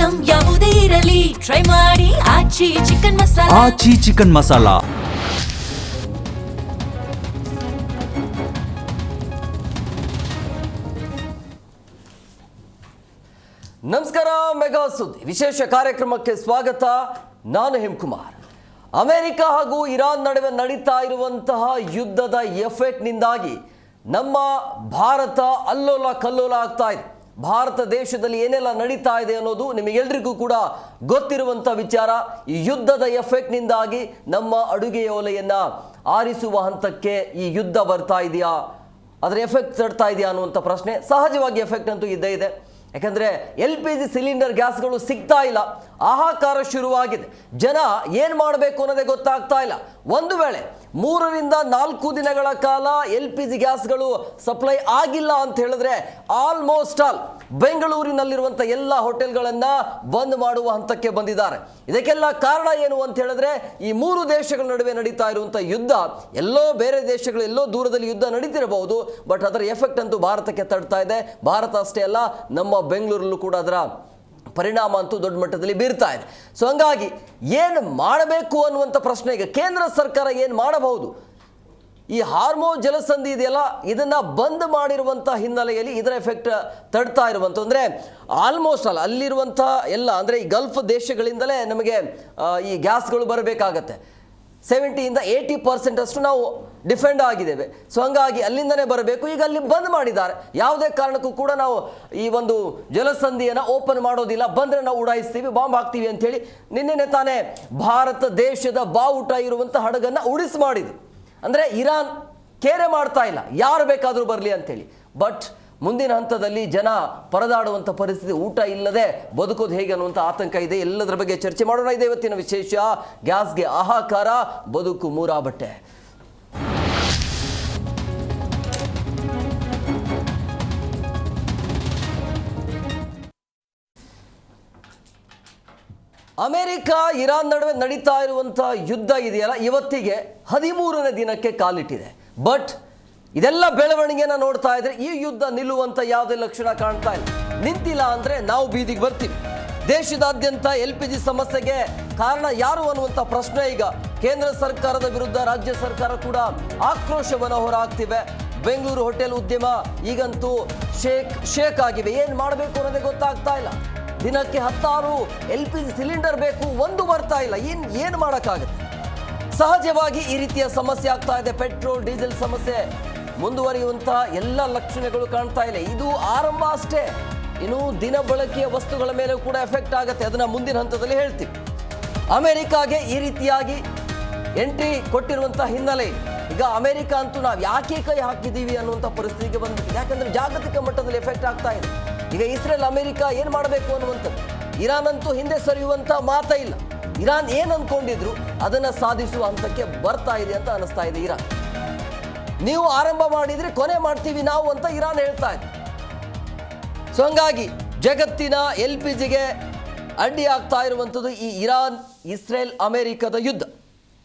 Item ಯಾವುದೇ ಇರಲಿ try ಮಾಡಿ ಆಚಿ ಚಿಕನ್ ಮಸಾಲಾ. ಆಚಿ ಚಿಕನ್ ಮಸಾಲಾ. ನಮಸ್ಕಾರ, ಮೆಗಾ ಸುದ್ದಿ ವಿಶೇಷ ಕಾರ್ಯಕ್ರಮಕ್ಕೆ ಸ್ವಾಗತ. ನಾನು ಹೇಮಕುಮಾರ್. ಅಮೆರಿಕ ಹಾಗೂ ಇರಾನ್ ನಡುವೆ ನಡೀತಾ ಇರುವಂತಹ ಯುದ್ಧದ ಎಫೆಕ್ಟ್ನಿಂದಾಗಿ ನಮ್ಮ ಭಾರತ ಅಲ್ಲೋಲ ಕಲ್ಲೋಲ ಆಗ್ತಾ ಇದೆ. ಭಾರತ ದೇಶದಲ್ಲಿ ಏನೆಲ್ಲ ನಡೀತಾ ಇದೆ ಅನ್ನೋದು ನಿಮಗೆಲ್ರಿಗೂ ಕೂಡ ಗೊತ್ತಿರುವಂಥ ವಿಚಾರ. ಈ ಯುದ್ಧದ ಎಫೆಕ್ಟ್ನಿಂದಾಗಿ ನಮ್ಮ ಅಡುಗೆಯ ಒಲೆಯನ್ನು ಆರಿಸುವ ಹಂತಕ್ಕೆ ಈ ಯುದ್ಧ ಬರ್ತಾ ಇದೆಯಾ, ಅದರ ಎಫೆಕ್ಟ್ ತಡ್ತಾ ಇದೆಯಾ ಅನ್ನುವಂಥ ಪ್ರಶ್ನೆ. ಸಹಜವಾಗಿ ಎಫೆಕ್ಟ್ ಅಂತೂ ಇದ್ದೇ ಇದೆ. ಯಾಕಂದರೆ LPG ಸಿಲಿಂಡರ್ ಗ್ಯಾಸ್ಗಳು ಸಿಗ್ತಾ ಇಲ್ಲ, ಹಾಹಾಕಾರ ಶುರುವಾಗಿದೆ. ಜನ ಏನು ಮಾಡಬೇಕು ಅನ್ನೋದೇ ಗೊತ್ತಾಗ್ತಾ ಇಲ್ಲ. ಒಂದು ವೇಳೆ 3 ರಿಂದ 4 ದಿನಗಳ ಕಾಲ LPG ಗ್ಯಾಸ್ಗಳು ಸಪ್ಲೈ ಆಗಿಲ್ಲ ಅಂತ ಹೇಳಿದ್ರೆ ಆಲ್ಮೋಸ್ಟ್ ಆಲ್ ಬೆಂಗಳೂರಿನಲ್ಲಿರುವಂಥ ಎಲ್ಲ ಹೋಟೆಲ್ಗಳನ್ನು ಬಂದ್ ಮಾಡುವ ಹಂತಕ್ಕೆ ಬಂದಿದ್ದಾರೆ. ಇದಕ್ಕೆಲ್ಲ ಕಾರಣ ಏನು ಅಂತ ಹೇಳಿದ್ರೆ ಈ 3 ದೇಶಗಳ ನಡುವೆ ನಡೀತಾ ಇರುವಂಥ ಯುದ್ಧ. ಎಲ್ಲೋ ಬೇರೆ ದೇಶಗಳು ಎಲ್ಲೋ ದೂರದಲ್ಲಿ ಯುದ್ಧ ನಡೀತಿರಬಹುದು, ಬಟ್ ಅದರ ಎಫೆಕ್ಟ್ ಅಂತೂ ಭಾರತಕ್ಕೆ ತಡ್ತಾ ಇದೆ. ಭಾರತ ಅಷ್ಟೇ ಅಲ್ಲ, ನಮ್ಮ ಬೆಂಗಳೂರಲ್ಲೂ ಕೂಡ ಅದರ ಪರಿಣಾಮ ಅಂತೂ ದೊಡ್ಡ ಮಟ್ಟದಲ್ಲಿ ಬೀರ್ತಾ ಇದೆ. ಸೊ ಹಂಗಾಗಿ ಏನು ಮಾಡಬೇಕು ಅನ್ನುವಂಥ ಪ್ರಶ್ನೆ ಈಗ ಕೇಂದ್ರ ಸರ್ಕಾರ ಏನು ಮಾಡಬಹುದು? ಈ ಹಾರ್ಮೋನ್ ಜಲಸಂಧಿ ಇದೆಯಲ್ಲ, ಇದನ್ನು ಬಂದ್ ಮಾಡಿರುವಂಥ ಹಿನ್ನೆಲೆಯಲ್ಲಿ ಇದರ ಎಫೆಕ್ಟ್ ತಡ್ತಾ ಇರುವಂಥ ಅಂದರೆ ಆಲ್ಮೋಸ್ಟ್ ಅಲ್ಲ ಅಲ್ಲಿರುವಂಥ ಎಲ್ಲ ಅಂದರೆ ಈ ಗಲ್ಫ್ ದೇಶಗಳಿಂದಲೇ ನಮಗೆ ಈ ಗ್ಯಾಸ್ಗಳು ಬರಬೇಕಾಗತ್ತೆ. 70 ಇಂದ 80% ಅಷ್ಟು ನಾವು ಡಿಫೆಂಡ್ ಆಗಿದ್ದೇವೆ. ಸೊ ಹಂಗಾಗಿ ಅಲ್ಲಿಂದನೇ ಬರಬೇಕು. ಈಗ ಅಲ್ಲಿ ಬಂದ್ ಮಾಡಿದ್ದಾರೆ. ಯಾವುದೇ ಕಾರಣಕ್ಕೂ ಕೂಡ ನಾವು ಈ ಒಂದು ಜಲಸಂಧಿಯನ್ನು ಓಪನ್ ಮಾಡೋದಿಲ್ಲ, ಬಂದರೆ ನಾವು ಉಡಾಯಿಸ್ತೀವಿ, ಬಾಂಬ್ ಹಾಕ್ತೀವಿ ಅಂಥೇಳಿ ನಿನ್ನೆ ತಾನೇ ಭಾರತ ದೇಶದ ಬಾವುಟ ಇರುವಂಥ ಹಡಗನ್ನು ಉಡಿಸಿ ಮಾಡಿದ್ರು. ಅಂದರೆ ಇರಾನ್ ಕೇರೆ ಮಾಡ್ತಾ ಇಲ್ಲ, ಯಾರು ಬೇಕಾದರೂ ಬರಲಿ ಅಂಥೇಳಿ. ಬಟ್ ಮುಂದಿನ ಹಂತದಲ್ಲಿ ಜನ ಪರದಾಡುವಂಥ ಪರಿಸ್ಥಿತಿ, ಊಟ ಇಲ್ಲದೆ ಬದುಕೋದು ಹೇಗೆ ಅನ್ನುವಂಥ ಆತಂಕ ಇದೆ. ಎಲ್ಲದರ ಬಗ್ಗೆ ಚರ್ಚೆ ಮಾಡೋಣ. ಇದೆ ಇವತ್ತಿನ ವಿಶೇಷ. ಗ್ಯಾಸ್ಗೆ ಹಾಹಾಕಾರ, ಬದುಕು ಮೂರಾಬಟ್ಟೆ. ಅಮೆರಿಕ ಇರಾನ್ ನಡುವೆ ನಡೀತಾ ಇರುವಂಥ ಯುದ್ಧ ಇದೆಯಲ್ಲ, ಇವತ್ತಿಗೆ 13ನೇ ದಿನಕ್ಕೆ ಕಾಲಿಟ್ಟಿದೆ. ಬಟ್ ಇದೆಲ್ಲ ಬೆಳವಣಿಗೆನ ನೋಡ್ತಾ ಇದ್ರೆ ಈ ಯುದ್ಧ ನಿಲ್ಲುವಂಥ ಯಾವುದೇ ಲಕ್ಷಣ ಕಾಣ್ತಾ ಇಲ್ಲ. ನಿಂತಿಲ್ಲ ಅಂದರೆ ನಾವು ಬೀದಿಗೆ ಬರ್ತೀವಿ. ದೇಶದಾದ್ಯಂತ LPG ಸಮಸ್ಯೆಗೆ ಕಾರಣ ಯಾರು ಅನ್ನುವಂಥ ಪ್ರಶ್ನೆ ಈಗ ಕೇಂದ್ರ ಸರ್ಕಾರದ ವಿರುದ್ಧ ರಾಜ್ಯ ಸರ್ಕಾರ ಕೂಡ ಆಕ್ರೋಶವನ್ನು ಹೊರಹಾಕ್ತಿವೆ. ಬೆಂಗಳೂರು ಹೋಟೆಲ್ ಉದ್ಯಮ ಈಗಂತೂ ಶೇಕ್ ಆಗಿವೆ. ಏನು ಮಾಡಬೇಕು ಅನ್ನೋದೇ ಗೊತ್ತಾಗ್ತಾ ಇಲ್ಲ. ದಿನಕ್ಕೆ 10 LPG ಸಿಲಿಂಡರ್ ಬೇಕು, ಒಂದು ಬರ್ತಾ ಇಲ್ಲ. ಏನು ಮಾಡೋಕ್ಕಾಗುತ್ತೆ? ಸಹಜವಾಗಿ ಈ ರೀತಿಯ ಸಮಸ್ಯೆ ಆಗ್ತಾ ಇದೆ. ಪೆಟ್ರೋಲ್ ಡೀಸೆಲ್ ಸಮಸ್ಯೆ ಮುಂದುವರಿಯುವಂಥ ಎಲ್ಲ ಲಕ್ಷಣಗಳು ಕಾಣ್ತಾ ಇಲ್ಲ. ಇದು ಆರಂಭ ಅಷ್ಟೇ. ಇನ್ನು ದಿನ ಬಳಕೆಯ ವಸ್ತುಗಳ ಮೇಲೆ ಕೂಡ ಎಫೆಕ್ಟ್ ಆಗುತ್ತೆ. ಅದನ್ನು ಮುಂದಿನ ಹಂತದಲ್ಲಿ ಹೇಳ್ತೀವಿ. ಅಮೆರಿಕಾಗೆ ಈ ರೀತಿಯಾಗಿ ಎಂಟ್ರಿ ಕೊಟ್ಟಿರುವಂಥ ಹಿನ್ನೆಲೆ ಈಗ ಅಮೆರಿಕ ಅಂತೂ ನಾವು ಯಾಕೆ ಕೈ ಹಾಕಿದ್ದೀವಿ ಅನ್ನುವಂಥ ಪರಿಸ್ಥಿತಿಗೆ ಬಂದಿದೆ. ಯಾಕಂದರೆ ಜಾಗತಿಕ ಮಟ್ಟದಲ್ಲಿ ಎಫೆಕ್ಟ್ ಆಗ್ತಾ ಇದೆ. ಈಗ ಇಸ್ರೇಲ್ ಅಮೆರಿಕ ಏನು ಮಾಡಬೇಕು ಅನ್ನುವಂಥದ್ದು. ಇರಾನ್ ಅಂತೂ ಹಿಂದೆ ಸರಿಯುವಂಥ ಮಾತೇ ಇಲ್ಲ. ಇರಾನ್ ಏನು ಅಂದ್ಕೊಂಡಿದ್ರು ಅದನ್ನು ಸಾಧಿಸುವ ಹಂತಕ್ಕೆ ಬರ್ತಾ ಇದೆ ಅಂತ ಅನಿಸ್ತಾ ಇದೆ. ಇರಾನ್ ನೀವು ಆರಂಭ ಮಾಡಿದರೆ ಕೊನೆ ಮಾಡ್ತೀವಿ ನಾವು ಅಂತ ಇರಾನ್ ಹೇಳ್ತಾ ಇದೆ. ಸೊ ಹಂಗಾಗಿ ಜಗತ್ತಿನ LPGಗೆ ಅಡ್ಡಿ ಆಗ್ತಾ ಇರುವಂಥದ್ದು ಈ ಇರಾನ್ ಇಸ್ರೇಲ್ ಅಮೆರಿಕದ ಯುದ್ಧ.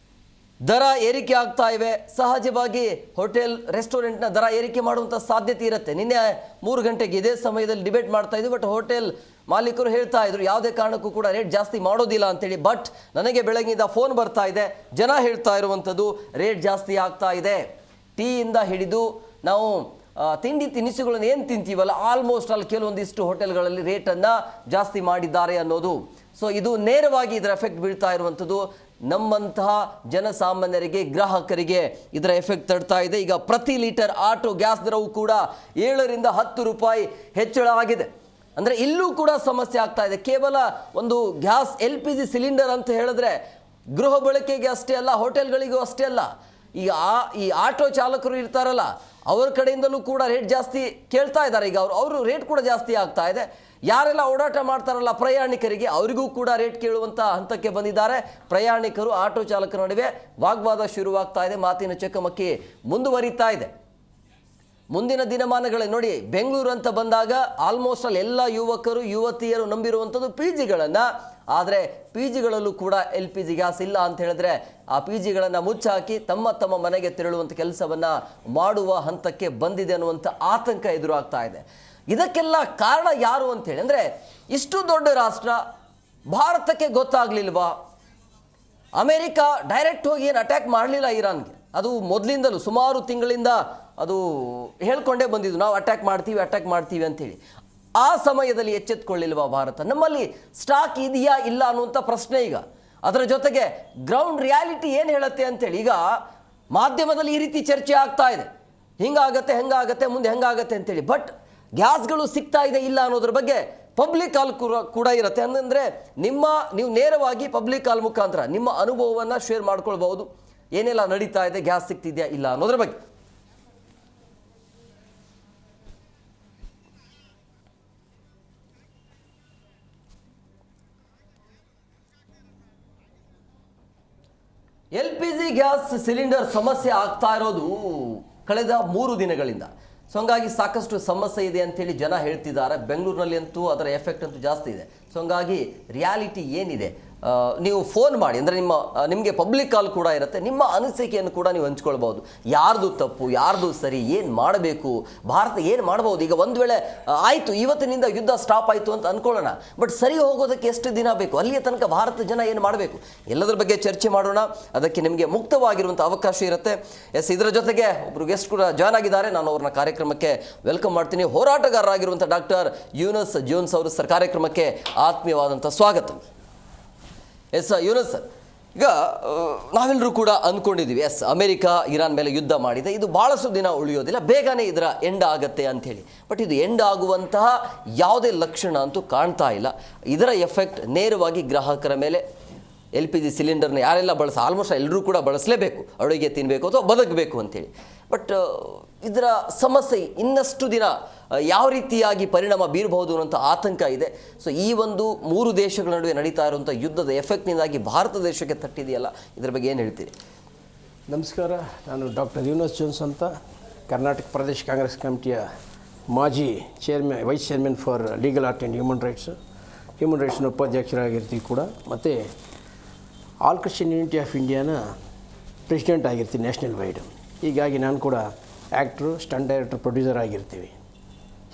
ದರ ಏರಿಕೆ ಆಗ್ತಾ ಇವೆ. ಸಹಜವಾಗಿ ಹೋಟೆಲ್ ರೆಸ್ಟೋರೆಂಟ್ನ ದರ ಏರಿಕೆ ಮಾಡುವಂಥ ಸಾಧ್ಯತೆ ಇರುತ್ತೆ. ನಿನ್ನೆ 3 ಗಂಟೆಗೆ ಇದೇ ಸಮಯದಲ್ಲಿ ಡಿಬೇಟ್ ಮಾಡ್ತಾ ಇದ್ವಿ. ಬಟ್ ಹೋಟೆಲ್ ಮಾಲೀಕರು ಹೇಳ್ತಾ ಇದ್ರು ಯಾವುದೇ ಕಾರಣಕ್ಕೂ ಕೂಡ ರೇಟ್ ಜಾಸ್ತಿ ಮಾಡೋದಿಲ್ಲ ಅಂತೇಳಿ. ಬಟ್ ನನಗೆ ಬೆಳಗ್ಗಿಂದ ಫೋನ್ ಬರ್ತಾ ಇದೆ, ಜನ ಹೇಳ್ತಾ ಇರುವಂಥದ್ದು ರೇಟ್ ಜಾಸ್ತಿ ಆಗ್ತಾ ಇದೆ. ಟೀಯಿಂದ ಹಿಡಿದು ನಾವು ತಿಂಡಿ ತಿನಿಸುಗಳನ್ನು ಏನು ತಿಂತೀವಲ್ಲ, ಆಲ್ಮೋಸ್ಟ್ ಅಲ್ಲಿ ಕೆಲವೊಂದಿಷ್ಟು ಹೋಟೆಲ್ಗಳಲ್ಲಿ ರೇಟನ್ನು ಜಾಸ್ತಿ ಮಾಡಿದ್ದಾರೆ ಅನ್ನೋದು. ಸೊ ಇದು ನೇರವಾಗಿ ಇದರ ಎಫೆಕ್ಟ್ ಬೀಳ್ತಾ ಇರುವಂಥದ್ದು ನಮ್ಮಂತಹ ಜನಸಾಮಾನ್ಯರಿಗೆ, ಗ್ರಾಹಕರಿಗೆ ಇದರ ಎಫೆಕ್ಟ್ ತಡ್ತಾ ಇದೆ. ಈಗ ಪ್ರತಿ ಲೀಟರ್ ಆಟೋ ಗ್ಯಾಸ್ ದರವು ಕೂಡ 7 ರಿಂದ 10 ರೂಪಾಯಿ ಹೆಚ್ಚಳ ಆಗಿದೆ. ಅಂದರೆ ಇಲ್ಲೂ ಕೂಡ ಸಮಸ್ಯೆ ಆಗ್ತಾ ಇದೆ. ಕೇವಲ ಒಂದು ಗ್ಯಾಸ್ LPG ಸಿಲಿಂಡರ್ ಅಂತ ಹೇಳಿದ್ರೆ ಗೃಹ ಬಳಕೆಗೆ ಅಷ್ಟೇ ಅಲ್ಲ, ಹೋಟೆಲ್ಗಳಿಗೂ ಅಷ್ಟೇ ಅಲ್ಲ. ಈ ಆಟೋ ಚಾಲಕರು ಇರ್ತಾರಲ್ಲ, ಅವ್ರ ಕಡೆಯಿಂದಲೂ ಕೂಡ ರೇಟ್ ಜಾಸ್ತಿ ಕೇಳ್ತಾ ಇದ್ದಾರೆ. ಈಗ ಅವರು ರೇಟ್ ಕೂಡ ಜಾಸ್ತಿ ಆಗ್ತಾ ಇದೆ. ಯಾರೆಲ್ಲ ಓಡಾಟ ಮಾಡ್ತಾರಲ್ಲ ಪ್ರಯಾಣಿಕರಿಗೆ, ಅವರಿಗೂ ಕೂಡ ರೇಟ್ ಕೇಳುವಂಥ ಹಂತಕ್ಕೆ ಬಂದಿದ್ದಾರೆ. ಪ್ರಯಾಣಿಕರು ಆಟೋ ಚಾಲಕರ ನಡುವೆ ವಾಗ್ವಾದ ಶುರುವಾಗ್ತಾ ಇದೆ. ಮಾತಿನ ಚಕಮಕಿ ಮುಂದುವರಿತಾ ಇದೆ. ಮುಂದಿನ ದಿನಮಾನಗಳಲ್ಲಿ ನೋಡಿ, ಬೆಂಗಳೂರು ಅಂತ ಬಂದಾಗ ಆಲ್ಮೋಸ್ಟ್ ಅಲ್ಲಿ ಎಲ್ಲ ಯುವಕರು ಯುವತಿಯರು ನಂಬಿರುವಂಥದ್ದು PGಗಳನ್ನು. ಆದರೆ PGಗಳಲ್ಲೂ ಕೂಡ LPG ಗ್ಯಾಸ್ ಇಲ್ಲ ಅಂತ ಹೇಳಿದ್ರೆ ಆ PGಗಳನ್ನು ಮುಚ್ಚಾಕಿ ತಮ್ಮ ಮನೆಗೆ ತೆರಳುವಂಥ ಕೆಲಸವನ್ನು ಮಾಡುವ ಹಂತಕ್ಕೆ ಬಂದಿದೆ ಅನ್ನುವಂಥ ಆತಂಕ ಎದುರಾಗ್ತಾ ಇದೆ. ಇದಕ್ಕೆಲ್ಲ ಕಾರಣ ಯಾರು ಅಂತೇಳಿ ಅಂದರೆ ಇಷ್ಟು ದೊಡ್ಡ ರಾಷ್ಟ್ರ ಭಾರತಕ್ಕೆ ಗೊತ್ತಾಗಲಿಲ್ವಾ? ಅಮೇರಿಕ ಡೈರೆಕ್ಟ್ ಹೋಗಿ ಏನು ಅಟ್ಯಾಕ್ ಮಾಡಲಿಲ್ಲ ಇರಾನ್ಗೆ. ಅದು ಮೊದಲಿಂದಲೂ ಸುಮಾರು ತಿಂಗಳಿಂದ ಅದು ಹೇಳ್ಕೊಂಡೇ ಬಂದಿದ್ದು, ನಾವು ಅಟ್ಯಾಕ್ ಮಾಡ್ತೀವಿ ಅಂತೇಳಿ. ಆ ಸಮಯದಲ್ಲಿ ಎಚ್ಚೆತ್ಕೊಳ್ಳಿಲ್ವಾ ಭಾರತ? ನಮ್ಮಲ್ಲಿ ಸ್ಟಾಕ್ ಇದೆಯಾ ಇಲ್ಲ ಅನ್ನುವಂಥ ಪ್ರಶ್ನೆ ಈಗ. ಅದರ ಜೊತೆಗೆ ಗ್ರೌಂಡ್ ರಿಯಾಲಿಟಿ ಏನು ಹೇಳುತ್ತೆ ಅಂತೇಳಿ ಈಗ ಮಾಧ್ಯಮದಲ್ಲಿ ಈ ರೀತಿ ಚರ್ಚೆ ಆಗ್ತಾ ಇದೆ, ಹೆಂಗಾಗತ್ತೆ ಮುಂದೆ ಹೆಂಗಾಗತ್ತೆ ಅಂತೇಳಿ. ಬಟ್ ಗ್ಯಾಸ್ಗಳು ಸಿಗ್ತಾ ಇದೆ ಇಲ್ಲ ಅನ್ನೋದ್ರ ಬಗ್ಗೆ ಪಬ್ಲಿಕ್ ಕಾಲ್ ಕೂಡ ಇರುತ್ತೆ. ಅಂದರೆ ನೀವು ನೇರವಾಗಿ ಪಬ್ಲಿಕ್ ಕಾಲ್ ಮುಖಾಂತರ ನಿಮ್ಮ ಅನುಭವವನ್ನು ಶೇರ್ ಮಾಡ್ಕೊಳ್ಬಹುದು, ಏನೆಲ್ಲ ನಡೀತಾ ಇದೆ, ಗ್ಯಾಸ್ ಸಿಗ್ತಿದೆಯಾ ಇಲ್ಲ ಅನ್ನೋದ್ರ ಬಗ್ಗೆ. LPG ಗ್ಯಾಸ್ ಸಿಲಿಂಡರ್ ಸಮಸ್ಯೆ ಆಗ್ತಾ ಇರೋದು ಕಳೆದ 3 ದಿನಗಳಿಂದ. ಸೊ ಹಂಗಾಗಿ ಸಾಕಷ್ಟು ಸಮಸ್ಯೆ ಇದೆ ಅಂತೇಳಿ ಜನ ಹೇಳ್ತಿದ್ದಾರೆ. ಬೆಂಗಳೂರಿನಲ್ಲಿ ಅಂತೂ ಅದರ ಎಫೆಕ್ಟ್ ಅಂತೂ ಜಾಸ್ತಿ ಇದೆ. ಸೊ ಹಂಗಾಗಿ ರಿಯಾಲಿಟಿ ಏನಿದೆ, ನೀವು ಫೋನ್ ಮಾಡಿ, ಅಂದರೆ ನಿಮಗೆ ಪಬ್ಲಿಕ್ ಕಾಲ್ ಕೂಡ ಇರುತ್ತೆ, ನಿಮ್ಮ ಅನಿಸಿಕೆಯನ್ನು ಕೂಡ ನೀವು ಹಂಚ್ಕೊಳ್ಬೋದು. ಯಾರ್ದು ತಪ್ಪು, ಯಾರ್ದು ಸರಿ, ಏನು ಮಾಡಬೇಕು, ಭಾರತ ಏನು ಮಾಡ್ಬೋದು. ಈಗ ಒಂದು ವೇಳೆ ಆಯಿತು, ಇವತ್ತಿನಿಂದ ಯುದ್ಧ ಸ್ಟಾಪ್ ಆಯಿತು ಅಂತ ಅಂದ್ಕೊಳ್ಳೋಣ, ಬಟ್ ಸರಿ ಹೋಗೋದಕ್ಕೆ ಎಷ್ಟು ದಿನ ಬೇಕು, ಅಲ್ಲಿಯ ತನಕ ಭಾರತ ಜನ ಏನು ಮಾಡಬೇಕು, ಎಲ್ಲದರ ಬಗ್ಗೆ ಚರ್ಚೆ ಮಾಡೋಣ. ಅದಕ್ಕೆ ನಿಮಗೆ ಮುಕ್ತವಾಗಿರುವಂಥ ಅವಕಾಶ ಇರುತ್ತೆ. ಇದರ ಜೊತೆಗೆ ಒಬ್ಬರು ಗೆಸ್ಟ್ ಕೂಡ ಜಾಯ್ನ್ ಆಗಿದ್ದಾರೆ, ನಾನು ಅವ್ರನ್ನ ಕಾರ್ಯಕ್ರಮಕ್ಕೆ ವೆಲ್ಕಮ್ ಮಾಡ್ತೀನಿ. ಹೋರಾಟಗಾರರಾಗಿರುವಂಥ ಡಾಕ್ಟರ್ ಯೂನಸ್ ಜೋನ್ಸ್ ಅವರು ಸರ್, ಕಾರ್ಯಕ್ರಮಕ್ಕೆ ಆತ್ಮೀಯವಾದಂಥ ಸ್ವಾಗತ. ಯೂನಸ್ ಸರ್, ಈಗ ನಾವೆಲ್ಲರೂ ಕೂಡ ಅಂದ್ಕೊಂಡಿದ್ದೀವಿ, ಅಮೆರಿಕ ಇರಾನ್ ಮೇಲೆ ಯುದ್ಧ ಮಾಡಿದೆ, ಇದು ಭಾಳಷ್ಟು ದಿನ ಉಳಿಯೋದಿಲ್ಲ, ಬೇಗನೆ ಇದರ ಎಂಡ್ ಆಗತ್ತೆ ಅಂಥೇಳಿ. ಬಟ್ ಇದು ಎಂಡ್ ಆಗುವಂತಹ ಯಾವುದೇ ಲಕ್ಷಣ ಅಂತೂ ಕಾಣ್ತಾ ಇಲ್ಲ. ಇದರ ಎಫೆಕ್ಟ್ ನೇರವಾಗಿ ಗ್ರಾಹಕರ ಮೇಲೆ. LPG ಸಿಲಿಂಡರ್ನ ಯಾರೆಲ್ಲ ಆಲ್ಮೋಸ್ಟ್ ಎಲ್ಲರೂ ಕೂಡ ಬಳಸಲೇಬೇಕು, ಅಡುಗೆ ತಿನ್ನಬೇಕು ಅಥವಾ ಬದುಕಬೇಕು ಅಂತೇಳಿ. ಬಟ್ ಇದರ ಸಮಸ್ಯೆ ಇನ್ನಷ್ಟು ದಿನ ಯಾವ ರೀತಿಯಾಗಿ ಪರಿಣಾಮ ಬೀರಬಹುದು ಅನ್ನೋಂಥ ಆತಂಕ ಇದೆ. ಸೊ ಈ ಒಂದು 3 ದೇಶಗಳ ನಡುವೆ ನಡೀತಾ ಇರುವಂಥ ಯುದ್ಧದ ಎಫೆಕ್ಟ್ನಿಂದಾಗಿ ಭಾರತ ದೇಶಕ್ಕೆ ತಟ್ಟಿದೆಯಲ್ಲ, ಇದ್ರ ಬಗ್ಗೆ ಏನು ಹೇಳ್ತೀರಿ? ನಮಸ್ಕಾರ, ನಾನು ಡಾಕ್ಟರ್ ಯೂನಸ್ ಜೋನ್ಸ್ ಅಂತ, ಕರ್ನಾಟಕ ಪ್ರದೇಶ ಕಾಂಗ್ರೆಸ್ ಕಮಿಟಿಯ ಮಾಜಿ vice chairman for legal art and human ರೈಟ್ಸ್ನ ಉಪಾಧ್ಯಕ್ಷರಾಗಿರ್ತೀವಿ ಕೂಡ, ಮತ್ತು ಆಲ್ ಕ್ರಿಶ್ಚಿಯನ್ ಯೂನಿಟಿ ಆಫ್ ಇಂಡಿಯಾನ ಪ್ರೆಸಿಡೆಂಟ್ ಆಗಿರ್ತೀನಿ ನ್ಯಾಷನಲ್ ವೈಡ್. ಹೀಗಾಗಿ ನಾನು ಕೂಡ ಆ್ಯಕ್ಟ್ರು, ಸ್ಟಂಟ್ ಡೈರೆಕ್ಟರ್, ಪ್ರೊಡ್ಯೂಸರ್ ಆಗಿರ್ತೀವಿ.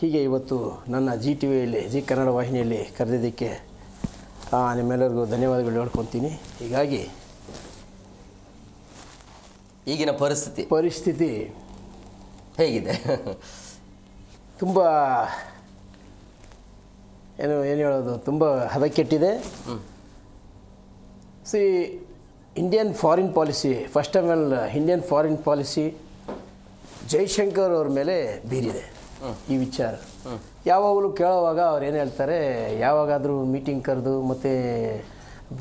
ಹೀಗೆ ಇವತ್ತು ನನ್ನ ZTVಯಲ್ಲಿ, ಜಿ ಕನ್ನಡ ವಾಹಿನಿಯಲ್ಲಿ ಕರೆದಿದ್ದಕ್ಕೆ ನಿಮ್ಮೆಲ್ಲರಿಗೂ ಧನ್ಯವಾದಗಳು ಹೇಳ್ಕೊತೀನಿ. ಹೀಗಾಗಿ ಈಗಿನ ಪರಿಸ್ಥಿತಿ ಹೇಗಿದೆ? ತುಂಬ ಏನು ಹೇಳೋದು, ತುಂಬ ಹದಗೆಟ್ಟಿದೆ. Indian foreign policy, first of all Indian foreign policy Jaishankar ಅವ್ರ ಮೇಲೆ ಬೀರಿದೆ ಈ ವಿಚಾರ. ಯಾವಾಗಲೂ ಕೇಳೋವಾಗ ಅವ್ರು ಏನು ಹೇಳ್ತಾರೆ, ಯಾವಾಗಾದರೂ ಮೀಟಿಂಗ್ ಕರೆದು ಮತ್ತು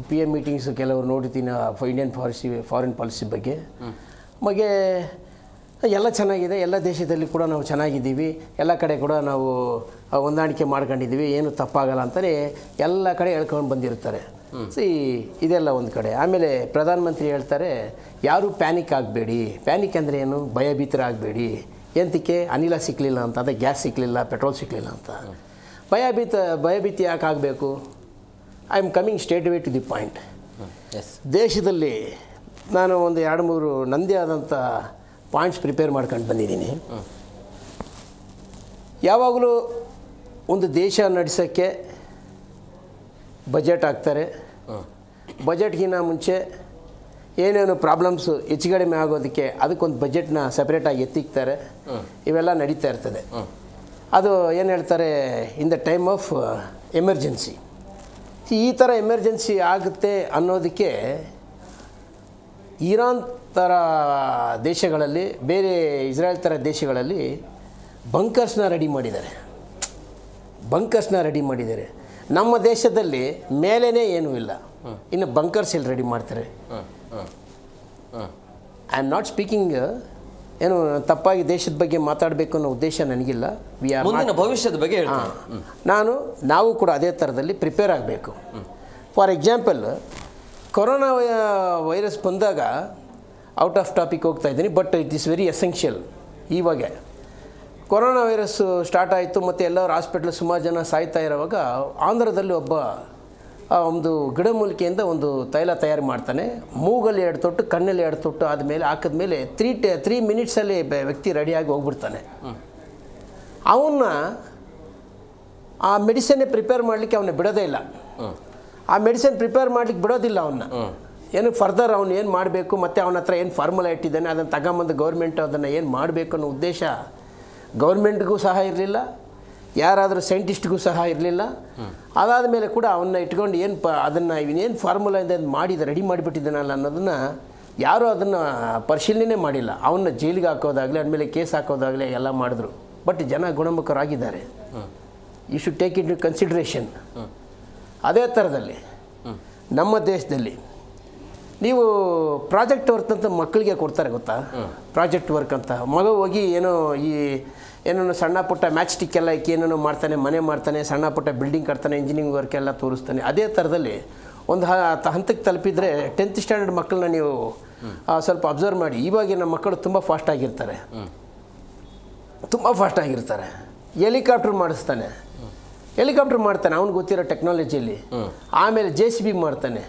PM ಮೀಟಿಂಗ್ಸ್ ಕೆಲವರು ನೋಡ್ತೀನಿ ಇಂಡಿಯನ್ ಫಾರಿನ್ ಪಾಲಿಸಿ ಬಗ್ಗೆ ಎಲ್ಲ ಚೆನ್ನಾಗಿದೆ, ಎಲ್ಲ ದೇಶದಲ್ಲಿ ಕೂಡ ನಾವು ಚೆನ್ನಾಗಿದ್ದೀವಿ, ಎಲ್ಲ ಕಡೆ ಕೂಡ ನಾವು ಹೊಂದಾಣಿಕೆ ಮಾಡ್ಕೊಂಡಿದ್ದೀವಿ, ಏನು ತಪ್ಪಾಗಲ್ಲ ಅಂತಲೇ ಎಲ್ಲ ಕಡೆ ಹೇಳ್ಕೊಂಡು ಬಂದಿರ್ತಾರೆ. ಇದೆಲ್ಲ ಒಂದು ಕಡೆ. ಆಮೇಲೆ ಪ್ರಧಾನಮಂತ್ರಿ ಹೇಳ್ತಾರೆ, ಯಾರೂ ಪ್ಯಾನಿಕ್ ಆಗಬೇಡಿ. ಪ್ಯಾನಿಕ್ ಅಂದರೆ ಏನು? ಭಯಭೀತರಾಗಬೇಡಿ. ಎಂತಕ್ಕೆ? ಅನಿಲ ಸಿಕ್ಕಲಿಲ್ಲ ಅಂತ, ಅದೇ ಗ್ಯಾಸ್ ಸಿಕ್ಕಲಿಲ್ಲ, ಪೆಟ್ರೋಲ್ ಸಿಕ್ಕಲಿಲ್ಲ ಅಂತ. ಭಯಭೀತಿ ಯಾಕೆ ಆಗಬೇಕು? I am coming straight away to the point. ದೇಶದಲ್ಲಿ ನಾನು ಒಂದು 2-3 ನನ್ನದೇ ಆದಂಥ ಪಾಯಿಂಟ್ಸ್ ಪ್ರಿಪೇರ್ ಮಾಡ್ಕೊಂಡು ಬಂದಿದ್ದೀನಿ. ಯಾವಾಗಲೂ ಒಂದು ದೇಶ ನಡೆಸೋಕ್ಕೆ ಬಜೆಟ್ ಹಾಕ್ತಾರೆ. ಬಜೆಟ್ಗಿಂತ ಮುಂಚೆ ಏನೇನು ಪ್ರಾಬ್ಲಮ್ಸು ಹೆಚ್ಚು ಕಡಿಮೆ ಆಗೋದಕ್ಕೆ ಅದಕ್ಕೊಂದು ಬಜೆಟ್ನ ಸಪ್ರೇಟಾಗಿ ಎತ್ತಿಕ್ತಾರೆ. ಇವೆಲ್ಲ ನಡೀತಾ ಇರ್ತದೆ. ಅದು ಏನು ಹೇಳ್ತಾರೆ, in the time of emergency. ಈ ಥರ ಎಮರ್ಜೆನ್ಸಿ ಆಗುತ್ತೆ ಅನ್ನೋದಕ್ಕೆ ಇರಾನ್ ಥರ ದೇಶಗಳಲ್ಲಿ, ಬೇರೆ ಇಸ್ರೇಲ್ ಥರ ದೇಶಗಳಲ್ಲಿ ಬಂಕರ್ಸ್ನ ರೆಡಿ ಮಾಡಿದ್ದಾರೆ. ನಮ್ಮ ದೇಶದಲ್ಲಿ ಮೇಲೇ ಏನೂ ಇಲ್ಲ, ಇನ್ನು ಬಂಕರ್ಸ್ ಎಲ್ಲಿ ರೆಡಿ ಮಾಡ್ತಾರೆ? ಐ ಆಮ್ ನಾಟ್ ಸ್ಪೀಕಿಂಗ್ ಏನು ತಪ್ಪಾಗಿ ದೇಶದ ಬಗ್ಗೆ ಮಾತಾಡಬೇಕು ಅನ್ನೋ ಉದ್ದೇಶ ನನಗಿಲ್ಲ. ಭವಿಷ್ಯದ ಬಗ್ಗೆ ನಾವು ಕೂಡ ಅದೇ ಥರದಲ್ಲಿ ಪ್ರಿಪೇರ್ ಆಗಬೇಕು. ಫಾರ್ ಎಕ್ಸಾಂಪಲ್, ಕೊರೋನಾ ವೈರಸ್ ಬಂದಾಗ ಔಟ್ ಆಫ್ ಟಾಪಿಕ್ ಹೋಗ್ತಾ ಇದ್ದೀನಿ, but it is very essential. ಇವಾಗ ಕೊರೋನಾ ವೈರಸ್ಸು ಸ್ಟಾರ್ಟ್ ಆಯಿತು ಮತ್ತು ಎಲ್ಲರೂ ಹಾಸ್ಪಿಟ್ಲ್ ಸುಮಾರು ಜನ ಸಾಯ್ತಾ ಇರೋವಾಗ ಆಂಧ್ರದಲ್ಲಿ ಒಂದು ಗಿಡಮೂಲಿಕೆಯಿಂದ ಒಂದು ತೈಲ ತಯಾರು ಮಾಡ್ತಾನೆ. ಮೂಗಲ್ಲಿ 2 ತೊಟ್ಟು, ಕಣ್ಣಲ್ಲಿ 2 ತೊಟ್ಟು ಆದಮೇಲೆ ಹಾಕಿದ್ಮೇಲೆ 3 ಮಿನಿಟ್ಸಲ್ಲಿ ವ್ಯಕ್ತಿ ರೆಡಿಯಾಗಿ ಹೋಗ್ಬಿಡ್ತಾನೆ. ಅವನ್ನ ಆ ಮೆಡಿಸಿನ್ನೇ ಪ್ರಿಪೇರ್ ಮಾಡಲಿಕ್ಕೆ ಅವನ್ನ ಬಿಡೋದೇ ಇಲ್ಲ. ಆ ಮೆಡಿಸಿನ್ ಪ್ರಿಪೇರ್ ಮಾಡಲಿಕ್ಕೆ ಬಿಡೋದಿಲ್ಲ ಅವನ್ನ. ಏನು ಫರ್ದರ್ ಅವ್ನು ಏನು ಮಾಡಬೇಕು ಮತ್ತು ಅವನ ಹತ್ರ ಏನು ಫಾರ್ಮುಲಾ ಇಟ್ಟಿದ್ದಾನೆ ಅದನ್ನು ತಗೊಂಬಂದು ಗೌರ್ಮೆಂಟ್ ಅದನ್ನು ಏನು ಮಾಡಬೇಕು ಅನ್ನೋ ಉದ್ದೇಶ ಗೌರ್ಮೆಂಟ್ಗೂ ಸಹ ಇರಲಿಲ್ಲ, ಯಾರಾದರೂ ಸೈಂಟಿಸ್ಟ್ಗೂ ಸಹ ಇರಲಿಲ್ಲ. ಅದಾದ ಮೇಲೆ ಕೂಡ ಅವನ್ನ ಇಟ್ಕೊಂಡು ಏನು ಅದನ್ನು ಇವನೇನು ಫಾರ್ಮುಲಾಯಿಂದ ಮಾಡಿದ ರೆಡಿ ಮಾಡಿಬಿಟ್ಟಿದ್ದಾನಲ್ಲ ಅನ್ನೋದನ್ನು ಯಾರೂ ಅದನ್ನು ಪರಿಶೀಲನೆ ಮಾಡಿಲ್ಲ. ಅವನ್ನ ಜೈಲಿಗೆ ಹಾಕೋದಾಗಲಿ ಅದ್ಮೇಲೆ ಕೇಸ್ ಹಾಕೋದಾಗಲಿ ಎಲ್ಲ ಮಾಡಿದ್ರು. ಬಟ್ ಜನ ಗುಣಮುಖರಾಗಿದ್ದಾರೆ. You should take it in consideration. ಅದೇ ಥರದಲ್ಲಿ ನಮ್ಮ ದೇಶದಲ್ಲಿ ನೀವು ಪ್ರಾಜೆಕ್ಟ್ ವರ್ಕ್ ಅಂತ ಮಕ್ಕಳಿಗೆ ಕೊಡ್ತಾರೆ ಗೊತ್ತಾ? ಪ್ರಾಜೆಕ್ಟ್ ವರ್ಕ್ ಅಂತ ಮಗ ಹೋಗಿ ಏನೋ ಏನೇನೋ ಸಣ್ಣ ಪುಟ್ಟ ಮ್ಯಾಚ್ ಸ್ಟಿಕ್ ಎಲ್ಲ ಏನೇನೋ ಮಾಡ್ತಾನೆ, ಮನೆ ಮಾಡ್ತಾನೆ, ಸಣ್ಣ ಪುಟ್ಟ ಬಿಲ್ಡಿಂಗ್ ಕಟ್ತಾನೆ, ಇಂಜಿನಿಯರಿಂಗ್ ವರ್ಕ್ ಎಲ್ಲ ತೋರಿಸ್ತಾನೆ. ಅದೇ ಥರದಲ್ಲಿ ಒಂದು ಹಂತಕ್ಕೆ ತಲುಪಿದರೆ 10th ಸ್ಟ್ಯಾಂಡರ್ಡ್ ಮಕ್ಕಳನ್ನ ನೀವು ಸ್ವಲ್ಪ ಅಬ್ಸರ್ವ್ ಮಾಡಿ. ಇವಾಗಿನ ಮಕ್ಕಳು ತುಂಬ ಫಾಸ್ಟಾಗಿರ್ತಾರೆ, ತುಂಬ ಫಾಸ್ಟಾಗಿರ್ತಾರೆ. ಹೆಲಿಕಾಪ್ಟರ್ ಮಾಡ್ತಾನೆ ಅವ್ನಿಗೆ ಗೊತ್ತಿರೋ ಟೆಕ್ನಾಲಜಿಯಲ್ಲಿ. ಆಮೇಲೆ JCB ಮಾಡ್ತಾನೆ,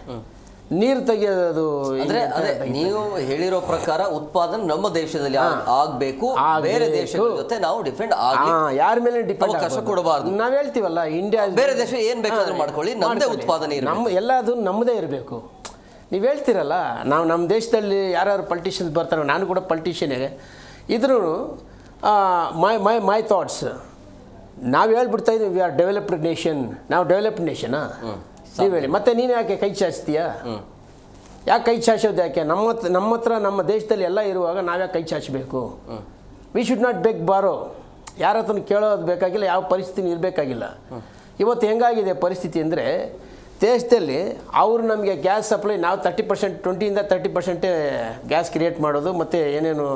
ನೀರು ತೆಗೆಯೋದು. ಅಂದ್ರೆ ಅದೇ ನೀವು ಹೇಳಿರೋ ಪ್ರಕಾರ ಉತ್ಪಾದನೆ ನಮ್ಮ ದೇಶದಲ್ಲಿ ಆಗಬೇಕು, ಬೇರೆ ದೇಶಗಳ ಜೊತೆ ನಾವು ಡಿಪೆಂಡ್ ಯಾರ ಮೇಲೆ ಡಿಪೆಂಡ್ ಅವಕಾಶ ಕೊಡಬಾರ್ದು. ನಾವು ಹೇಳ್ತೀವಲ್ಲ, ಇಂಡಿಯಾ ಬೇರೆ ದೇಶ ಏನು ಬೇಕಾದ್ರೂ ಮಾಡ್ಕೊಳ್ಳಿ, ನಮ್ಮದೇ ಉತ್ಪಾದನೆ ಎಲ್ಲದು ನಮ್ಮದೇ ಇರಬೇಕು. ನೀವು ಹೇಳ್ತೀರಲ್ಲ, ನಾವು ನಮ್ಮ ದೇಶದಲ್ಲಿ ಯಾರ್ಯಾರು ಪೊಲಿಟಿಷಿಯನ್ಸ್ ಬರ್ತಾರೆ, ನಾನು ಕೂಡ ಪೊಲಿಟಿಷಿಯನ್ನೇ ಇದ್ರೂ ಮೈ ಥಾಟ್ಸ್ ನಾವು ಹೇಳ್ಬಿಡ್ತಾ ಇದ್ದೀವಿ ವಿ ಆರ್ ಡೆವಲಪ್ಡ್ ನೇಷನ್. ನಾವು ಡೆವಲಪ್ಡ್ ನೇಷನಾ? ನೀವು ಹೇಳಿ. ಮತ್ತೆ ನೀನು ಯಾಕೆ ಕೈ ಚಾಚ್ತೀಯಾ? ಯಾಕೆ ಕೈ ಚಾಚೋದು ಯಾಕೆ? ನಮ್ಮ ಹತ್ರ ನಮ್ಮ ದೇಶದಲ್ಲಿ ಎಲ್ಲ ಇರುವಾಗ ನಾವ್ಯಾಕೆ ಕೈ ಚಾಚಬೇಕು? ವಿ ಶುಡ್ ನಾಟ್ ಬೆಗ್ ಬಾರೋ. ಯಾರ ಹತ್ರ ಕೇಳೋದು ಬೇಕಾಗಿಲ್ಲ, ಯಾವ ಪರಿಸ್ಥಿತಿ ಇರಬೇಕಾಗಿಲ್ಲ. ಇವತ್ತು ಹೆಂಗಾಗಿದೆ ಪರಿಸ್ಥಿತಿ ಅಂದರೆ, ದೇಶದಲ್ಲಿ ಅವರು ನಮಗೆ ಗ್ಯಾಸ್ ಸಪ್ಲೈ ನಾವು 30%, 20ಇಂದ 30% ಗ್ಯಾಸ್ ಕ್ರಿಯೇಟ್ ಮಾಡೋದು, ಮತ್ತು ಏನೇನು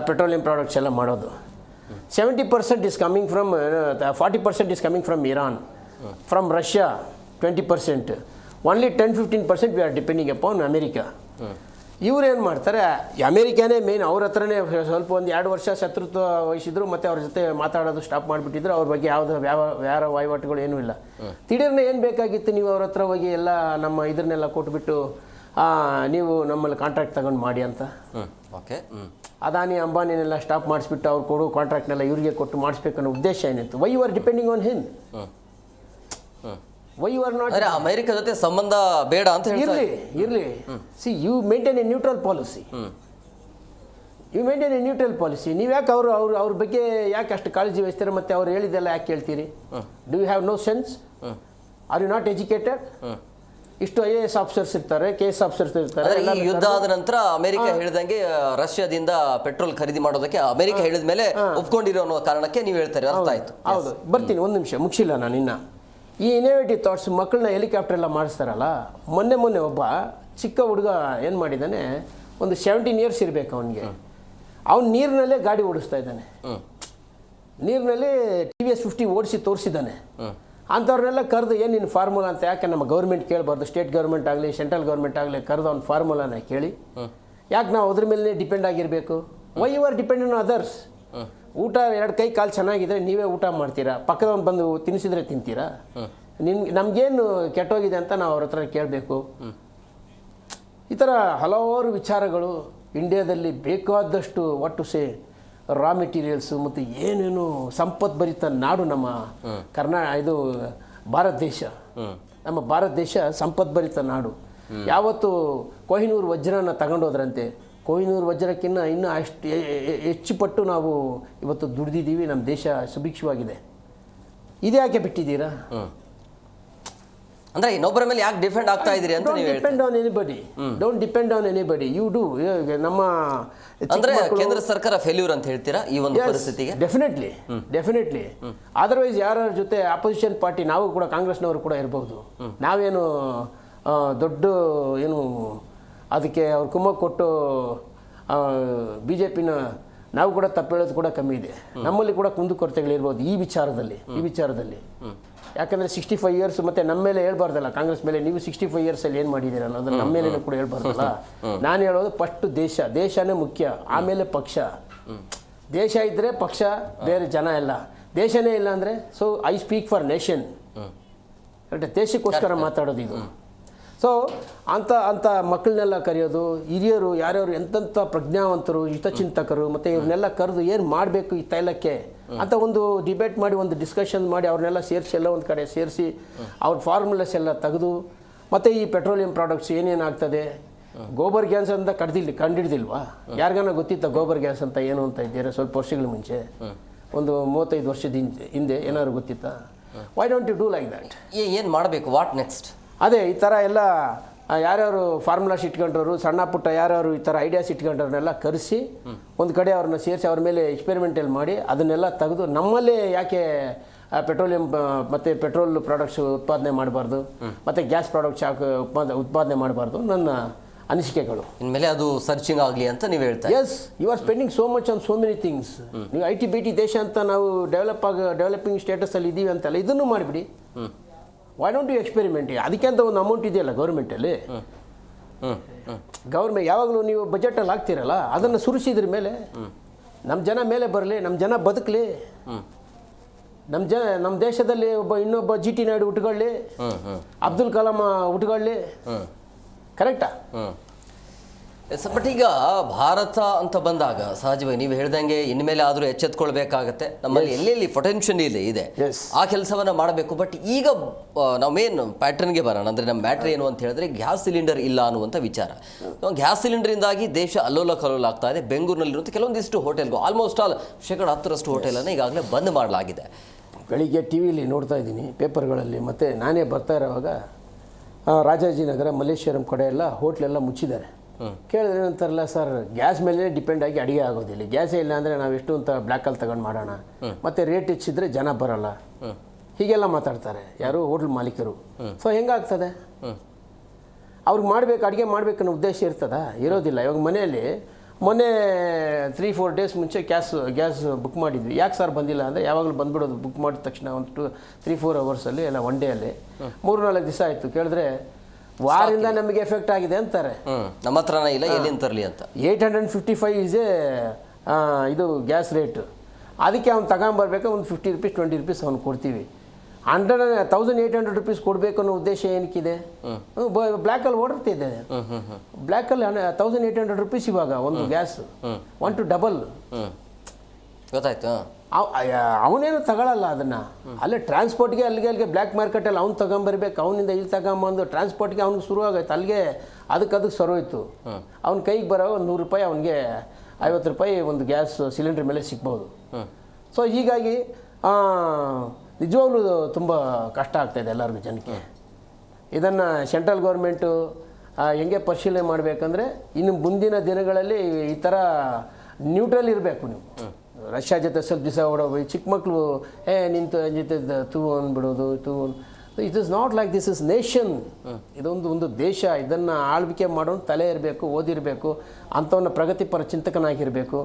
ಪೆಟ್ರೋಲಿಯಂ ಪ್ರಾಡಕ್ಟ್ಸ್ ಎಲ್ಲ ಮಾಡೋದು. 70% is coming from 40% is coming from Iran, from Russia 20%, only 10-15% we are depending upon America. ಇವ್ರು ಏನು ಮಾಡ್ತಾರೆ, ಅಮೇರಿಕಾನೇ ಮೇನ್. ಅವ್ರ ಹತ್ರನೇ ಸ್ವಲ್ಪ ಒಂದು 2 ವರ್ಷ ಶತ್ರುತ್ವ ವಹಿಸಿದ್ರು, ಮತ್ತು ಅವ್ರ ಜೊತೆ ಮಾತಾಡೋದು ಸ್ಟಾಪ್ ಮಾಡಿಬಿಟ್ಟಿದ್ರು. ಅವ್ರ ಬಗ್ಗೆ ಯಾವುದೋ ವ್ಯಾರ ವಹಿವಾಟುಗಳು ಏನೂ ಇಲ್ಲ. ತಿಡೀರ್ನ ಏನು ಬೇಕಾಗಿತ್ತು, ನೀವು ಅವ್ರ ಹತ್ರ ಹೋಗಿ ಎಲ್ಲ ನಮ್ಮ ಇದನ್ನೆಲ್ಲ ಕೊಟ್ಬಿಟ್ಟು ನೀವು ನಮ್ಮಲ್ಲಿ ಕಾಂಟ್ರಾಕ್ಟ್ ತಗೊಂಡು ಮಾಡಿ ಅಂತ. ಓಕೆ, ಅದಾನಿ ಅಂಬಾನಿನೆಲ್ಲ ಸ್ಟಾಪ್ ಮಾಡಿಸ್ಬಿಟ್ಟು ಅವ್ರು ಕೊಡೋ ಕಾಂಟ್ರಾಕ್ಟ್ನೆಲ್ಲ ಇವರಿಗೆ ಕೊಟ್ಟು ಮಾಡಿಸ್ಬೇಕನ್ನೋ ಉದ್ದೇಶ ಏನಿತ್ತು? Why you are depending on him? Why you are not? America ಜೊತೆ ಸಂಬಂಧ ಬೇಡ ಅಂತ ಹೇಳ್ತಾರೆ. ಇರಲಿ. See you maintain a neutral policy. ನೀವು ಯಾಕೆ ಅವ್ರ ಬಗ್ಗೆ ಯಾಕೆ ಅಷ್ಟು ಕಾಳಜಿ ವಹಿಸ್ತೀರ? ಮತ್ತು ಅವ್ರು ಹೇಳಿದ್ದೆಲ್ಲ ಯಾಕೆ ಕೇಳ್ತೀರಿ? Do you have no sense? Are you not educated? ಇಷ್ಟು IAS ಆಫೀಸರ್ಸ್ ಇರ್ತಾರೆ, KS ಆಫೀಸರ್ಸ್ ಇರ್ತಾರೆ. ಈ ಯುದ್ಧ ಆದ ನಂತರ ಅಮೆರಿಕ ಹೇಳಿದಂಗೆ ರಷ್ಯಾದಿಂದ ಪೆಟ್ರೋಲ್ ಖರೀದಿ ಮಾಡೋದಕ್ಕೆ ಅಮೆರಿಕ ಹೇಳಿದ ಮೇಲೆ ಒಪ್ಕೊಂಡಿರೋ ಅನ್ನೋ ಕಾರಣಕ್ಕೆ ನೀವು ಹೇಳ್ತಾರೆ. ಅರ್ಥ ಆಯ್ತು. ಹೌದು, ಬರ್ತೀನಿ, ಒಂದು ನಿಮಿಷ ಮುಗಿಸಿಲ್ಲ ನಾನು ಇನ್ನು. ಈ ಇನೋವೇಟಿವ್ ಥಾಟ್ಸ್ ಮಕ್ಕಳನ್ನ ಹೆಲಿಕಾಪ್ಟರ್ ಎಲ್ಲ ಮಾಡಿಸ್ತಾರಲ್ಲ. ಮೊನ್ನೆ ಒಬ್ಬ ಚಿಕ್ಕ ಹುಡುಗ ಏನು ಮಾಡಿದ್ದಾನೆ, ಒಂದು 17 ಇಯರ್ಸ್ ಇರಬೇಕು ಅವನಿಗೆ. ಅವ್ನು ನೀರಿನಲ್ಲೇ ಗಾಡಿ ಓಡಿಸ್ತಾ ಇದ್ದಾನೆ. ನೀರಿನಲ್ಲಿ TVS 50 ಓಡಿಸಿ ತೋರಿಸಿದ್ದಾನೆ. ಅಂಥವ್ರನ್ನೆಲ್ಲ ಕರೆದು ಏನು ನಿನ್ನ ಫಾರ್ಮುಲಾ ಅಂತ ಯಾಕೆ ನಮ್ಮ ಗೌರ್ಮೆಂಟ್ ಕೇಳಬಾರ್ದು? ಸ್ಟೇಟ್ ಗೌರ್ಮೆಂಟ್ ಆಗಲಿ ಸೆಂಟ್ರಲ್ ಗೌರ್ಮೆಂಟ್ ಆಗಲಿ ಕರೆದು ಅವ್ನ ಫಾರ್ಮುಲಾನ ಕೇಳಿ. ಯಾಕೆ ನಾವು ಅದ್ರ ಮೇಲೆ ಡಿಪೆಂಡ್ ಆಗಿರಬೇಕು? Why you are depend on others? ಊಟ 2 ಕೈ ಕಾಲು ಚೆನ್ನಾಗಿದ್ರೆ ನೀವೇ ಊಟ ಮಾಡ್ತೀರಾ? ಪಕ್ಕದವ್ನು ಬಂದು ತಿನ್ನಿಸಿದ್ರೆ ತಿಂತೀರಾ? ನಮಗೇನು ಕೆಟ್ಟೋಗಿದೆ ಅಂತ ನಾವು ಅವ್ರ ಹತ್ರ ಕೇಳಬೇಕು. ಈ ಥರ ಹಲವಾರು ವಿಚಾರಗಳು ಇಂಡಿಯಾದಲ್ಲಿ ಬೇಕಾದಷ್ಟು ಒಟ್ಟು ರಾ ಮೆಟೀರಿಯಲ್ಸು ಮತ್ತು ಏನೇನು ಸಂಪದ್ಭರಿತ ನಾಡು ನಮ್ಮ ಇದು ಭಾರತ ದೇಶ. ನಮ್ಮ ಭಾರತ ದೇಶ ಸಂಪದ್ಭರಿತ ನಾಡು. ಯಾವತ್ತು ಕೊಹಿನೂರು ವಜ್ರನ ತಗೊಂಡೋದ್ರಂತೆ, ಕೊಹಿನೂರು ವಜ್ರಕ್ಕಿಂತ ಇನ್ನೂ ಅಷ್ಟು ಹೆಚ್ಚು ಪಟ್ಟು ನಾವು ಇವತ್ತು ದುಡಿದಿದ್ದೀವಿ. ನಮ್ಮ ದೇಶ ಸುಭಿಕ್ಷವಾಗಿದೆ. ಇದ್ಯಾಕೆ ಬಿಟ್ಟಿದ್ದೀರಾ? ಅಂದ್ರೆ ಇನ್ನೊಬ್ಬರ ಮೇಲೆ ಯಾಕೆ ಡಿಪೆಂಡ್ ಆಗ್ತಾ ಇದ್ದೀರಿ ಅಂತ ನೀವು ಹೇಳ್ತೀರಿ? Don't depend on anybody. You do. ನಮ್ಮ ಅಂದ್ರೆ ಕೇಂದ್ರ ಸರ್ಕಾರ ಫೇಲ್ಯೂರ್ ಅಂತ ಹೇಳ್ತೀರಾ ಈ ಒಂದು ಪರಿಸ್ಥಿತಿಗೆ? ಡೆಫಿನೆಟ್ಲಿ. ಅದರ್ವೈಸ್ ಯಾರ ಜೊತೆ ಅಪೋಸಿಷನ್ ಪಾರ್ಟಿ ನಾವು ಕೂಡ ಕಾಂಗ್ರೆಸ್ನವರು ಕೂಡ ಇರಬಹುದು. ನಾವೇನು ದೊಡ್ಡ ಏನು ಅದಕ್ಕೆ ಅವ್ರು ಕುಮ್ಮಕ್ಕು ಕೊಟ್ಟು BJPನ ನಾವು ಕೂಡ ತಪ್ಪು ಹೇಳೋದು ಕೂಡ ಕಮ್ಮಿ ಇದೆ. ನಮ್ಮಲ್ಲಿ ಕೂಡ ಕುಂದುಕೊರತೆಗಳಿರ್ಬೋದು ಈ ವಿಚಾರದಲ್ಲಿ. ಯಾಕಂದರೆ 65 ಇಯರ್ಸ್ ಮತ್ತು ನಮ್ಮ ಮೇಲೆ ಹೇಳ್ಬಾರ್ದಲ್ಲ, ಕಾಂಗ್ರೆಸ್ ಮೇಲೆ ನೀವು 65 ಇಯರ್ಸಲ್ಲಿ ಏನು ಮಾಡಿದ್ದೀರ ಅನ್ನೋದು ನಮ್ಮ ಮೇಲೆ ಕೂಡ ಹೇಳ್ಬಾರ್ದಲ್ಲ. ನಾನು ಹೇಳೋದು ಫಸ್ಟ್ ದೇಶನೇ ಮುಖ್ಯ, ಆಮೇಲೆ ಪಕ್ಷ. ದೇಶ ಇದ್ದರೆ ಪಕ್ಷ, ಬೇರೆ ಜನ ಎಲ್ಲ. ದೇಶನೇ ಇಲ್ಲ ಅಂದರೆ ಐ ಸ್ಪೀಕ್ ಫಾರ್ ನೇಷನ್. ದೇಶಕ್ಕೋಸ್ಕರ ಮಾತಾಡೋದು ಇದು. ಸೊ ಅಂಥ ಮಕ್ಕಳನ್ನೆಲ್ಲ ಕರೆಯೋದು, ಹಿರಿಯರು ಯಾರ್ಯಾರು ಎಂತೆಂಥ ಪ್ರಜ್ಞಾವಂತರು, ಹಿತಚಿಂತಕರು ಮತ್ತು ಇವ್ರನ್ನೆಲ್ಲ ಕರೆದು ಏನು ಮಾಡಬೇಕು ಈ ತೈಲಕ್ಕೆ ಅಂತ ಒಂದು ಡಿಬೇಟ್ ಮಾಡಿ, ಒಂದು ಡಿಸ್ಕಷನ್ ಮಾಡಿ ಅವ್ರನ್ನೆಲ್ಲ ಸೇರಿಸಿ ಎಲ್ಲ ಒಂದು ಕಡೆ ಸೇರಿಸಿ ಅವ್ರ ಫಾರ್ಮುಲಾಸ್ ಎಲ್ಲ ತೆಗೆದು, ಮತ್ತು ಈ ಪೆಟ್ರೋಲಿಯಂ ಪ್ರಾಡಕ್ಟ್ಸ್ ಏನೇನಾಗ್ತದೆ, ಗೋಬರ್ ಗ್ಯಾಸ್ ಅಂತ ಕಂಡಿಡ್ದಿಲ್ವಾ? ಯಾರಿಗಾನ ಗೊತ್ತಿತ್ತ ಗೋಬರ್ ಗ್ಯಾಸ್ ಅಂತ ಏನು ಅಂತ ಇದ್ದೀರಾ? ಸ್ವಲ್ಪ ವರ್ಷಗಳ ಮುಂಚೆ, ಒಂದು 35 ವರ್ಷದ ಹಿಂದೆ ಏನಾದ್ರು ಗೊತ್ತಿತ್ತಾ? Why don't you do like that? ಏನು ಮಾಡಬೇಕು, ವಾಟ್ ನೆಕ್ಸ್ಟ್? ಅದೇ ಈ ಥರ ಎಲ್ಲ ಯಾರ್ಯಾರು ಫಾರ್ಮುಲಾಸ್ ಇಟ್ಕೊಂಡ್ರು, ಸಣ್ಣ ಪುಟ್ಟ ಯಾರ್ಯಾರು ಈ ಥರ ಐಡಿಯಾಸ್ ಇಟ್ಕೊಂಡ್ರನ್ನೆಲ್ಲ ಕರೆಸಿ ಒಂದು ಕಡೆ ಅವ್ರನ್ನ ಸೇರಿಸಿ ಅವ್ರ ಮೇಲೆ ಎಕ್ಸ್ಪೆರಿಮೆಂಟಲ್ ಮಾಡಿ ಅದನ್ನೆಲ್ಲ ತೆಗೆದು ನಮ್ಮಲ್ಲೇ ಯಾಕೆ ಪೆಟ್ರೋಲಿಯಂ ಮತ್ತು ಪೆಟ್ರೋಲ್ ಪ್ರಾಡಕ್ಟ್ಸ್ ಉತ್ಪಾದನೆ ಮಾಡಬಾರ್ದು ಮತ್ತು ಗ್ಯಾಸ್ ಪ್ರಾಡಕ್ಟ್ಸ್ ಯಾಕೆ ಉತ್ಪಾದನೆ ಮಾಡಬಾರ್ದು ನನ್ನ ಅನಿಸಿಕೆಗಳು. ಇನ್ಮೇಲೆ ಅದು ಸರ್ಚಿಂಗ್ ಆಗಲಿ ಅಂತ ನೀವು ಹೇಳ್ತಾರೆ. Yes, you are spending so much on so many things. ನೀವು IT ದೇಶ ಅಂತ ನಾವು ಡೆವಲಪಿಂಗ್ ಸ್ಟೇಟಸಲ್ಲಿ ಇದ್ದೀವಿ ಅಂತಲ್ಲ, ಇದನ್ನು ಮಾಡಿಬಿಡಿ. Why don't you experiment? ಅದಕ್ಕೆ ಅಂತ ಒಂದು ಅಮೌಂಟ್ ಇದೆಯಲ್ಲ ಗೌರ್ಮೆಂಟಲ್ಲಿ. ಗೌರ್ಮೆಂಟ್ ಯಾವಾಗಲೂ ನೀವು ಬಜೆಟಲ್ಲಿ ಹಾಕ್ತಿರಲ್ಲ, ಅದನ್ನು ಸುರಿಸಿದ್ರ ಮೇಲೆ ನಮ್ಮ ಜನ ಮೇಲೆ ಬರಲಿ, ನಮ್ಮ ಜನ ಬದುಕಲಿ, ನಮ್ಮ ದೇಶದಲ್ಲಿ ಇನ್ನೊಬ್ಬ GT ನಾಯ್ಡು ಹುಟ್ಕೊಳ್ಳಿ, ಅಬ್ದುಲ್ ಕಲಾಂ ಹುಟ್ಕೊಳ್ಳಿ. ಕರೆಕ್ಟಾ? ಬಟ್ ಈಗ ಭಾರತ ಅಂತ ಬಂದಾಗ ಸಹಜವಾಗಿ ನೀವು ಹೇಳ್ದಂಗೆ ಇನ್ಮೇಲೆ ಆದರೂ ಎಚ್ಚೆತ್ಕೊಳ್ಬೇಕಾಗತ್ತೆ. ನಮ್ಮಲ್ಲಿ ಎಲ್ಲೆಲ್ಲಿ ಪೊಟೆನ್ಷಿಯಲ್ ಇದೆ ಆ ಕೆಲಸವನ್ನು ಮಾಡಬೇಕು. ಬಟ್ ಈಗ ನಾವು ಮೇನ್ ಪ್ಯಾಟ್ರನ್ಗೆ ಬರೋಣ. ಅಂದರೆ ನಮ್ಮ ಮ್ಯಾಟ್ರ್ ಏನು ಅಂತ ಹೇಳಿದ್ರೆ ಗ್ಯಾಸ್ ಸಿಲಿಂಡರ್ ಇಲ್ಲ ಅನ್ನುವಂಥ ವಿಚಾರ. ಗ್ಯಾಸ್ ಸಿಲಿಂಡರಿಂದಾಗಿ ದೇಶ ಅಲ್ಲೋಲ ಕಲ್ಲೋಲ ಆಗ್ತಾ ಇದೆ. ಬೆಂಗಳೂರಿನಲ್ಲಿರುವಂಥ ಕೆಲವೊಂದಿಷ್ಟು ಹೋಟೆಲ್ಗೂ ಆಲ್ಮೋಸ್ಟ್ ಆಲ್ 10% ಹೋಟೆಲನ್ನು ಈಗಾಗಲೇ ಬಂದ್ ಮಾಡಲಾಗಿದೆ. ಬೆಳಿಗ್ಗೆ TV ನೋಡ್ತಾ ಇದ್ದೀನಿ, ಪೇಪರ್ಗಳಲ್ಲಿ, ಮತ್ತು ನಾನೇ ಬರ್ತಾ ಇರೋವಾಗ ರಾಜಾಜಿನಗರ, ಮಲ್ಲೇಶ್ವರಂ ಕಡೆ ಎಲ್ಲ ಹೋಟ್ಲೆಲ್ಲ ಮುಚ್ಚಿದ್ದಾರೆ. ಕೇಳಿದ್ರೆ ಏನಂತಾರಲ್ಲ, ಸರ್ ಗ್ಯಾಸ್ ಮೇಲೆ ಡಿಪೆಂಡ್ ಆಗಿ ಅಡುಗೆ ಆಗೋದಿಲ್ಲ, ಗ್ಯಾಸೇ ಇಲ್ಲ ಅಂದರೆ ನಾವು ಎಷ್ಟು ಅಂತ ಬ್ಲ್ಯಾಕಲ್ಲಿ ತಗೊಂಡು ಮಾಡೋಣ, ಮತ್ತು ರೇಟ್ ಹೆಚ್ಚಿದ್ರೆ ಜನ ಬರೋಲ್ಲ, ಹೀಗೆಲ್ಲ ಮಾತಾಡ್ತಾರೆ ಯಾರು ಹೋಟ್ಲ್ ಮಾಲೀಕರು. ಸೊ ಹೆಂಗಾಗ್ತದೆ? ಅವ್ರಿಗೆ ಮಾಡಬೇಕು, ಅಡುಗೆ ಮಾಡಬೇಕನ್ನೋ ಉದ್ದೇಶ ಇರ್ತದ? ಇರೋದಿಲ್ಲ. ಇವಾಗ ಮನೆಯಲ್ಲಿ ಮೊನ್ನೆ 3-4 ಡೇಸ್ ಮುಂಚೆ ಗ್ಯಾಸ್ ಬುಕ್ ಮಾಡಿದ್ವಿ. ಯಾಕೆ ಸರ್ ಬಂದಿಲ್ಲ ಅಂದರೆ, ಯಾವಾಗಲೂ ಬಂದ್ಬಿಡೋದು ಬುಕ್ ಮಾಡಿದ ತಕ್ಷಣ ಒಂದು 3-4 ಅವರ್ಸಲ್ಲಿ, ಎಲ್ಲ 1 ಡೇಯಲ್ಲಿ 3-4 ದಿವಸ ಆಯಿತು. ಕೇಳಿದ್ರೆ ವಾರಿಂದ ನಮಗೆ ಎಫೆಕ್ಟ್ ಆಗಿದೆ ಅಂತಾರೆ. ನಮ್ಮ ಹತ್ರನ ಇಲ್ಲ, ಎಲ್ಲಿಂದ ತರಲಿ ಅಂತ. 855 ಇಸ್ ಇದು ಗ್ಯಾಸ್ ರೇಟ್. ಅದಕ್ಕೆ ಅವ್ನು ತಗೊಂಬರ್ಬೇಕು, ಒಂದು 50 ರೂಪೀಸ್ 20 ರೂಪೀಸ್ ಅವ್ನು ಕೊಡ್ತೀವಿ. 1800 ರೂಪೀಸ್ ಕೊಡಬೇಕು ಅನ್ನೋ ಉದ್ದೇಶ ಏನಕ್ಕಿದೆ? ಬ್ಲ್ಯಾಕಲ್ಲಿ ಓಡಿರ್ತಿದೆ. ಬ್ಲ್ಯಾಕಲ್ಲಿ 1800 ರೂಪೀಸ್ ಇವಾಗ ಒಂದು ಗ್ಯಾಸ್, 1 to double. ಗೊತ್ತಾಯ್ತು. ಅವನೇನು ತಗೊಳ್ಳಲ್ಲ ಅದನ್ನು. ಅಲ್ಲೇ ಟ್ರಾನ್ಸ್ಪೋರ್ಟ್ಗೆ ಅಲ್ಲಿಗೆ ಬ್ಲ್ಯಾಕ್ ಮಾರ್ಕೆಟಲ್ಲಿ ಅವ್ನು ತಗೊಂಬರ್ಬೇಕು, ಅವನಿಂದ ಇಲ್ಲಿ ತಗೊಂಬಂದು ಟ್ರಾನ್ಸ್ಪೋರ್ಟ್ಗೆ ಅವ್ನಿಗೆ ಶುರು ಆಗೈತೆ. ಅಲ್ಲಿಗೆ ಅದಕ್ಕೆ ಸರೋಯ್ತು. ಅವ್ನ ಕೈಗೆ ಬರೋ ಒಂದು 100 ರೂಪಾಯಿ, ಅವನಿಗೆ 50 ರೂಪಾಯಿ ಒಂದು ಗ್ಯಾಸ್ ಸಿಲಿಂಡ್ರ್ ಮೇಲೆ ಸಿಗ್ಬೋದು. ಸೊ ಹೀಗಾಗಿ ನಿಜವಾಗ್ಲೂ ತುಂಬ ಕಷ್ಟ ಆಗ್ತಾಯಿದೆ ಎಲ್ಲರಿಗೂ, ಜನಕ್ಕೆ. ಇದನ್ನು ಸೆಂಟ್ರಲ್ ಗೌರ್ಮೆಂಟು ಹೆಂಗೆ ಪರಿಶೀಲನೆ ಮಾಡಬೇಕಂದ್ರೆ, ಇನ್ನು ಮುಂದಿನ ದಿನಗಳಲ್ಲಿ ಈ ಥರ ನ್ಯೂಟ್ರಲ್ ಇರಬೇಕು. ನೀವು ರಷ್ಯಾ ಜೊತೆ ಸ್ವಲ್ಪ ದಿವಸ ಓಡೋಗಿ, ಚಿಕ್ಕ ಮಕ್ಕಳು ನಿಂತು ಜೊತೆ ತೂ ಅಂದ್ಬಿಡೋದು. It is not like this is nation. ಇದೊಂದು ದೇಶ. ಇದನ್ನು ಆಳ್ವಿಕೆ ಮಾಡೋನು ತಲೆ ಇರಬೇಕು, ಓದಿರಬೇಕು, ಅಂಥವನ್ನ ಪ್ರಗತಿಪರ ಚಿಂತಕನಾಗಿರಬೇಕು.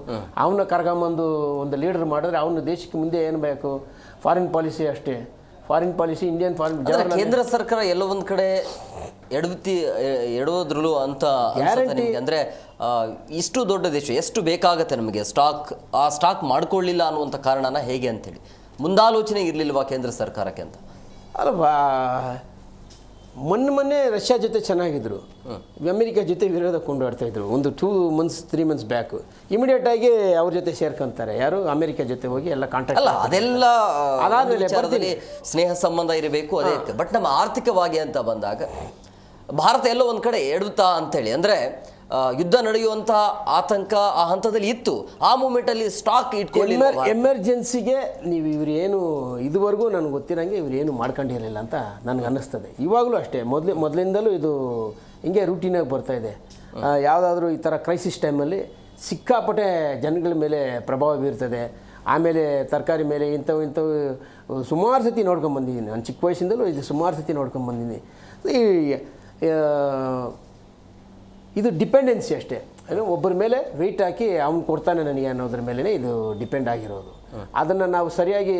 ಅವನ್ನ ಕರ್ಕೊಂಬಂದು ಒಂದು ಲೀಡರ್ ಮಾಡಿದ್ರೆ ಅವನ ದೇಶಕ್ಕೆ ಮುಂದೆ ಏನು ಬೇಕು? ಫಾರಿನ್ ಪಾಲಿಸಿ ಅಷ್ಟೇ. Foreign policy, Indian foreign. ಕೇಂದ್ರ ಸರ್ಕಾರ ಎಲ್ಲೋ ಒಂದು ಕಡೆ ಎಡೋದ್ರಲು ಅಂತ ಅಂದರೆ ಇಷ್ಟು ದೊಡ್ಡ ದೇಶ, ಎಷ್ಟು ಬೇಕಾಗತ್ತೆ ನಮಗೆ ಸ್ಟಾಕ್ ಮಾಡ್ಕೊಳ್ಳಿಲ್ಲ ಅನ್ನುವಂಥ ಕಾರಣನ ಹೇಗೆ ಅಂತೇಳಿ ಮುಂದಾಲೋಚನೆ ಇರಲಿಲ್ವಾ ಕೇಂದ್ರ ಸರ್ಕಾರಕ್ಕೆ ಅಂತ? ಅಲ್ವಾ, ಮೊನ್ನೆ ರಷ್ಯಾ ಜೊತೆ ಚೆನ್ನಾಗಿದ್ರು, ಅಮೆರಿಕ ಜೊತೆ ವಿರೋಧ ಕೊಂಡಾಡ್ತಾ ಇದ್ರು. ಒಂದು 2 months 3 months ಬ್ಯಾಕ್ ಇಮಿಡಿಯೇಟ್ ಆಗಿ ಅವ್ರ ಜೊತೆ ಸೇರ್ಕೊಂತಾರೆ. ಯಾರು? ಅಮೆರಿಕ ಜೊತೆ ಹೋಗಿ ಎಲ್ಲ ಕಾಂಟ್ಯಾಕ್ಟ್. ಅಲ್ಲ, ಅದೆಲ್ಲ ಅದಾದ್ಮೇಲೆ ಸ್ನೇಹ ಸಂಬಂಧ ಇರಬೇಕು, ಅದೇ. ಬಟ್ ನಮ್ಮ ಆರ್ಥಿಕವಾಗಿ ಅಂತ ಬಂದಾಗ ಭಾರತ ಎಲ್ಲೋ ಒಂದು ಕಡೆ ಎಡುತ್ತಾ ಅಂತೇಳಿ, ಅಂದರೆ ಯುದ್ಧ ನಡೆಯುವಂಥ ಆತಂಕ ಆ ಹಂತದಲ್ಲಿ ಇತ್ತು. ಆ ಮೂಮೆಂಟಲ್ಲಿ ಸ್ಟಾಕ್ ಇಟ್ಕೊಳ್ಳಿ. ಎಮರ್ಜೆನ್ಸಿಗೆ ನೀವು ಇವ್ರೇನು ಇದುವರೆಗೂ ನನಗೆ ಗೊತ್ತಿರೋಂಗೆ ಇವ್ರೇನು ಮಾಡ್ಕೊಂಡಿರಲಿಲ್ಲ ಅಂತ ನನಗೆ ಅನ್ನಿಸ್ತದೆ. ಇವಾಗಲೂ ಅಷ್ಟೇ, ಮೊದಲಿಂದಲೂ ಇದು ಹಿಂಗೆ ರೂಟೀನಾಗಿ ಬರ್ತಾಯಿದೆ. ಯಾವುದಾದ್ರೂ ಈ ಥರ ಕ್ರೈಸಿಸ್ ಟೈಮಲ್ಲಿ ಸಿಕ್ಕಾಪಟ್ಟೆ ಜನಗಳ ಮೇಲೆ ಪ್ರಭಾವ ಬೀರ್ತದೆ. ಆಮೇಲೆ ತರಕಾರಿ ಮೇಲೆ ಇಂಥವು ಸುಮಾರು ಸತಿ ನೋಡ್ಕೊಂಬಂದಿದ್ದೀನಿ. ನಾನು ಚಿಕ್ಕ ವಯಸ್ಸಿಂದಲೂ ಇದು ಸುಮಾರು ಸತಿ ನೋಡ್ಕೊಂಬಂದಿದ್ದೀನಿ. ಇದು ಡಿಪೆಂಡೆನ್ಸಿ ಅಷ್ಟೇ. ಒಬ್ಬರ ಮೇಲೆ ವೆಯ್ಟ್ ಹಾಕಿ ಅವ್ನು ಕೊಡ್ತಾನೆ ನನಗೆ ಅನ್ನೋದ್ರ ಮೇಲೇ ಇದು ಡಿಪೆಂಡ್ ಆಗಿರೋದು. ಅದನ್ನು ನಾವು ಸರಿಯಾಗಿ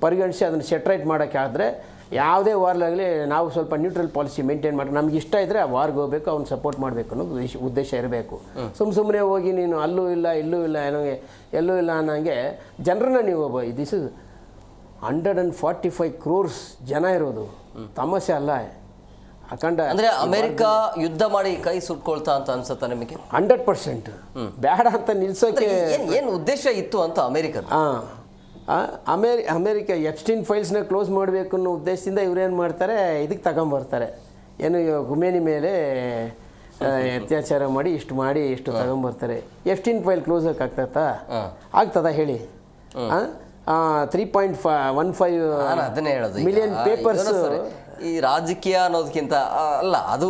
ಪರಿಗಣಿಸಿ ಅದನ್ನು ಸೆಟ್ರೈಟ್ ಮಾಡೋಕ್ಕಾದರೆ ಯಾವುದೇ ವಾರ್ಲಾಗಲಿ ನಾವು ಸ್ವಲ್ಪ ನ್ಯೂಟ್ರಲ್ ಪಾಲಿಸಿ ಮೇಂಟೈನ್ ಮಾಡಿ, ನಮ್ಗೆ ಇಷ್ಟ ಇದ್ದರೆ ಆ ವಾರ್ಗೆ ಹೋಗಬೇಕು, ಅವ್ನು ಸಪೋರ್ಟ್ ಮಾಡಬೇಕು ಅನ್ನೋದು ಉದ್ದೇಶ ಇರಬೇಕು. ಸುಮ್ಮನೆ ಹೋಗಿ ನೀನು ಅಲ್ಲೂ ಇಲ್ಲ ಇಲ್ಲೂ ಇಲ್ಲ ಎಲ್ಲೂ ಇಲ್ಲ ಅನ್ನೋಂಗೆ ಜನರನ್ನ ನೀವು ದಿಸ್ ಇಸ್ 145 crores ಜನ ಇರೋದು ತಮಾಷೆ ಅಲ್ಲ. ಅಖಂಡ ಅಂದ್ರೆ ಅಮೆರಿಕ ಯುದ್ಧ ಮಾಡಿ ಕೈ ಸುಟ್ಕೊಳ್ತಾ ಅಂತ ಅನ್ಸುತ್ತಾ ನಿಮಗೆ? 100% ಬೇಡ ಅಂತ ನಿಲ್ಸೋಕೆ ಏನು ಉದ್ದೇಶ ಇತ್ತು ಅಂತ ಅಮೆರಿಕದ? ಅಮೇರಿಕ ಎಪ್ಸ್ಟೀನ್ ಫೈಲ್ಸ್ನ ಕ್ಲೋಸ್ ಮಾಡಬೇಕು ಅನ್ನೋ ಉದ್ದೇಶದಿಂದ ಇವರೇನು ಮಾಡ್ತಾರೆ, ಇದಕ್ಕೆ ತಗೊಂಬರ್ತಾರೆ, ಏನು ಖುಮೇನಿ ಮೇಲೆ ಅತ್ಯಾಚಾರ ಮಾಡಿ ಇಷ್ಟು ತಗೊಂಬರ್ತಾರೆ. ಎಪ್ಸ್ಟೀನ್ ಫೈಲ್ ಕ್ಲೋಸ್ ಆಗ್ತದ ಹೇಳಿ? 3.15 ಮಿಲಿಯನ್ ಪೇಪರ್ಸ್. ಈ ರಾಜಕೀಯ ಅನ್ನೋದಕ್ಕಿಂತ ಅಲ್ಲ, ಅದು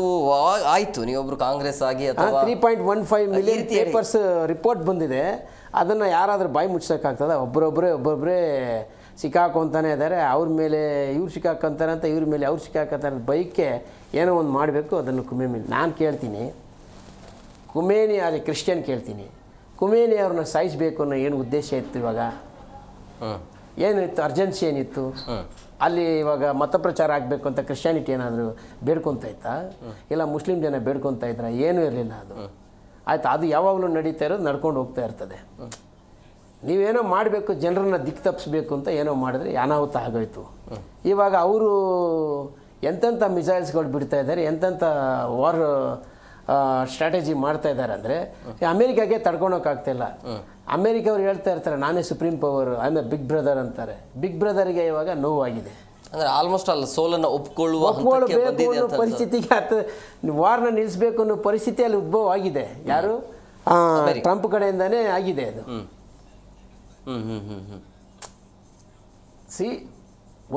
ಆಯ್ತು, ನೀವೊಬ್ರು ಕಾಂಗ್ರೆಸ್ ಆಗಿ ಅಥವಾ 3.15 ಮಿಲಿಯನ್ ಪೇಪರ್ಸ್ ರಿಪೋರ್ಟ್ ಬಂದಿದೆ. ಅದನ್ನು ಯಾರಾದರೂ ಬಾಯಿ ಮುಚ್ಚೋಕ್ಕಾಗ್ತದ? ಒಬ್ಬೊಬ್ಬರೇ ಸಿಕ್ಕಾಕೊಂತಾನೆ ಇದ್ದಾರೆ. ಅವ್ರ ಮೇಲೆ ಇವ್ರು ಸಿಕ್ಕಾಕೊಂತಾರೆ ಅಂತ, ಇವ್ರ ಮೇಲೆ ಅವ್ರು ಸಿಕ್ಕಾಕೊಂತಾರೆ. ಬೈಕೆ ಏನೋ ಒಂದು ಮಾಡಬೇಕು. ಅದನ್ನು ಖುಮೇನಿ, ನಾನು ಕೇಳ್ತೀನಿ, ಖುಮೇನಿ ಆದರೆ ಕ್ರಿಶ್ಚಿಯನ್ ಕೇಳ್ತೀನಿ, ಖುಮೇನಿ ಅವ್ರನ್ನ ಸಾಯಿಸಬೇಕು ಅನ್ನೋ ಏನು ಉದ್ದೇಶ ಇತ್ತು? ಇವಾಗ ಏನಿತ್ತು? ಅರ್ಜೆನ್ಸಿ ಏನಿತ್ತು ಅಲ್ಲಿ? ಇವಾಗ ಮತ ಪ್ರಚಾರ ಆಗಬೇಕು ಅಂತ ಕ್ರಿಶ್ಚಿಯಾನಿಟಿ ಏನಾದರೂ ಬೇಡ್ಕೊತಾ ಇತ್ತಾ? ಇಲ್ಲ ಮುಸ್ಲಿಂ ಜನ ಬೇಡ್ಕೊತಾ ಇದ್ರ? ಏನೂ ಇರಲಿಲ್ಲ. ಅದು ಆಯ್ತು, ಅದು ಯಾವಾಗಲೂ ನಡೀತಾ ಇರೋದು, ನಡ್ಕೊಂಡು ಹೋಗ್ತಾ ಇರ್ತದೆ. ನೀವೇನೋ ಮಾಡಬೇಕು, ಜನರನ್ನ ದಿಕ್ಕು ತಪ್ಪಿಸ್ಬೇಕು ಅಂತ ಏನೋ ಮಾಡಿದ್ರೆ ಅನಾಹುತ ಆಗೋಯ್ತು. ಇವಾಗ ಅವರು ಎಂತೆಂಥ ಮಿಸೈಲ್ಸ್ಗಳು ಬಿಡ್ತಾ ಇದ್ದಾರೆ, ಎಂತೆಂಥ ವಾರ್ ಸ್ಟ್ರಾಟಜಿ ಮಾಡ್ತಾ ಇದ್ದಾರೆ ಅಂದರೆ ಅಮೇರಿಕಾಗೆ ತಡ್ಕೊಳೋಕ್ಕಾಗ್ತಾಯಿಲ್ಲ. ಅಮೇರಿಕ ಅವ್ರು ಹೇಳ್ತಾ ಇರ್ತಾರೆ, ನಾನೇ supreme power, I am a big brother ಅಂತಾರೆ. ಬಿಗ್ ಬ್ರದರ್ಗೆ ಇವಾಗ ನೋವಾಗಿದೆ. ಅಂದರೆ ಆಲ್ಮೋಸ್ಟ್ ಅಲ್ಲಿ ಸೋಲನ್ನು ಒಪ್ಕೊಳ್ಬೇಕು ಅನ್ನೋ ಪರಿಸ್ಥಿತಿಗೆ ವಾರ್ನ ನಿಲ್ಲಿಸಬೇಕು ಅನ್ನೋ ಪರಿಸ್ಥಿತಿ ಅಲ್ಲಿ ಉದ್ಭವ ಆಗಿದೆ. ಯಾರು? ಟ್ರಂಪ್ ಕಡೆಯಿಂದಾನೇ ಆಗಿದೆ ಅದು.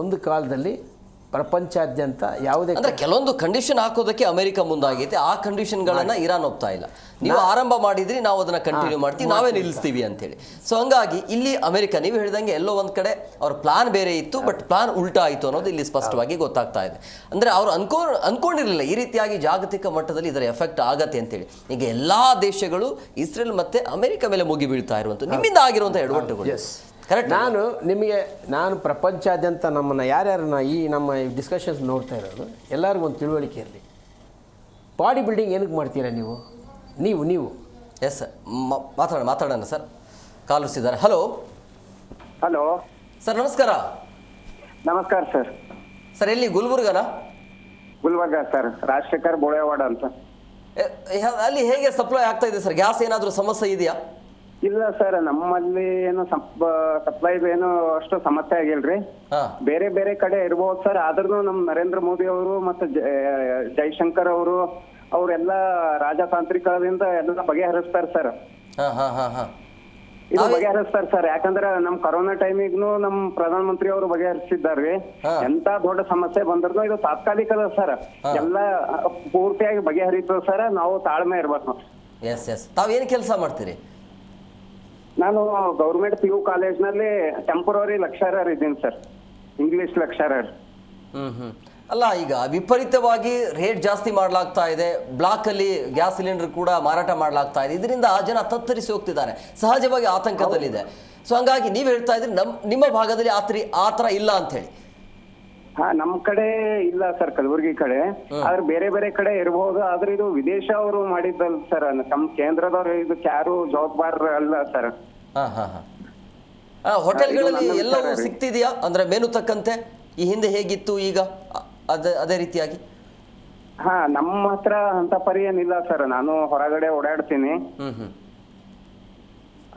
ಒಂದು ಕಾಲದಲ್ಲಿ ಪ್ರಪಂಚಾದ್ಯಂತ ಯಾವುದೇ ಅಂದ್ರೆ ಕೆಲವೊಂದು ಕಂಡೀಷನ್ ಹಾಕೋದಕ್ಕೆ ಅಮೆರಿಕ ಮುಂದಾಗೈತೆ. ಆ ಕಂಡೀಷನ್ಗಳನ್ನ ಇರಾನ್ ಒಪ್ತಾ ಇಲ್ಲ. ನೀವು ಆರಂಭ ಮಾಡಿದ್ರಿ, ನಾವು ಅದನ್ನ ಕಂಟಿನ್ಯೂ ಮಾಡ್ತೀವಿ, ನಾವೇ ನಿಲ್ಲಿಸ್ತೀವಿ ಅಂತೇಳಿ. ಸೊ ಹಂಗಾಗಿ ಇಲ್ಲಿ ಅಮೆರಿಕ ನೀವು ಹೇಳಿದಂಗೆ ಎಲ್ಲೋ ಒಂದ್ ಕಡೆ ಅವ್ರ ಪ್ಲಾನ್ ಬೇರೆ ಇತ್ತು, ಬಟ್ ಪ್ಲಾನ್ ಉಲ್ಟಾ ಆಯಿತು ಅನ್ನೋದು ಇಲ್ಲಿ ಸ್ಪಷ್ಟವಾಗಿ ಗೊತ್ತಾಗ್ತಾ ಇದೆ. ಅಂದ್ರೆ ಅವ್ರು ಅನ್ಕೊಂಡಿರಲಿಲ್ಲ ಈ ರೀತಿಯಾಗಿ ಜಾಗತಿಕ ಮಟ್ಟದಲ್ಲಿ ಇದರ ಎಫೆಕ್ಟ್ ಆಗತ್ತೆ ಅಂತೇಳಿ. ಈಗ ಎಲ್ಲಾ ದೇಶಗಳು ಇಸ್ರೇಲ್ ಮತ್ತೆ ಅಮೆರಿಕ ಮೇಲೆ ಮುಗಿ ಬೀಳ್ತಾ ಇರುವಂತ ನಿಮ್ಮಿಂದ ಆಗಿರುವಂತ ಎಡವಟ್ಟುಗಳು. ನಾನು ಪ್ರಪಂಚಾದ್ಯಂತ ನಮ್ಮನ್ನು ಯಾರ್ಯಾರನ್ನ ಈ ನಮ್ಮ ಡಿಸ್ಕಷನ್ಸ್ ನೋಡ್ತಾ ಇರೋದು ಎಲ್ಲರಿಗೂ ಒಂದು ತಿಳುವಳಿಕೆ ಇರಲಿ. ಬಾಡಿ ಬಿಲ್ಡಿಂಗ್ ಏನಕ್ಕೆ ಮಾಡ್ತೀರಾ ನೀವು? ಎಸ್ ಸರ್, ಮಾತಾಡೋಣ ಸರ್. ಕಾಲಿಸಿದ್ದಾರೆ. ಹಲೋ ಸರ್, ನಮಸ್ಕಾರ. ನಮಸ್ಕಾರ ಸರ್. ಸರ್ ಎಲ್ಲಿ? ಗುಲ್ಬರ್ಗನಾ? ಗುಲ್ಬರ್ಗ ಸರ್, ರಾಜಶೇಖರ್ ಬೋಳೇವಾಡ ಅಂತ. ಅಲ್ಲಿ ಹೇಗೆ ಸಪ್ಲೈ ಆಗ್ತಾ ಇದೆ ಸರ್? ಗ್ಯಾಸ್ ಏನಾದರೂ ಸಮಸ್ಯೆ ಇದೆಯಾ? ಇಲ್ಲ ಸರ್, ನಮ್ಮಲ್ಲಿ ಏನು ಸಪ್ಲೈ ಏನು ಅಷ್ಟು ಸಮಸ್ಯೆ ಆಗಿಲ್ರಿ. ಬೇರೆ ಬೇರೆ ಕಡೆ ಇರ್ಬೋದು ಸರ್. ಆದ್ರೂ ನಮ್ಮ ನರೇಂದ್ರ ಮೋದಿ ಅವರು ಮತ್ತು ಜೈಶಂಕರ್ ಅವರು ಅವರೆಲ್ಲ ರಾಜತಾಂತ್ರಿಕದಿಂದ ಎಲ್ಲ ಬಗೆಹರಿಸ್ತಾರೆ ಸರ್. ಇದು ಬಗೆಹರಿಸ್ತಾರೆ ಸರ್. ಯಾಕಂದ್ರೆ ನಮ್ ಕೊರೋನಾ ಟೈಮಿಗ್ನು ನಮ್ ಪ್ರಧಾನ ಮಂತ್ರಿ ಅವರು ಬಗೆಹರಿಸಿದ್ದಾರೆ. ಎಂತ ದೊಡ್ಡ ಸಮಸ್ಯೆ ಬಂದ್ರು ಇದು ತಾತ್ಕಾಲಿಕದ ಸರ್. ಎಲ್ಲ ಪೂರ್ತಿಯಾಗಿ ಬಗೆಹರಿತದ ಸರ್. ನಾವು ತಾಳ್ಮೆ ಇರ್ಬೇಕು. ಎಸ್ ತಾವೇನ್ ಕೆಲಸ ಮಾಡ್ತೀರಿ? ನಾನು ಗೌರ್ಮೆಂಟ್ PU ಕಾಲೇಜ್ನಲ್ಲಿ ಟೆಂಪರರಿ ಲೆಕ್ಚರರ್ ಇದ್ದೀನಿ ಸರ್, ಇಂಗ್ಲಿಷ್ ಲೆಕ್ಚರರ್. ಅಲ್ಲ, ಈಗ ವಿಪರೀತವಾಗಿ ರೇಟ್ ಜಾಸ್ತಿ ಮಾಡಲಾಗ್ತಾ ಇದೆ. ಬ್ಲಾಕ್ ಅಲ್ಲಿ ಗ್ಯಾಸ್ ಸಿಲಿಂಡರ್ ಕೂಡ ಮಾರಾಟ ಮಾಡಲಾಗ್ತಾ ಇದೆ. ಇದರಿಂದ ಜನ ತತ್ತರಿಸಿ ಹೋಗ್ತಿದ್ದಾರೆ, ಸಹಜವಾಗಿ ಆತಂಕದಲ್ಲಿದೆ. ಸೊ ಹಂಗಾಗಿ ನೀವು ಹೇಳ್ತಾ ಇದ್ರಿ ನಿಮ್ಮ ಭಾಗದಲ್ಲಿ ಆತರ ಇಲ್ಲ ಅಂತ ಹೇಳಿ. ನಮ್ ಕಡೆ ಇಲ್ಲ ಸರ್, ಕಲಬುರಗಿ ಕಡೆ. ಆದ್ರೆ ಬೇರೆ ಬೇರೆ ಕಡೆ ಇರಬಹುದು. ಆದ್ರೆ ಇದು ವಿದೇಶ ಅವರು ಮಾಡಿದ್ದಲ್ಲ ಸರ್. ನಮ್ ಕೇಂದ್ರದವ್ರು ಇದಕ್ಕೆ ಯಾರು ಜವಾಬ್ದಾರ ಅಲ್ಲ ಸರ್. ಹೋಟೆಲ್ಗಳಲ್ಲಿ ಎಲ್ಲವೂ ಸಿಗ್ತಿದೆಯಾ? ಅಂದ್ರೆ ಮೆನು ತಕ್ಕಂತೆ ಈ ಹಿಂದೆ ಹೇಗಿತ್ತು ಈಗ ಅದೇ ರೀತಿಯಾಗಿ? ನಮ್ಮ ಹತ್ರ ಅಂತ ಪರಿ ಏನಿಲ್ಲ ಸರ್. ನಾನು ಹೊರಗಡೆ ಓಡಾಡ್ತೀನಿ.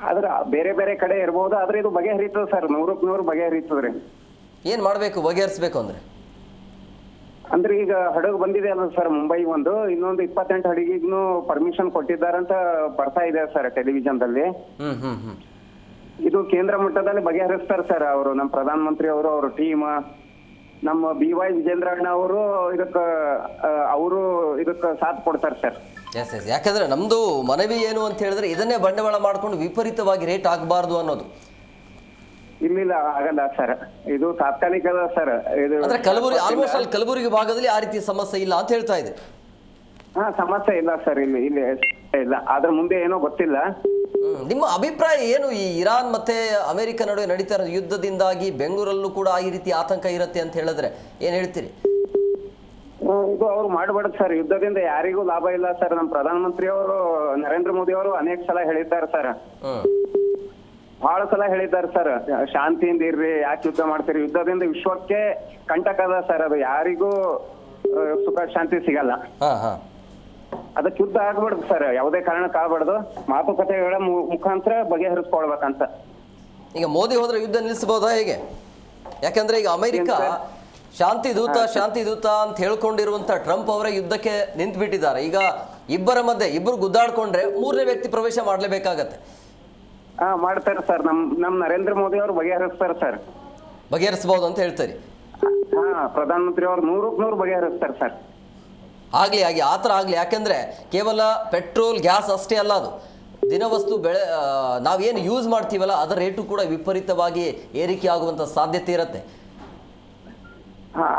ಆದ್ರೆ ಬೇರೆ ಬೇರೆ ಕಡೆ ಇರ್ಬೋದು. ಆದ್ರೆ ಇದು ಬಗೆಹರಿತದ ಸರ್, 100ಕ್ಕೆ 100 ಬಗೆಹರಿತದ್ರಿ. ಏನ್ ಮಾಡ್ಬೇಕು ಬಗೆಹರಿಸಬೇಕು ಅಂದ್ರೆ ಈಗ ಹಡಗು ಬಂದಿದೆ ಅಲ್ಲ ಸರ್, ಮುಂಬೈ ಇನ್ನೊಂದು 28 ಹಡಗಿಗೂ ಪರ್ಮಿಷನ್ ಕೊಟ್ಟಿದ್ದಾರಂತ ಬರ್ತಾ ಇದೆ ಸರ್ ಟೆಲಿವಿಷನ್ದಲ್ಲಿ. ಇದು ಕೇಂದ್ರ ಮಟ್ಟದಲ್ಲಿ ಬಗೆಹರಿಸ್ತಾರೆ ಸರ್ ಅವರು, ನಮ್ಮ ಪ್ರಧಾನ ಮಂತ್ರಿ ಅವರು, ಅವ್ರ ಟೀಮ್. ನಮ್ಮ BY ವಿಜೇಂದ್ರಣ್ಣ ಅವರು ಇದಕ್ಕೆ ಸಾಥ್ ಕೊಡ್ತಾರೆ ಸರ್. ಎಸ್ ಯಾಕಂದ್ರೆ ನಮ್ದು ಮನವಿ ಏನು ಅಂತ ಹೇಳಿದ್ರೆ ಇದನ್ನೇ ಬಂಡವಾಳ ಮಾಡ್ಕೊಂಡು ವಿಪರೀತವಾಗಿ ರೇಟ್ ಆಗಬಾರ್ದು ಅನ್ನೋದು. ಇಲ್ಲ ಆಗಲ್ಲ ಸರ್, ಇದು ತಾತ್ಕಾಲಿಕದ ಸರ್. ಇದು ಆಲ್ಮೋಸ್ಟ್ ಅಲ್ಲಿ ಕಲಬುರಗಿ ಭಾಗದಲ್ಲಿ ಆ ರೀತಿ ಸಮಸ್ಯೆ ಇಲ್ಲ ಅಂತ ಹೇಳ್ತಾ ಇದೆ. ಸಮಸ್ಯೆ ಇಲ್ಲ ಸರ್, ಇಲ್ಲಿ ಇಲ್ಲ. ಆದ್ರೆ ಮುಂದೆ ಏನೋ ಗೊತ್ತಿಲ್ಲ. ನಿಮ್ಮ ಅಭಿಪ್ರಾಯ ಏನು? ಈ ಇರಾನ್ ಮತ್ತೆ ಅಮೆರಿಕ ನಡುವೆ ನಡೀತಾ ಇರೋ ಯುದ್ಧದಿಂದಾಗಿ ಬೆಂಗಳೂರಲ್ಲೂ ಕೂಡ ಈ ರೀತಿ ಆತಂಕ ಇರುತ್ತೆ ಅಂತ ಹೇಳಿದ್ರೆ ಏನ್ ಹೇಳ್ತೀರಿ? ಇದು ಅವ್ರು ಮಾಡಬಾರ್ದು ಸರ್. ಯುದ್ಧದಿಂದ ಯಾರಿಗೂ ಲಾಭ ಇಲ್ಲ ಸರ್. ನಮ್ಮ ಪ್ರಧಾನ ಮಂತ್ರಿ ಅವರು ನರೇಂದ್ರ ಮೋದಿ ಅವರು ಅನೇಕ ಸಲ ಹೇಳಿದ್ದಾರೆ ಸರ್, ಬಹಳ ಸಲ ಹೇಳಿದ್ದಾರೆ ಸರ್, ಶಾಂತಿಯಿಂದ ಇರ್ರಿ, ಯಾಕೆ ಯುದ್ಧ ಮಾಡ್ತೀರಿ? ಯುದ್ಧದಿಂದ ವಿಶ್ವಕ್ಕೆ ಕಂಟಕ ಅದ ಸರ್. ಅದು ಯಾರಿಗೂ ಸುಖ ಶಾಂತಿ ಸಿಗಲ್ಲ. ಹಾ ಹಾ ಅದಕ್ಕೆ ಯುದ್ಧ ಆಗ್ಬಾರ್ದು ಸರ್, ಯಾವುದೇ ಕಾರಣಕ್ಕೆ ಆಗ್ಬಾರ್ದು. ಮಾತುಕತೆಗಳ ಮುಖಾಂತರ ಬಗೆಹರಿಸ್ಕೊಳ್ಬೇಕಂತ. ಈಗ ಮೋದಿ ಹೋದ್ರೆ ಯುದ್ಧ ನಿಲ್ಲಿಸಬಹುದಾ ಹೇಗೆ? ಯಾಕಂದ್ರೆ ಈಗ ಅಮೆರಿಕ ಶಾಂತಿ ದೂತ ಅಂತ ಹೇಳ್ಕೊಂಡಿರುವಂತ ಟ್ರಂಪ್ ಅವರ ಯುದ್ಧಕ್ಕೆ ನಿಂತು ಬಿಟ್ಟಿದ್ದಾರೆ. ಈಗ ಇಬ್ಬರ ಮಧ್ಯೆ ಇಬ್ಬರು ಗುದ್ದಾಡ್ಕೊಂಡ್ರೆ ಮೂರನೇ ವ್ಯಕ್ತಿ ಪ್ರವೇಶ ಮಾಡ್ಲೇಬೇಕಾಗತ್ತೆ. ಮಾಡ್ತಾರೆ ಸರ್. ನಮ್ ನರೇಂದ್ರ ಮೋದಿ ಅವರು ಬಗೆಹರಿಸ್ತಾರೆ ಸರ್. ಬಗೆಹರಿಸಬಹುದು ಅಂತ ಹೇಳ್ತಾರೆ. ಪ್ರಧಾನಮಂತ್ರಿ ಅವರು 100% ಬಗೆಹರಿಸ್ತಾರೆ ಸರ್. ಆಗ್ಲಿ ಆ ಥರ ಆಗ್ಲಿ. ಯಾಕೆಂದ್ರೆ ಕೇವಲ ಪೆಟ್ರೋಲ್ ಗ್ಯಾಸ್ ಅಷ್ಟೇ ಅಲ್ಲ, ಅದು ದಿನವಸ್ತು ನಾವೇನು ಯೂಸ್ ಮಾಡ್ತೀವಲ್ಲ ಅದರ ರೇಟು ಕೂಡ ವಿಪರೀತವಾಗಿ ಏರಿಕೆ ಆಗುವಂತ ಸಾಧ್ಯತೆ ಇರುತ್ತೆ.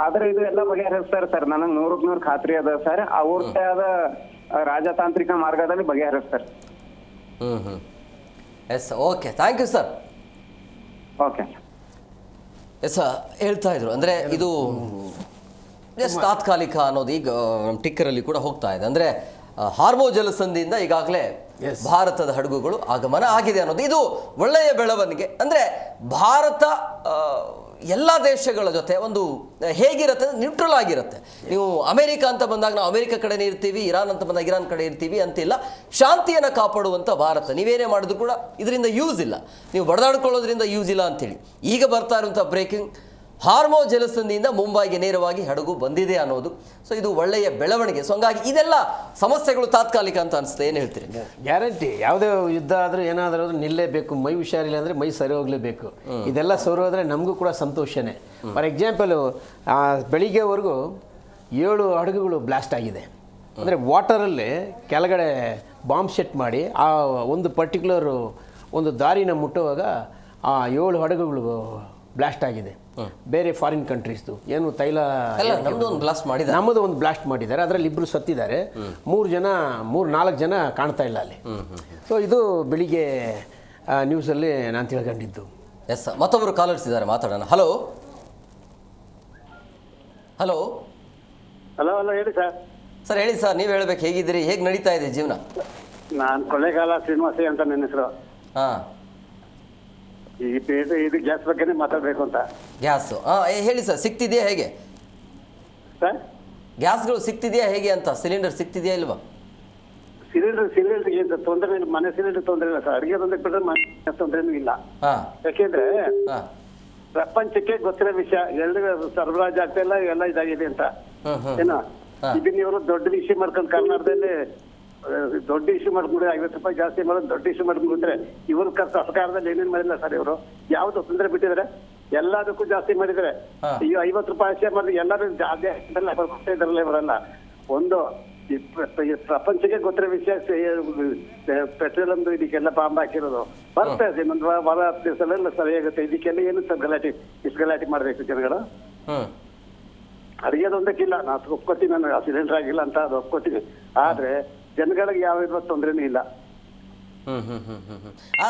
ಆದ್ರೆ ಇದು ಎಲ್ಲ ಬಗೆಹರಿಸ್ತಾರೆ ಸರ್. ನನಗೆ 100% ಖಾತ್ರಿ ಅದ ಸರ್. ಅವ್ರದ್ದೇ ಆದ ರಾಜತಾಂತ್ರಿಕ ಮಾರ್ಗದಲ್ಲಿ ಬಗೆಹರಿಸ್ತಾರೆ. Yes, okay, thank you sir. Okay yes, ಹೇಳ್ತಾ ಇದ್ರು ಅಂದ್ರೆ ಇದು ಜಸ್ಟ್ ತಾತ್ಕಾಲಿಕ ಅನ್ನೋದು ಈಗ ಟಿಕ್ಕರಲ್ಲಿ ಕೂಡ ಹೋಗ್ತಾ ಇದೆ. ಅಂದ್ರೆ ಹಾರ್ಮೋ ಜಲಸಂಧಿಯಿಂದ ಈಗಾಗಲೇ ಭಾರತದ ಹಡಗುಗಳು ಆಗಮನ ಆಗಿದೆ ಅನ್ನೋದು ಇದು ಒಳ್ಳೆಯ ಬೆಳವಣಿಗೆ. ಅಂದ್ರೆ ಭಾರತ ಎಲ್ಲ ದೇಶಗಳ ಜೊತೆ ಒಂದು ಹೇಗಿರುತ್ತೆ, ನ್ಯೂಟ್ರಲ್ ಆಗಿರುತ್ತೆ. ನೀವು ಅಮೆರಿಕ ಅಂತ ಬಂದಾಗ ನಾವು ಅಮೆರಿಕ ಕಡೆನೇ ಇರ್ತೀವಿ, ಇರಾನ್ ಅಂತ ಬಂದಾಗ ಇರಾನ್ ಕಡೆ ಇರ್ತೀವಿ ಅಂತಿಲ್ಲ. ಶಾಂತಿಯನ್ನು ಕಾಪಾಡುವಂಥ ಭಾರತ. ನೀವೇನೇ ಮಾಡಿದ್ರು ಕೂಡ ಇದರಿಂದ ಯೂಸ್ ಇಲ್ಲ, ನೀವು ಬಡದಾಡ್ಕೊಳ್ಳೋದ್ರಿಂದ ಯೂಸ್ ಇಲ್ಲ ಅಂತೇಳಿ ಈಗ ಬರ್ತಾ ಇರುವಂಥ ಬ್ರೇಕಿಂಗ್, ಹಾರ್ಮೋ ಜಲಸಂಧಿಯಿಂದ ಮುಂಬೈಗೆ ನೇರವಾಗಿ ಹಡಗು ಬಂದಿದೆ ಅನ್ನೋದು. ಸೊ ಇದು ಒಳ್ಳೆಯ ಬೆಳವಣಿಗೆ. ಸೊ ಹಂಗಾಗಿ ಇದೆಲ್ಲ ಸಮಸ್ಯೆಗಳು ತಾತ್ಕಾಲಿಕ ಅಂತ ಅನಿಸುತ್ತೆ. ಏನು ಹೇಳ್ತೀರಿ? ಗ್ಯಾರಂಟಿ. ಯಾವುದೇ ಯುದ್ಧ ಆದರೂ ಏನಾದರೂ ನಿಲ್ಲೇಬೇಕು. ಮೈ ಹುಷಾರಿಲ್ಲ ಅಂದರೆ ಮೈ ಸರಿ ಹೋಗಲೇಬೇಕು. ಇದೆಲ್ಲ ಸರಿ ಹೋದರೆ ನಮಗೂ ಕೂಡ ಸಂತೋಷನೇ. ಫಾರ್ ಎಕ್ಸಾಂಪಲು ಬೆಳಿಗ್ಗೆವರೆಗೂ 7 ಹಡಗುಗಳು ಬ್ಲಾಸ್ಟ್ ಆಗಿದೆ. ಅಂದರೆ ವಾಟರಲ್ಲಿ ಕೆಳಗಡೆ ಬಾಂಬ್ ಸೆಟ್ ಮಾಡಿ ಆ ಒಂದು ಪರ್ಟಿಕ್ಯುಲರು ಒಂದು ದಾರಿನ ಮುಟ್ಟುವಾಗ ಆ 7 ಹಡಗುಗಳು ಬ್ಲಾಸ್ಟ್ ಆಗಿದೆ. ಬೇರೆ ಫಾರಿನ್ ಕಂಟ್ರೀಸ್ದು ಏನು ತೈಲ ನಮ್ಮದು ಒಂದು ಬ್ಲಾಸ್ಟ್ ಮಾಡಿದ್ದಾರೆ. ಅದರಲ್ಲಿ 2 ಸತ್ತಿದ್ದಾರೆ, 4 ಜನ ಕಾಣ್ತಾ ಇಲ್ಲ ಅಲ್ಲಿ. ಸೊ ಇದು ಬೆಳಿಗ್ಗೆ ನ್ಯೂಸಲ್ಲಿ ನಾನು ತಿಳ್ಕೊಂಡಿದ್ದು. ಎಸ್, ಮತ್ತೊಬ್ಬರು ಕಾಲರ್ಸ್ ಇದ್ದಾರೆ, ಮಾತಾಡೋಣ. ಹಲೋ ಹಲೋ ಹೇಳಿ ಸರ್. ಸರ್ ಹೇಳಿ ಸರ್, ನೀವು ಹೇಳ್ಬೇಕು, ಹೇಗಿದ್ದೀರಿ, ಹೇಗೆ ನಡೀತಾ ಇದೆ ಜೀವನ? ನಾನು ಕೊಳ್ಳೇಗಾಲ ಶ್ರೀನಿವಾಸಿ ಅಂತ ನನ್ನ ಹೆಸರು. ಹಾಂ, ಇದು ಗ್ಯಾಸ್ ಬಗ್ಗೆನೇ ಮಾತಾಡಬೇಕು ಅಂತ. ಗ್ಯಾಸು ಹೇಳಿ ಸರ್, ಸಿಗ್ತಿದೆಯಾ ಹೇಗೆ? ಸರ್, ಗ್ಯಾಸ್ಗಳು ಸಿಗ್ತಿದೆಯಾ ಹೇಗೆ ಅಂತ? ಸಿಲಿಂಡರ್ ಸಿಗ್ತಿದೆಯಾ ಇಲ್ವಾ? ಸಿಲಿಂಡರ್ ಏನು ತೊಂದರೆ ಇಲ್ಲ, ಮನೆ ಸಿಲಿಂಡರ್ ತೊಂದರೆ ಇಲ್ಲ ಸರ್. ಅಡುಗೆ ತೊಂದರೆ ಬಿಟ್ಟರೆ ಮನೆ ತೊಂದರೆನೂ ಇಲ್ಲ. ಯಾಕೆಂದ್ರೆ ಪ್ರಪಂಚಕ್ಕೆ ಗೊತ್ತಿರೋ ವಿಷಯ, ಎಲ್ರಿಗೂ ಸರಬರಾಜು ಆಗ್ತಾ ಇಲ್ಲ, ಎಲ್ಲ ಇದಾಗಿದೆ ಅಂತ. ಏನೋ ಇದನ್ನ ಇವರು ದೊಡ್ಡ ವಿಷಯ ಮಾಡ್ಕೊಂಡು ಕರ್ನಾಟಕದಲ್ಲಿ ದೊಡ್ಡ ಇಶ್ಯೂ ಮಾಡ್ಕೊಂಡ್ರೆ 50 ರೂಪಾಯಿ ಜಾಸ್ತಿ ಮಾಡೋದು ದೊಡ್ಡ ಇಶ್ಯೂ ಮಾಡ್ಕೊಂಡ್ರೆ ಇವ್ರ ಸರ್ಕಾರದಲ್ಲಿ ಏನೇನ್ ಮಾಡಿಲ್ಲ ಸರ್. ಇವರು ಯಾವ್ದು ತೊಂದರೆ ಬಿಟ್ಟಿದ್ರೆ ಎಲ್ಲದಕ್ಕೂ ಜಾಸ್ತಿ ಮಾಡಿದ್ರೆ ಈ 50 ರೂಪಾಯಿ ಅಷ್ಟೇ ಮಾಡಿದ್ರೆ ಎಲ್ಲರೂ ಇದ್ರಲ್ಲ ಇವರಲ್ಲ. ಒಂದು ಪ್ರಪಂಚಕ್ಕೆ ಗೊತ್ತಿರೋ ವಿಷಯ ಪೆಟ್ರೋಲ್ ಒಂದು ಇದಕ್ಕೆಲ್ಲ ಬಾಂಬ್ ಹಾಕಿರೋದು ಬರ್ತಾ ಇದೆ. ಇನ್ನೊಂದು ವಾರ 10 ದಿವಸ ಸರಿಯಾಗುತ್ತೆ. ಇದಕ್ಕೆಲ್ಲ ಏನು ಸರ್ ಗಲಾಟೆ, ಇಷ್ಟು ಗಲಾಟೆ ಮಾಡ್ಬೇಕು ಜನಗಳು? ಅಡಿಗೆದೊಂದಕ್ಕಿಲ್ಲ, ನಾನು ಒಪ್ಕೋತೀನಿ, ನಾನು ಸಿಲಿಂಡರ್ ಆಗಿಲ್ಲ ಅಂತ ಅದು ಒಪ್ಕೋತೀನಿ. ಆದ್ರೆ ಜನಗಳಿಗೆ ಯಾವ ತೊಂದರೆನೂ ಇಲ್ಲ.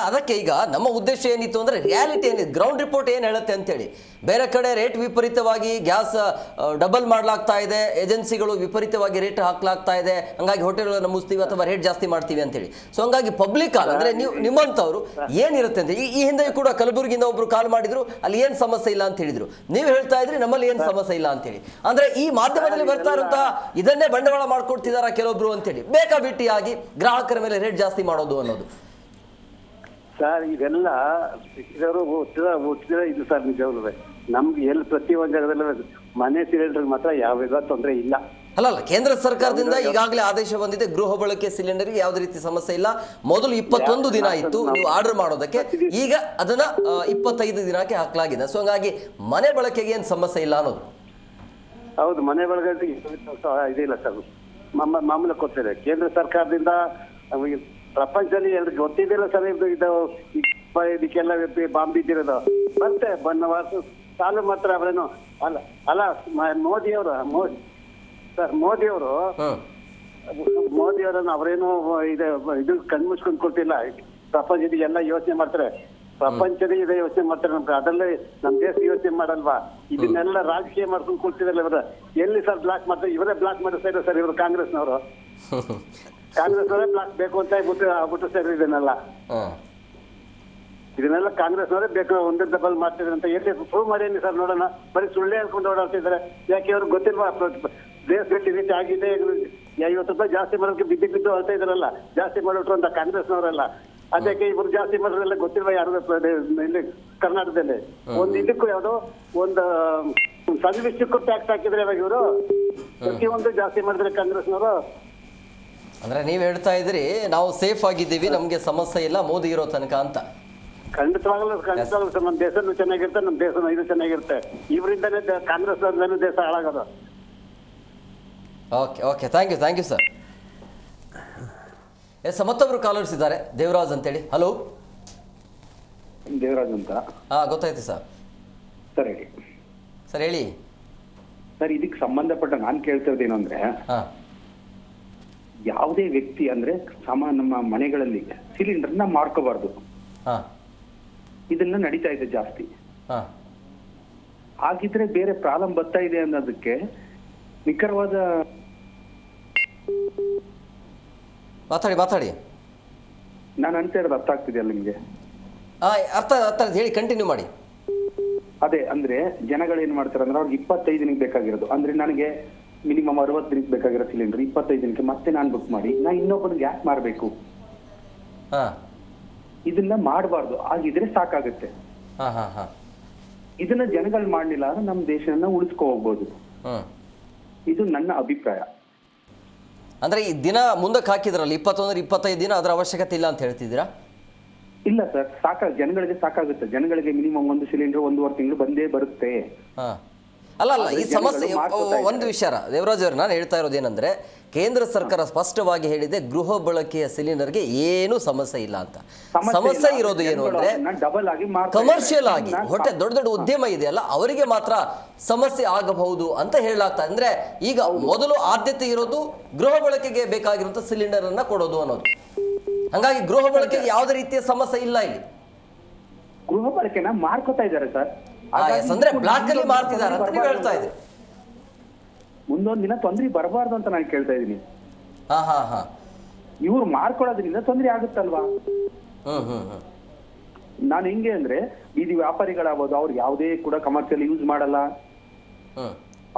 ಅದಕ್ಕೆ ಈಗ ನಮ್ಮ ಉದ್ದೇಶ ಏನಿತ್ತು ಅಂದ್ರೆ ರಿಯಾಲಿಟಿ ಏನಿದೆ, ಗ್ರೌಂಡ್ ರಿಪೋರ್ಟ್ ಏನು ಹೇಳುತ್ತೆ ಅಂತೇಳಿ. ಬೇರೆ ಕಡೆ ರೇಟ್ ವಿಪರೀತವಾಗಿ ಗ್ಯಾಸ್ ಡಬಲ್ ಮಾಡಲಾಗ್ತಾ ಇದೆ, ಏಜೆನ್ಸಿಗಳು ವಿಪರೀತವಾಗಿ ರೇಟ್ ಹಾಕ್ಲಾಗ್ತಾ ಇದೆ, ಹಂಗಾಗಿ ಹೋಟೆಲ್ಗಳನ್ನು ಮುಗಿಸ್ತೀವಿ ಅಥವಾ ರೇಟ್ ಜಾಸ್ತಿ ಮಾಡ್ತೀವಿ ಅಂತೇಳಿ. ಸೊ ಹಂಗಾಗಿ ಪಬ್ಲಿಕ್ ಅಂದ್ರೆ ನೀವು ನಿಮ್ಮಂಥವ್ರು ಏನಿರುತ್ತೆ ಅಂತ ಈ ಹಿಂದೆ ಕೂಡ ಕಲಬುರಗಿಯಿಂದ ಒಬ್ರು ಕಾಲ್ ಮಾಡಿದ್ರು, ಅಲ್ಲಿ ಏನು ಸಮಸ್ಯೆ ಇಲ್ಲ ಅಂತ ಹೇಳಿದ್ರು. ನೀವು ಹೇಳ್ತಾ ಇದ್ರಿ ನಮ್ಮಲ್ಲಿ ಏನು ಸಮಸ್ಯೆ ಇಲ್ಲ ಅಂತೇಳಿ. ಅಂದ್ರೆ ಈ ಮಾಧ್ಯಮದಲ್ಲಿ ಬರ್ತಾ ಇರುವಂತಹ ಇದನ್ನೇ ಬಂಡವಾಳ ಮಾಡ್ಕೊಡ್ತಿದಾರ ಕೆಲವೊಬ್ರು ಅಂತೇಳಿ, ಬೇಕಾಬಿಟ್ಟಿಯಾಗಿ ಗ್ರಾಹಕರ ಮೇಲೆ ರೇಟ್ ಜಾಸ್ತಿ ಮಾಡೋದು ಅನ್ನೋದು. ಸರ್ ಇದೆಲ್ಲ ಇದವರು ಹುಟ್ಟಿದ ಇದು ಸರ್. ನಿಜವಾಗ್ಲೂ ನಮ್ಗೆ ಎಲ್ಲಿ ಪ್ರತಿಯೊಂದು ಜಾಗದಲ್ಲಿ ಮನೆ ಸಿಲಿಂಡರ್ ಮಾತ್ರ ಯಾವ ತೊಂದರೆ ಇಲ್ಲ. ಅಲ್ಲ, ಕೇಂದ್ರ ಸರ್ಕಾರದಿಂದ ಈಗಾಗಲೇ ಆದೇಶ ಬಂದಿದೆ, ಗೃಹ ಬಳಕೆ ಸಿಲಿಂಡರ್ಗೆ ಯಾವುದೇ ರೀತಿ ಸಮಸ್ಯೆ ಇಲ್ಲ. ಮೊದಲು 21 ದಿನ ಇತ್ತು ನೀವು ಆರ್ಡರ್ ಮಾಡೋದಕ್ಕೆ, ಈಗ ಅದನ್ನ 25 ದಿನಕ್ಕೆ ಹಾಕಲಾಗಿದೆ. ಸೊ ಹಂಗಾಗಿ ಮನೆ ಬಳಕೆಗೆ ಏನು ಸಮಸ್ಯೆ ಇಲ್ಲ ಅನ್ನೋದು. ಹೌದು, ಮನೆ ಬಳಕೆ ಇದಿಲ್ಲ ಸರ್, ಮಾಮೂಲಿ ಕೊಡ್ತಾರೆ ಕೇಂದ್ರ ಸರ್ಕಾರದಿಂದ. ಪ್ರಪಂಚದಲ್ಲಿ ಎಲ್ರಿಗೆ ಗೊತ್ತಿದ್ದಿಲ್ಲ ಸರ್ ಇದು ಇದಕ್ಕೆಲ್ಲ ಬಾಂಬ್ ಬಿದ್ದಿರೋದು. ಮತ್ತೆ ವರ್ಷ ಸಾಲು ಮಾತ್ರ ಅವರೇನು ಅಲ್ಲ ಮೋದಿಯವರನ್ನು ಅವರೇನು ಇದು ಕಣ್ಮುಚ್ಕೊಂಡು ಕೊಟ್ಟಿಲ್ಲ. ಪ್ರಪಂಚದ ಎಲ್ಲ ಯೋಚನೆ ಮಾಡ್ತಾರೆ, ಪ್ರಪಂಚದ ಇದೇ ಯೋಚನೆ ಮಾಡ್ತಾರೆ. ನಮ್ಗೆ ಅದರಲ್ಲೇ ನಮ್ ದೇಶ ಯೋಚನೆ ಮಾಡಲ್ವಾ? ಇದನ್ನೆಲ್ಲ ರಾಜಕೀಯ ಮಾಡ್ಕೊಂಡು ಕೊಡ್ತಿರಲ್ಲ ಇವರು. ಎಲ್ಲಿ ಸರ್ ಬ್ಲಾಕ್ ಮಾಡ್ತಾರೆ? ಇವರೇ ಬ್ಲಾಕ್ ಮಾಡಿಸ್ತಾ ಇದ್ದಾರೆ ಸರ್, ಇವರು ಕಾಂಗ್ರೆಸ್ನವರು. ಕಾಂಗ್ರೆಸ್ನವರೇ ಬ್ಲಾಕ್ ಬೇಕು ಅಂತ ಆಗ್ಬಿಟ್ಟು ಸರ್ ಇದನ್ನೆಲ್ಲ ಕಾಂಗ್ರೆಸ್ನವರೇ ಬೇಕು, ಒಂದೇ ಡಬಲ್ ಮಾಡ್ತಿದ್ರೆ ಅಂತ ಎಲ್ಲಿ ಪ್ರೂವ್ ಮಾಡೇನಿ ಸರ್ ನೋಡೋಣ. ಬರೀ ಸುಳ್ಳೆ ಹೇಳ್ಕೊಂಡು ಓಡಾಡ್ತಿದ್ದಾರೆ. ಯಾಕೆ ಅವ್ರಿಗೆ ಗೊತ್ತಿಲ್ವಾ ದೇಶದಲ್ಲಿ ಈ ರೀತಿ ಆಗಿದೆ. 50 ರೂಪಾಯಿ ಜಾಸ್ತಿ ಮಾಡೋದಕ್ಕೆ ಬಿದ್ದು ಅಳ್ತಾ ಇದಾರಲ್ಲ, ಜಾಸ್ತಿ ಮಾಡಿಟ್ರು ಅಂತ ಕಾಂಗ್ರೆಸ್ನವರೆಲ್ಲ. ಅದಕ್ಕೆ ಇವರು ಜಾಸ್ತಿ ಮಾಡೋದ್ರೆಲ್ಲ ಗೊತ್ತಿಲ್ವ ಯಾರು ಇಲ್ಲಿ ಕರ್ನಾಟಕದಲ್ಲಿ? ಒಂದು ಇದಕ್ಕೂ ಯಾವ್ದೋ ಒಂದು ಸಣ್ಣ ವಿಷಯಕ್ಕೂ ಟ್ಯಾಕ್ಸ್ ಹಾಕಿದ್ರೆ ಇವಾಗ ಇವರು ಪ್ರತಿಯೊಂದು ಜಾಸ್ತಿ ಮಾಡಿದ್ರೆ ಕಾಂಗ್ರೆಸ್ನವರು. ಅಂದ್ರೆ ನೀವ್ ಹೇಳ್ತಾ ಇದ್ರಿ ನಾವು ಸೇಫ್ ಆಗಿದ್ದೀವಿ, ನಮ್ಗೆ ಸಮಸ್ಯೆ ಇಲ್ಲ ಮೋದಿ ಇರೋ ತನಕ ಅಂತ. ಖಂಡಿತವಾಗಲ್ಲ ಸರ್. ನಮ್ಮ ದೇಶನೂ ಚೆನ್ನಾಗಿರುತ್ತೆ, ನಮ್ಮ ದೇಶನೂ ಇದು ಚೆನ್ನಾಗಿರುತ್ತೆ. ಇವರಿಂದನೇ ಕಾಂಗ್ರೆಸ್ ದೇಶ ಹಾಳಾಗೋದು. Okay okay, thank you sir. Yes, ಮತ್ತೊಬ್ರು ಕಾಲರ್ಸ್ ಇದ್ದಾರೆ, ದೇವರಾಜ್ ಅಂತೇಳಿ. ಹಲೋ ದೇವರಾಜ್ ಅಂತ. ಗೊತ್ತಾಯ್ತು ಸರ್. ಸರ್ ಹೇಳಿ. ಸರ್ ಹೇಳಿ ಸರ್, ಇದಕ್ಕೆ ಸಂಬಂಧಪಟ್ಟ ನಾನು ಕೇಳ್ತಿರೋದೇನು ಅಂದ್ರೆ, ಯಾವುದೇ ವ್ಯಕ್ತಿ ಅಂದ್ರೆ ನಮ್ಮ ಮನೆಗಳಲ್ಲಿ ಸಿಲಿಂಡರ್ನ ಮಾಡ್ಕೋಬಾರ್ದು. ಇದನ್ನ ನಡೀತಾ ಇದೆ ಜಾಸ್ತಿ. ಹಾಗಿದ್ರೆ ಬೇರೆ ಪ್ರಾಬ್ಲಮ್ ಬರ್ತಾ ಇದೆ ಅನ್ನೋದಕ್ಕೆ ನಿಖರವಾದ ಮಾತಾಡಿ. ನಾನು ಅಂತ ಇರೋದು ಅರ್ಥ ಆಗ್ತಿದೆಯಲ್ಲ ನಿಮ್ಗೆ? ಅರ್ಥ ಹೇಳಿ, ಕಂಟಿನ್ಯೂ ಮಾಡಿ. ಅದೇ ಅಂದ್ರೆ ಜನಗಳು ಏನ್ ಮಾಡ್ತಾರೆ ಅಂದ್ರೆ, ಅವ್ರಿಗೆ 25 ದಿನಕ್ಕೆ ಬೇಕಾಗಿರೋದು ಅಂದ್ರೆ, ನನಗೆ ಮಿನಿಮಮ್ 60 ದಿನಕ್ಕೆ ಬೇಕಾಗಿರೋ ಸಿಲಿಂಡರ್ 25 ದಿನಕ್ಕೆ ಮತ್ತೆ ನಾನು ಬುಕ್ ಮಾಡಿ ನಾ ಇನ್ನೊಬ್ಬನಿಗೆ ಯಾಕೆ ಮಾರಬೇಕು? ಇದನ್ನ ಮಾಡಬಾರ್ದು. ಆಗಿದ್ರೆ ಸಾಕಾಗುತ್ತೆ. ಇದನ್ನ ಜನಗಳು ಮಾಡ್ಲಿಲ್ಲ ಅಂದ್ರೆ ನಮ್ಮ ದೇಶನ ಉಳಿಸ್ಕೊ ಹೋಗ್ಬೋದು. ಇದು ನನ್ನ ಅಭಿಪ್ರಾಯ. ಅಂದ್ರೆ ಈ ದಿನ ಮುಂದಕ್ಕೆ ಹಾಕಿದ್ರಲ್ಲ 21-25 ದಿನ, ಅದರ ಅವಶ್ಯಕತೆ ಇಲ್ಲ ಅಂತ ಹೇಳ್ತಿದ್ದೀರಾ? ಇಲ್ಲ ಸರ್, ಜನಗಳಿಗೆ ಸಾಕಾಗುತ್ತೆ. ಜನಗಳಿಗೆ ಮಿನಿಮಮ್ ಒಂದು ಸಿಲಿಂಡರ್ 1.5 ತಿಂಗಳು ಬಂದೇ ಬರುತ್ತೆ. ಅಲ್ಲ ಈ ಸಮಸ್ಯೆ ಒಂದು ವಿಚಾರ ದೇವರಾಜ್ ಅವರು, ನಾನು ಹೇಳ್ತಾ ಇರೋದೇನೆಂದ್ರೆ, ಕೇಂದ್ರ ಸರ್ಕಾರ ಸ್ಪಷ್ಟವಾಗಿ ಹೇಳಿದೆ ಗೃಹ ಬಳಕೆಯ ಸಿಲಿಂಡರ್ಗೆ ಏನು ಸಮಸ್ಯೆ ಇಲ್ಲ ಅಂತ. ಸಮಸ್ಯೆ ಇರೋದು ಏನು ಅಂದ್ರೆ, ಕಮರ್ಷಿಯಲ್ ಆಗಿ ದೊಡ್ಡ ಉದ್ಯಮ ಇದೆಯಲ್ಲ ಅವರಿಗೆ ಮಾತ್ರ ಸಮಸ್ಯೆ ಆಗಬಹುದು ಅಂತ ಹೇಳಲಾಗ್ತದೆ. ಅಂದ್ರೆ ಈಗ ಮೊದಲು ಆದ್ಯತೆ ಇರೋದು ಗೃಹ ಬಳಕೆಗೆ ಬೇಕಾಗಿರುವಂತ ಸಿಲಿಂಡರ್ ಅನ್ನ ಕೊಡೋದು ಅನ್ನೋದು. ಹಂಗಾಗಿ ಗೃಹ ಬಳಕೆಗೆ ಯಾವುದೇ ರೀತಿಯ ಸಮಸ್ಯೆ ಇಲ್ಲ ಇಲ್ಲಿ. ಗೃಹ ಬಳಕೆನ ಮಾರ್ಕೋತಾ ಇದ್ದಾರೆ ಸರ್. ಅಂದ್ರೆ ಬ್ಲಾಕ್ ಅಲ್ಲಿ ಮಾರ್ತಿದ್ದಾರೆ ಅಂತ ನೀವು ಹೇಳ್ತಾ ಇದ್ದೀರಿ. ಮುಂದೊಂದು ದಿನ ತೊಂದರೆ ಬರಬಾರ್ದು ಅಂತ ನಾನು ಕೇಳ್ತಾ ಇದ್ದೀನಿ. ಇವ್ರು ಮಾರ್ಕೊಳ್ಳೋದ್ರಿಂದ ತೊಂದರೆ ಆಗುತ್ತಲ್ವಾ? ನಾನು ಹೆಂಗೆ ಅಂದ್ರೆ, ಬೀದಿ ವ್ಯಾಪಾರಿಗಳಾಗ್ಬೋದು, ಅವ್ರು ಯಾವುದೇ ಕೂಡ ಕಮರ್ಷಿಯಲ್ ಯೂಸ್ ಮಾಡಲ್ಲ.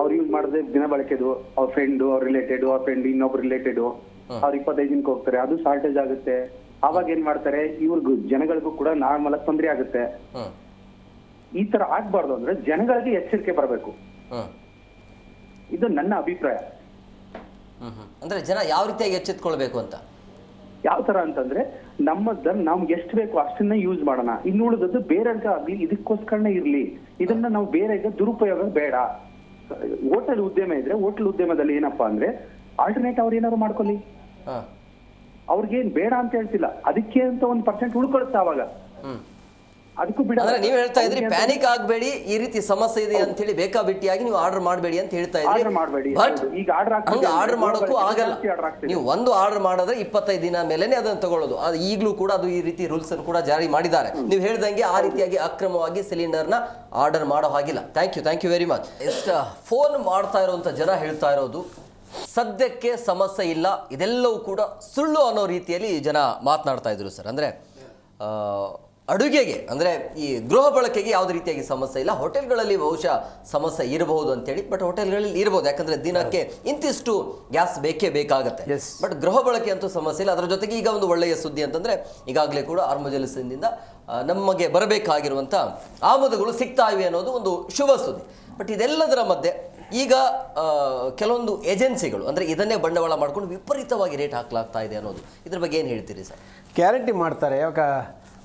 ಅವ್ರು ಯೂಸ್ ಮಾಡಿದ್ರೆ ದಿನ ಬಳಕೆದು, ಅವ್ರ ಫ್ರೆಂಡ್, ಅವ್ರ ರಿಲೇಟೆಡ್, ಅವ್ರ ಫ್ರೆಂಡ್ ಇನ್ನೊಬ್ರು ರಿಲೇಟೆಡ್, ಅವ್ರು 25 ದಿನಕ್ಕೆ ಹೋಗ್ತಾರೆ, ಅದು ಶಾರ್ಟೇಜ್ ಆಗುತ್ತೆ. ಅವಾಗ ಏನ್ ಮಾಡ್ತಾರೆ, ಇವ್ರಿಗೂ ಜನಗಳಿಗೂ ಕೂಡ ನಾರ್ಮಲ್ ತೊಂದರೆ ಆಗುತ್ತೆ. ಈ ತರ ಆಗ್ಬಾರ್ದು ಅಂದ್ರೆ ಜನಗಳಿಗೆ ಎಚ್ಚರಿಕೆ ಬರಬೇಕು. ಇದು ನನ್ನ ಅಭಿಪ್ರಾಯ. ಅಂದ್ರೆ ಜನ ಯಾವ ರೀತಿಯಾಗಿ ಎಚ್ಚೆತ್ಕೊಳ್ಬೇಕು ಅಂತ? ಯಾವ ತರ ಅಂತಂದ್ರೆ, ನಮ್ಗೆ ಎಷ್ಟು ಬೇಕು ಅಷ್ಟನ್ನ ಯೂಸ್ ಮಾಡೋಣ, ಇನ್ನು ಉಳಿದದ್ದು ಬೇರೆಗೆ ಆಗ್ಲಿ ಇದಕ್ಕೋಸ್ಕರನೇ ಇರ್ಲಿ. ಇದನ್ನ ನಾವು ಬೇರೆಗೆ ದುರುಪಯೋಗ ಬೇಡ. ಹೋಟೆಲ್ ಉದ್ಯಮ ಇದ್ರೆ ಹೋಟೆಲ್ ಉದ್ಯಮದಲ್ಲಿ ಏನಪ್ಪಾ ಅಂದ್ರೆ, ಆಲ್ಟರ್ನೇಟ್ ಅವ್ರು ಏನಾದ್ರು ಮಾಡ್ಕೊಳ್ಳಿ, ಅವ್ರಿಗೇನ್ ಬೇಡ ಅಂತ ಹೇಳ್ತಿಲ್ಲ, ಅದಕ್ಕೆ ಅಂತ 1% ಉಳ್ಕೊಳುತ್ತೆ. ಅವಾಗ ಅದಕ್ಕೂ ಬಿಡ. ನೀವು ಹೇಳ್ತಾ ಇದ್ರಿ ಪ್ಯಾನಿಕ್ ಆಗಬೇಡಿ, ಈ ರೀತಿ ಸಮಸ್ಯೆ ಇದೆ ಅಂತ ಹೇಳಿ ಬೇಕಾಬಿಟ್ಟಿಯಾಗಿ ನೀವು ಆರ್ಡರ್ ಮಾಡಬೇಡಿ ಅಂತ ಹೇಳ್ತಾ ಇದ್ರಿ. ಬಟ್ ಈಗ ಆರ್ಡರ್ ಮಾಡೋಕ್ಕೂ ಆಗಲ್ಲ. ನೀವು ಒಂದು ಆರ್ಡರ್ ಮಾಡಿದ್ರೆ 25 ದಿನ ಮೇಲೆನೆ ಅದನ್ನು ತಗೊಳ್ಳೋದು. ಅದು ಈಗಲೂ ಕೂಡ ಅದು ಈ ರೀತಿ ರೂಲ್ಸ್ ಅನ್ನು ಕೂಡ ಜಾರಿ ಮಾಡಿದ್ದಾರೆ. ನೀವು ಹೇಳ್ದಂಗೆ ಆ ರೀತಿಯಾಗಿ ಅಕ್ರಮವಾಗಿ ಸಿಲಿಂಡರ್ನ ಆರ್ಡರ್ ಮಾಡೋ ಹಾಗಿಲ್ಲ. Thank you very much. Phone ಮಾಡ್ತಾ ಇರುವಂತ ಜನ ಹೇಳ್ತಾ ಇರೋದು ಸದ್ಯಕ್ಕೆ ಸಮಸ್ಯೆ ಇಲ್ಲ, ಇದೆಲ್ಲವೂ ಕೂಡ ಸುಳ್ಳು ಅನ್ನೋ ರೀತಿಯಲ್ಲಿ ಜನ ಮಾತನಾಡ್ತಾ ಇದ್ರು ಸರ್. ಅಂದ್ರೆ ಅಡುಗೆಗೆ ಅಂದರೆ ಈ ಗೃಹ ಬಳಕೆಗೆ ಯಾವುದೇ ರೀತಿಯಾಗಿ ಸಮಸ್ಯೆ ಇಲ್ಲ, ಹೋಟೆಲ್ಗಳಲ್ಲಿ ಬಹುಶಃ ಸಮಸ್ಯೆ ಇರಬಹುದು ಅಂತೇಳಿ. ಬಟ್ ಹೋಟೆಲ್ಗಳಲ್ಲಿ ಇರ್ಬೋದು, ಯಾಕಂದರೆ ದಿನಕ್ಕೆ ಇಂತಿಷ್ಟು ಗ್ಯಾಸ್ ಬೇಕೇ ಬೇಕಾಗುತ್ತೆ. ಬಟ್ ಗೃಹ ಬಳಕೆ ಅಂತೂ ಸಮಸ್ಯೆ ಇಲ್ಲ. ಅದರ ಜೊತೆಗೆ ಈಗ ಒಂದು ಒಳ್ಳೆಯ ಸುದ್ದಿ ಅಂತಂದರೆ, ಈಗಾಗಲೇ ಕೂಡ ಆರ್ಮಜಲಸದಿಂದ ನಮಗೆ ಬರಬೇಕಾಗಿರುವಂಥ ಆಮದುಗಳು ಸಿಗ್ತಾ ಇವೆ ಅನ್ನೋದು ಒಂದು ಶುಭ ಸುದ್ದಿ. ಬಟ್ ಇದೆಲ್ಲದರ ಮಧ್ಯೆ ಈಗ ಕೆಲವೊಂದು ಏಜೆನ್ಸಿಗಳು ಅಂದರೆ ಇದನ್ನೇ ಬಂಡವಾಳ ಮಾಡ್ಕೊಂಡು ವಿಪರೀತವಾಗಿ ರೇಟ್ ಹಾಕಲಾಗ್ತಾ ಇದೆ ಅನ್ನೋದು, ಇದ್ರ ಬಗ್ಗೆ ಏನು ಹೇಳ್ತೀರಿ ಸರ್? ಗ್ಯಾರಂಟಿ ಮಾಡ್ತಾರೆ. ಯಾವಾಗ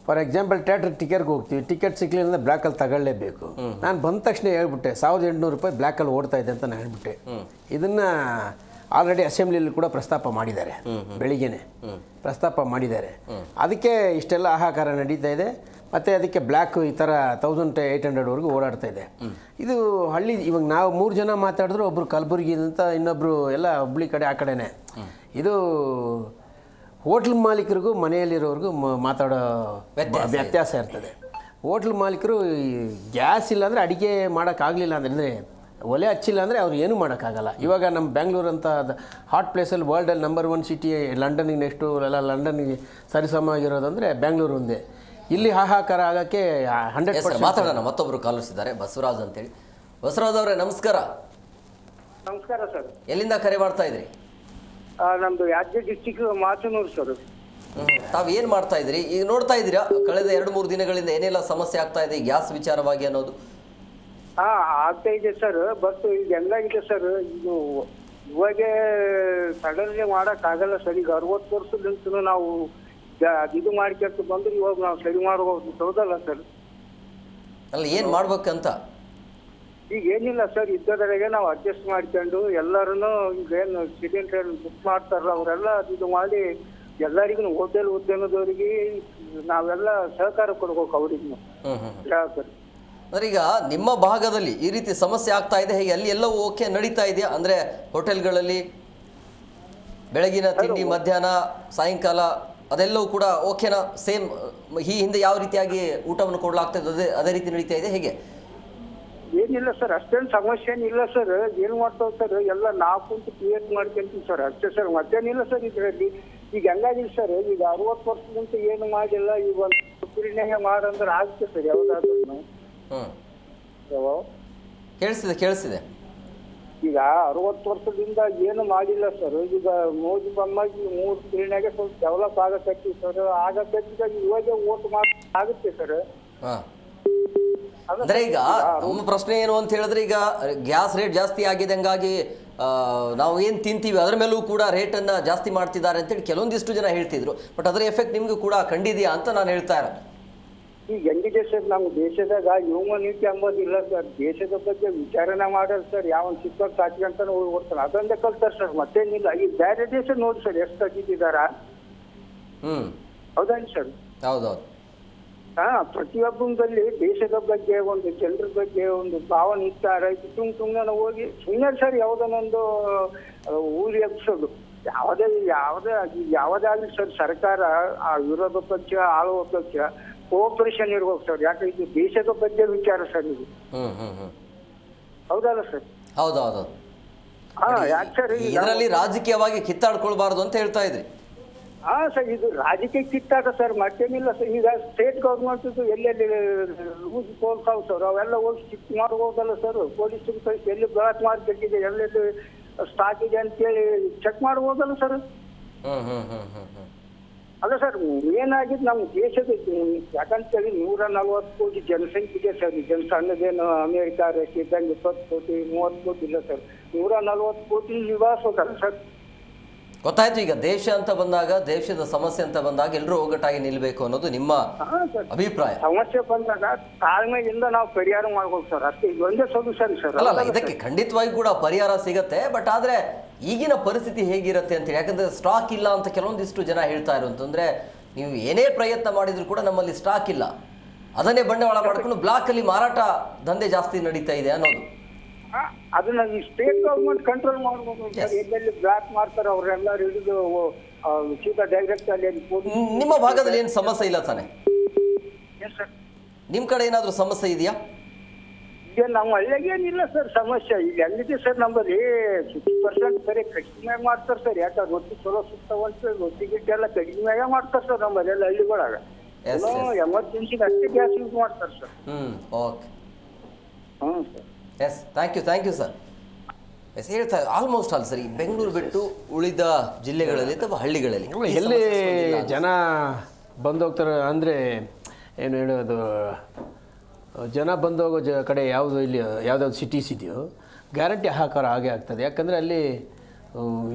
ಫಾರ್ ಎಕ್ಸಾಂಪಲ್ ಥಿಯೇಟರ್ ಟಿಕೆಟ್ಗೆ ಹೋಗ್ತೀವಿ, ಟಿಕೆಟ್ ಸಿಕ್ಕಲಿಲ್ಲ ಅಂದರೆ ಬ್ಲ್ಯಾಕಲ್ಲಿ ತಗೊಳ್ಳೇಬೇಕು. ನಾನು ಬಂದ ತಕ್ಷಣ ಹೇಳ್ಬಿಟ್ಟೆ 1800 ರೂಪಾಯಿ ಬ್ಲ್ಯಾಕಲ್ಲಿ ಓಡ್ತಾ ಇದೆ ಅಂತ ನಾನು ಹೇಳ್ಬಿಟ್ಟೆ. ಇದನ್ನು ಆಲ್ರೆಡಿ ಅಸೆಂಬ್ಲಿಯಲ್ಲಿ ಕೂಡ ಪ್ರಸ್ತಾಪ ಮಾಡಿದ್ದಾರೆ, ಬೆಳಿಗ್ಗೆನೆ ಪ್ರಸ್ತಾಪ ಮಾಡಿದ್ದಾರೆ. ಅದಕ್ಕೆ ಇಷ್ಟೆಲ್ಲ ಹಾಹಾಕಾರ ನಡೀತಾ ಇದೆ. ಮತ್ತು ಅದಕ್ಕೆ ಬ್ಲ್ಯಾಕ್ ಈ ಥರ 1800ವರೆಗೂ ಓಡಾಡ್ತಾ ಇದೆ. ಇದು ಹಳ್ಳಿ. ಇವಾಗ ನಾವು 3 ಜನ ಮಾತಾಡಿದ್ರು, ಒಬ್ಬರು ಕಲಬುರಗಿಯಿಂದ, ಇನ್ನೊಬ್ಬರು ಎಲ್ಲ ಹುಬ್ಳಿ ಕಡೆ ಆ ಕಡೆನೇ. ಇದು ಹೋಟ್ಲ್ ಮಾಲೀಕರಿಗೂ ಮನೆಯಲ್ಲಿರೋರಿಗೂ ಮಾತಾಡೋ ವ್ಯತ್ಯಾಸ ಇರ್ತದೆ. ಹೋಟ್ಲ್ ಮಾಲೀಕರು ಗ್ಯಾಸ್ ಇಲ್ಲ ಅಂದರೆ ಅಡುಗೆ ಮಾಡೋಕ್ಕಾಗಲಿಲ್ಲ ಅಂದರೆ ಒಲೆ ಹಚ್ಚಿಲ್ಲ ಅಂದರೆ ಅವ್ರು ಏನೂ ಮಾಡೋಕ್ಕಾಗಲ್ಲ. ಇವಾಗ ನಮ್ಮ ಬ್ಯಾಂಗ್ಳೂರು ಅಂತ ಹಾಟ್ ಪ್ಲೇಸಲ್ಲಿ ವರ್ಲ್ಡಲ್ಲಿ ನಂಬರ್ 1 ಸಿಟಿ, ಲಂಡನ್ನಿಗೆ ನೆಕ್ಸ್ಟು ಎಲ್ಲ ಲಂಡನ್ನಿಗೆ ಸರಿಸಮವಾಗಿರೋದು ಅಂದರೆ ಬ್ಯಾಂಗ್ಳೂರು ಒಂದೇ. ಇಲ್ಲಿ ಹಾಹಾಕಾರ ಆಗೋಕ್ಕೆ 100%. ಮಾತಾಡೋಣ. ಮತ್ತೊಬ್ಬರು ಕಾಲರ್ಸ್ ಇದ್ದಾರೆ, ಬಸವರಾಜ್ ಅಂತೇಳಿ. ಬಸವರಾಜ್ ಅವರೇ ನಮಸ್ಕಾರ. ನಮಸ್ಕಾರ ಸರ್. ಎಲ್ಲಿಂದ ಕರೆ ಮಾಡ್ತಾ ಇದ್ರಿ? ನಮ್ದು ಯಾದಗಿರಿ ಡಿಸ್ಟಿಕ್ ಮಾಚನೂರು ಸರ್. ತಾವು ಏನು ಮಾಡ್ತಾ ಇದ್ರಿ ಈಗ? ನೋಡ್ತಾ ಇದ್ದೀರಾ ಕಳೆದ 2-3 ದಿನಗಳಿಂದ ಏನೆಲ್ಲ ಸಮಸ್ಯೆ ಆಗ್ತಾ ಇದೆ ಗ್ಯಾಸ್ ವಿಚಾರವಾಗಿ ಅನ್ನೋದು? ಆಗ್ತಾ ಇದೆ ಸರ್. ಬಟ್ ಈಗ ಹೆಂಗಾಗಿದೆ ಸರ್, ಇದು ಇವಾಗ ಸಡನ್ಲಿ ಮಾಡಕ್ ಆಗಲ್ಲ ಸರ್. ಈಗ 60 ವರ್ಷದಿಂದ ನಾವು ಇದು ಮಾಡ್ಕೊಂತ ಬಂದ್ರೆ ಇವಾಗ ನಾವು ಸರಿ ಮಾಡಬಹುದು, ಹೌದಲ್ಲ ಸರ್? ಅಲ್ಲ, ಏನು ಮಾಡ್ಬೇಕಂತ ಈಗ ಏನಿಲ್ಲ ಸರ್, ಇದ್ದದ್ರಾಗೆ ನಾವು ಅಡ್ಜಸ್ಟ್ ಮಾಡ್ಕೊಂಡು ಎಲ್ಲರೂ ಈಗ ಏನು ಸಿಲಿಂಡರ್ ಬುಕ್ ಮಾಡ್ತಾರಲ್ಲ ಅವರೆಲ್ಲ ಇದು ಮಾಡಿ ಎಲ್ಲರಿಗೂ ಹೋಟೆಲ್ ಉದ್ಯಮದವರಿಗೆ ನಾವೆಲ್ಲ ಸಹಕಾರ ಕೊಡ್ಬೇಕು ಅವ್ರಿಗೆ. ಅಂದ್ರೆ ಈಗ ನಿಮ್ಮ ಭಾಗದಲ್ಲಿ ಈ ರೀತಿ ಸಮಸ್ಯೆ ಆಗ್ತಾ ಇದೆ ಹೇಗೆ? ಅಲ್ಲಿ ಎಲ್ಲವೂ ಓಕೆ ನಡೀತಾ ಇದೆಯಾ? ಅಂದ್ರೆ ಹೋಟೆಲ್ಗಳಲ್ಲಿ ಬೆಳಗಿನ ತಿಂಡಿ, ಮಧ್ಯಾಹ್ನ, ಸಾಯಂಕಾಲ ಅದೆಲ್ಲವೂ ಕೂಡ ಓಕೆನಾ? ಸೇಮ್ ಈ ಹಿಂದೆ ಯಾವ ರೀತಿಯಾಗಿ ಊಟವನ್ನು ಕೊಡಲಾಗ್ತಾ ಇದೆ ಅದೇ ರೀತಿ ನಡೀತಾ ಇದೆ ಹೇಗೆ? ಏನಿಲ್ಲ ಸರ್, ಅಷ್ಟೇನು ಸಮಸ್ಯೆ ಏನಿಲ್ಲ ಸರ್. ಏನ್ ಮಾಡ್ತಾವ್ ಸರ್, ಎಲ್ಲ ನಾವು ಕುಂತು ಕ್ರಿಯೇಟ್ ಮಾಡ್ಕೊಂತೀವಿ ಸರ್, ಅಷ್ಟೇ ಸರ್, ಮತ್ತೇನಿಲ್ಲ ಸರ್. ಇದರಲ್ಲಿ ಈಗ ಹೆಂಗಾಗಿಲ್ಲ ಸರ್, ಈಗ 60 ವರ್ಷದಿಂದ ಏನು ಮಾಡಿಲ್ಲ, ಈಗ ಒಂದು ಪೀಳಿಗೆ ಮಾಡಂದ್ರೆ ಆಗುತ್ತೆ ಸರ್ ಯಾವ್ದಾದ್ರು. ಕೇಳಿಸಿದೆ. ಈಗ 60 ವರ್ಷದಿಂದ ಏನು ಮಾಡಿಲ್ಲ ಸರ್. ಈಗ ಮೋದಿ ಬೊಮ್ಮಾಗಿ 3 ಪೀಳಿಗೆಗೆ ಸ್ವಲ್ಪ ಡೆವಲಪ್ ಆಗಕತ್ತಿ ಸರ್. ಆಗತ್ತಿದ್ದಾಗ ಇವಾಗ ಓಟ್ ಮಾಡಿ ಆಗುತ್ತೆ ಸರ್. ಅಂದ್ರೆ ಈಗ ನಮ್ಮ ಪ್ರಶ್ನೆ ಏನು ಅಂತ ಹೇಳಿದ್ರೆ, ಈಗ ಗ್ಯಾಸ್ ರೇಟ್ ಜಾಸ್ತಿ ಆಗಿದೆ, ಹಂಗಾಗಿ ನಾವು ಏನು ತಿಂತೀವಿ ಅದರ ಮೇಲೂ ಕೂಡ ರೇಟನ್ನು ಜಾಸ್ತಿ ಮಾಡ್ತಿದ್ದಾರೆ ಅಂತೇಳಿ ಕೆಲವೊಂದಿಷ್ಟು ಜನ ಹೇಳ್ತಿದ್ರು. ಬಟ್ ಅದರ ಎಫೆಕ್ಟ್ ನಿಮಗೂ ಕೂಡ ಕಂಡಿದೆಯಾ ಅಂತ ನಾನು ಹೇಳ್ತಾ ಇರೋದು. ಈಗ ಹೆಂಗಿದೆ ಸರ್, ನಮ್ಮ ದೇಶದಾಗ ಹ್ಯೂಮನಿಟಿ ಅಂಬೋದಿಲ್ಲ ಸರ್. ದೇಶದ ಬಗ್ಗೆ ವಿಚಾರಣೆ ಮಾಡೋದು ಸರ್, ಯಾವ ಚಿಕ್ಕ ಸಾಕಿಗಂತಾನೆ ಓಡ್ತಾರೆ, ಅದೊಂದೇ ಕಲ್ತಾರೆ ಸರ್, ಮತ್ತೇನಿಲ್ಲ. ಈಗ ಬೇರೆ ದೇಶ ನೋಡಿ ಸರ್ ಎಷ್ಟು ತೆಗಿತಿದಾರ. ಹೌದಾ ಸರ್? ಹೌದೌದು. ಪ್ರತಿಯೊಬ್ಬರಲ್ಲಿ ದೇಶದ ಬಗ್ಗೆ, ಒಂದು ಜನರ ಬಗ್ಗೆ ಒಂದು ಭಾವನೆ ಇತ್ತ ರೈತ ಸುಮ್ಮನೆ ಹೋಗಿ ಸುಮ್ಮನೆ ಸರ್ ಯಾವುದನ್ನೊಂದು ಊರಿ ಎಬ್ಸೋದು. ಯಾವುದಾಗ್ಲಿ ಸರ್, ಸರ್ಕಾರ ಆ ವಿರೋಧ ಪಕ್ಷ, ಆಳುವ ಪಕ್ಷ ಕೋಆಪರೇಷನ್ ಇರ್ಬೇಕು ಸರ್. ಯಾಕೆ ಇದು ದೇಶದ ಬಗ್ಗೆ ವಿಚಾರ ಸರ್ ಇದು. ಹೌದಲ್ಲ ಸರ್? ಹೌದೌದು. ಯಾಕೆ ಸರ್ ಇದರಲ್ಲಿ ರಾಜಕೀಯವಾಗಿ ಕಿತ್ತಾಡ್ಕೊಳ್ಬಾರ್ದು ಅಂತ ಹೇಳ್ತಾ ಇದ್ರಿ? ಸರ್, ಇದು ರಾಜಕೀಯ ಕಿತ್ತಾಟ ಸರ್, ಮತ್ತೇನಿಲ್ಲ ಸರ್. ಈಗ ಸ್ಟೇಟ್ ಗೌರ್ಮೆಂಟ್ ಎಲ್ಲೆಲ್ಲಿ ರೂಲ್ಸ್ ತೋಲ್ಸಾವ್ ಸರ್, ಅವೆಲ್ಲ ಹೋಗಿ ಚೆಕ್ ಮಾಡ್ಬೋದಲ್ಲ ಸರ್. ಪೊಲೀಸರು ಕಳಿಸಿ ಎಲ್ಲಿ ಬ್ಲಾಕ್ ಮಾರ್ಕೆಟ್ ಇದೆ, ಎಲ್ಲೆಲ್ಲಿ ಸ್ಟಾಕ್ ಇದೆ ಅಂತೇಳಿ ಚೆಕ್ ಮಾಡ್ಬೋದಲ್ಲ ಸರ್. ಅಲ್ಲ ಸರ್, ಏನಾಗಿದ್ದು ನಮ್ಮ ದೇಶದ, ಯಾಕಂತೇಳಿ 140 ಕೋಟಿ ಜನಸಂಖ್ಯೆ ಇದೆ ಸರ್. ಸಣ್ಣದೇನು ಅಮೇರಿಕ, ರಷ್ಯಾ ಇದ್ದಂಗೆ 20 ಕೋಟಿ 30 ಕೋಟಿ ಇಲ್ಲ ಸರ್. 140 ಕೋಟಿ ನಿವಾಸೋದಲ್ಲ ಸರ್. ಗೊತ್ತಾಯ್ತು. ಈಗ ದೇಶ ಅಂತ ಬಂದಾಗ, ದೇಶದ ಸಮಸ್ಯೆ ಅಂತ ಬಂದಾಗ ಎಲ್ಲರೂ ಒಗ್ಗಟ್ಟಾಗಿ ನಿಲ್ಬೇಕು ಅನ್ನೋದು ನಿಮ್ಮ ಅಭಿಪ್ರಾಯ. ಸಮಸ್ಯೆ ಬಂದಾಗ ತಾಳ್ಮೆಯಿಂದ ನಾವು ಪರಿಹಾರ ಮಾಡ್ಬೋದು ಸರ್, ಅಷ್ಟೇ. ಇದೊಂದೇ ಸೊಲ್ಯೂಷನ್ ಸರ್. ಅಲ್ಲ, ಇದಕ್ಕೆ ಖಂಡಿತವಾಗಿ ಕೂಡ ಪರಿಹಾರ ಸಿಗತ್ತೆ. ಬಟ್ ಆದ್ರೆ ಈಗಿನ ಪರಿಸ್ಥಿತಿ ಹೇಗಿರುತ್ತೆ ಅಂತೇಳಿ, ಯಾಕಂದ್ರೆ ಸ್ಟಾಕ್ ಇಲ್ಲ ಅಂತ ಕೆಲವೊಂದಿಷ್ಟು ಜನ ಹೇಳ್ತಾ ಇರುವಂತಂದ್ರೆ, ನೀವು ಏನೇ ಪ್ರಯತ್ನ ಮಾಡಿದ್ರು ಕೂಡ ನಮ್ಮಲ್ಲಿ ಸ್ಟಾಕ್ ಇಲ್ಲ, ಅದನ್ನೇ ಬಂಡವಾಳ ಮಾಡ್ಕೊಂಡು ಬ್ಲಾಕ್ ಅಲ್ಲಿ ಮಾರಾಟ ದಂಧೆ ಜಾಸ್ತಿ ನಡೀತಾ ಇದೆ ಅನ್ನೋದು. ಅದನ್ನ ಈ ಸ್ಟೇಟ್ ಗೌರ್ಮೆಂಟ್ ಕಂಟ್ರೋಲ್ ಮಾಡ್ಬೋದು ಸರ್. ಎಲ್ಲೆಲ್ಲಿ ಬ್ಲಾಕ್ ಮಾಡ್ತಾರೆ ಅವರೆಲ್ಲ ಹಿಡಿದು ಸೀದಾ ಡೈರೆಕ್ಟ್ ಅಲ್ಲಿ. ನಿಮ್ಮ ಭಾಗದಲ್ಲಿ ಏನು ಸಮಸ್ಯೆ ಇಲ್ಲ ತಾನೆ? ನಿಮ್ ಕಡೆ ಏನಾದ್ರು ಸಮಸ್ಯೆ ಇದೆಯಾ? ಈಗ ನಮ್ಮ ಹಳ್ಳಿಗೆ ಏನಿಲ್ಲ ಸರ್ ಸಮಸ್ಯೆ. ಈಗ ಹೆಂಗಿದೆ ಸರ್, ನಮ್ಮಲ್ಲಿ 60% ಸರಿ ಕಡಿಮೆ ಮಾಡ್ತಾರೆ ಸರ್. ಯಾಕಂದ್ರೆ ರೊಟ್ಟಿ ಚಲೋ ಸಿಗ್ತಾವಂತ ರೊಟ್ಟಿ ಗಿಟ್ಟಿ ಎಲ್ಲ ಕಡಿಮೆಯಾಗ ಮಾಡ್ತಾರೆ ಸರ್ ನಮ್ಮಲ್ಲಿ ಎಲ್ಲ ಹಳ್ಳಿಗಳಾಗ. ಎಮರ್ಜೆನ್ಸಿಗೆ ಅಷ್ಟೇ ಗ್ಯಾಸ್ ಯೂಸ್ ಮಾಡ್ತಾರೆ sir. Okay. Sir. Yes, thank you sir. Yes, ಹೇಳ್ತಾ ಆಲ್ಮೋಸ್ಟ್ ಆಲ್ ಸರಿ, ಬೆಂಗಳೂರು ಬಿಟ್ಟು ಉಳಿದ ಜಿಲ್ಲೆಗಳಲ್ಲಿ ಅಥವಾ ಹಳ್ಳಿಗಳಲ್ಲಿ ಎಲ್ಲಿ ಜನ ಬಂದೋಗ್ತಾರೆ ಅಂದರೆ ಏನು ಹೇಳೋದು, ಜನ ಬಂದೋಗೋ ಕಡೆ ಯಾವುದು ಇಲ್ಲಿ ಯಾವುದಾದ್ರು ಸಿಟೀಸ್ ಇದೆಯೋ ಗ್ಯಾರಂಟಿ ಹಾಕಾರ ಹಾಗೆ ಆಗ್ತದೆ. ಯಾಕಂದರೆ ಅಲ್ಲಿ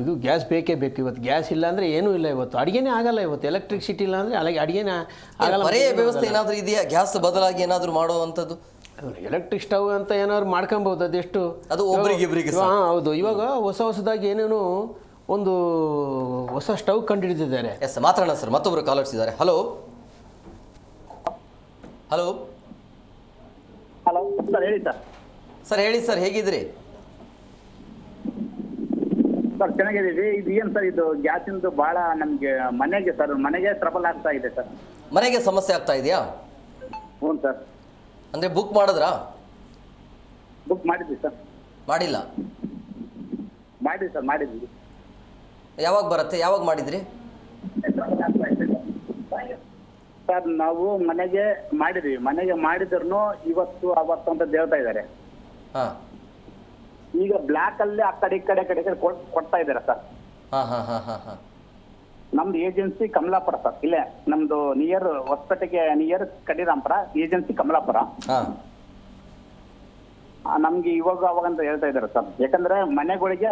ಇದು ಗ್ಯಾಸ್ ಬೇಕೇ ಬೇಕು. ಇವತ್ತು ಗ್ಯಾಸ್ ಇಲ್ಲ ಅಂದರೆ ಏನೂ ಇಲ್ಲ, ಇವತ್ತು ಅಡುಗೆನೇ ಆಗಲ್ಲ. ಇವತ್ತು ಎಲೆಕ್ಟ್ರಿಸಿಟಿ ಇಲ್ಲ ಅಂದರೆ ಅಲ್ಲಿಗೆ ಅಡುಗೆನೇ ಆಗಲ್ಲ. ಬರೆಯ ವ್ಯವಸ್ಥೆ ಏನಾದರೂ ಇದೆಯಾ ಗ್ಯಾಸ್ ಬದಲಾಗಿ ಏನಾದರೂ ಮಾಡುವಂಥದ್ದು? ಎಲೆಕ್ಟ್ರಿಕ್ ಸ್ಟವ್ ಅಂತ ಏನಾದ್ರು ಮಾಡ್ಕೊಬೋದು, ಅದೆಷ್ಟು ಅದು ಒಬ್ಬರಿಗಿಬ್ಬರಿಗೆ. ಹೌದು, ಇವಾಗ ಹೊಸದಾಗಿ ಏನೇನು ಒಂದು ಹೊಸ ಸ್ಟವ್ ಕಂಡುಹಿಡಿದಿದ್ದಾರೆ. ಎಸ್, ಮಾತಾಡೋಣ ಸರ್. ಮತ್ತೊಬ್ಬರು ಕಾಲರ್ಸ್ ಇದ್ದಾರೆ. ಹಲೋ ಹಲೋ ಹಲೋ ಸರ್, ಹೇಳಿ ಸರ್. ಸರ್ ಹೇಳಿ ಸರ್, ಹೇಗಿದ್ರಿ ಸರ್? ಚೆನ್ನಾಗಿದ್ದೀವಿ. ಇದು ಏನು ಸರ್, ಇದು ಗ್ಯಾಸಿಂದು ಭಾಳ ನಮಗೆ ಮನೆಗೆ ಟ್ರಬಲ್ ಆಗ್ತಾ ಇದೆ ಸರ್. ಮನೆಗೆ ಸಮಸ್ಯೆ ಆಗ್ತಾ ಇದೆಯಾ? ಹ್ಞೂ ಸರ್. ಅಂದರೆ ಬುಕ್ ಮಾಡಿದ್ರಾ? ಬುಕ್ ಮಾಡಿದ್ವಿ ಸರ್. ಮಾಡಿಲ್ಲ? ಮಾಡಿದ್ವಿ. ಯಾವಾಗ ಬರುತ್ತೆ? ಯಾವಾಗ ಮಾಡಿದ್ರಿ ಸರ್? ನಾವು ಮನೆಗೆ ಮಾಡಿದ್ವಿ. ಮನೆಗೆ ಮಾಡಿದ್ರು ಇವತ್ತು ಅವತ್ತು ಅಂತ ಹೇಳ್ತಾ ಇದ್ದಾರೆ. ಈಗ ಬ್ಲಾಕ್ ಅಲ್ಲಿ ಆ ಕಡೆ ಈ ಕಡೆ ಕೊಡ್ತಾ ಇದ್ದಾರೆ ಸರ್. ಹಾ ಹಾ ಹಾ ಹಾ ಹಾ ನಮ್ದು ಏಜೆನ್ಸಿ ಕಮಲಾಪುರ ಸರ್. ಇಲ್ಲೇ ನಮ್ದು ನಿಯರ್ ಹೊಸಪೇಟೆಗೆ ನಿಯರ್ ಕಡಿರಾಂಪುರ ಏಜೆನ್ಸಿ ಕಮಲಾಪುರ. ಹಾ ನಮ್ಗೆ ಇವಾಗ ಅವಾಗ ಅಂತ ಹೇಳ್ತಾ ಇದ್ದಾರೆ ಸರ್. ಯಾಕಂದ್ರೆ ಮನೆಗಳಿಗೆ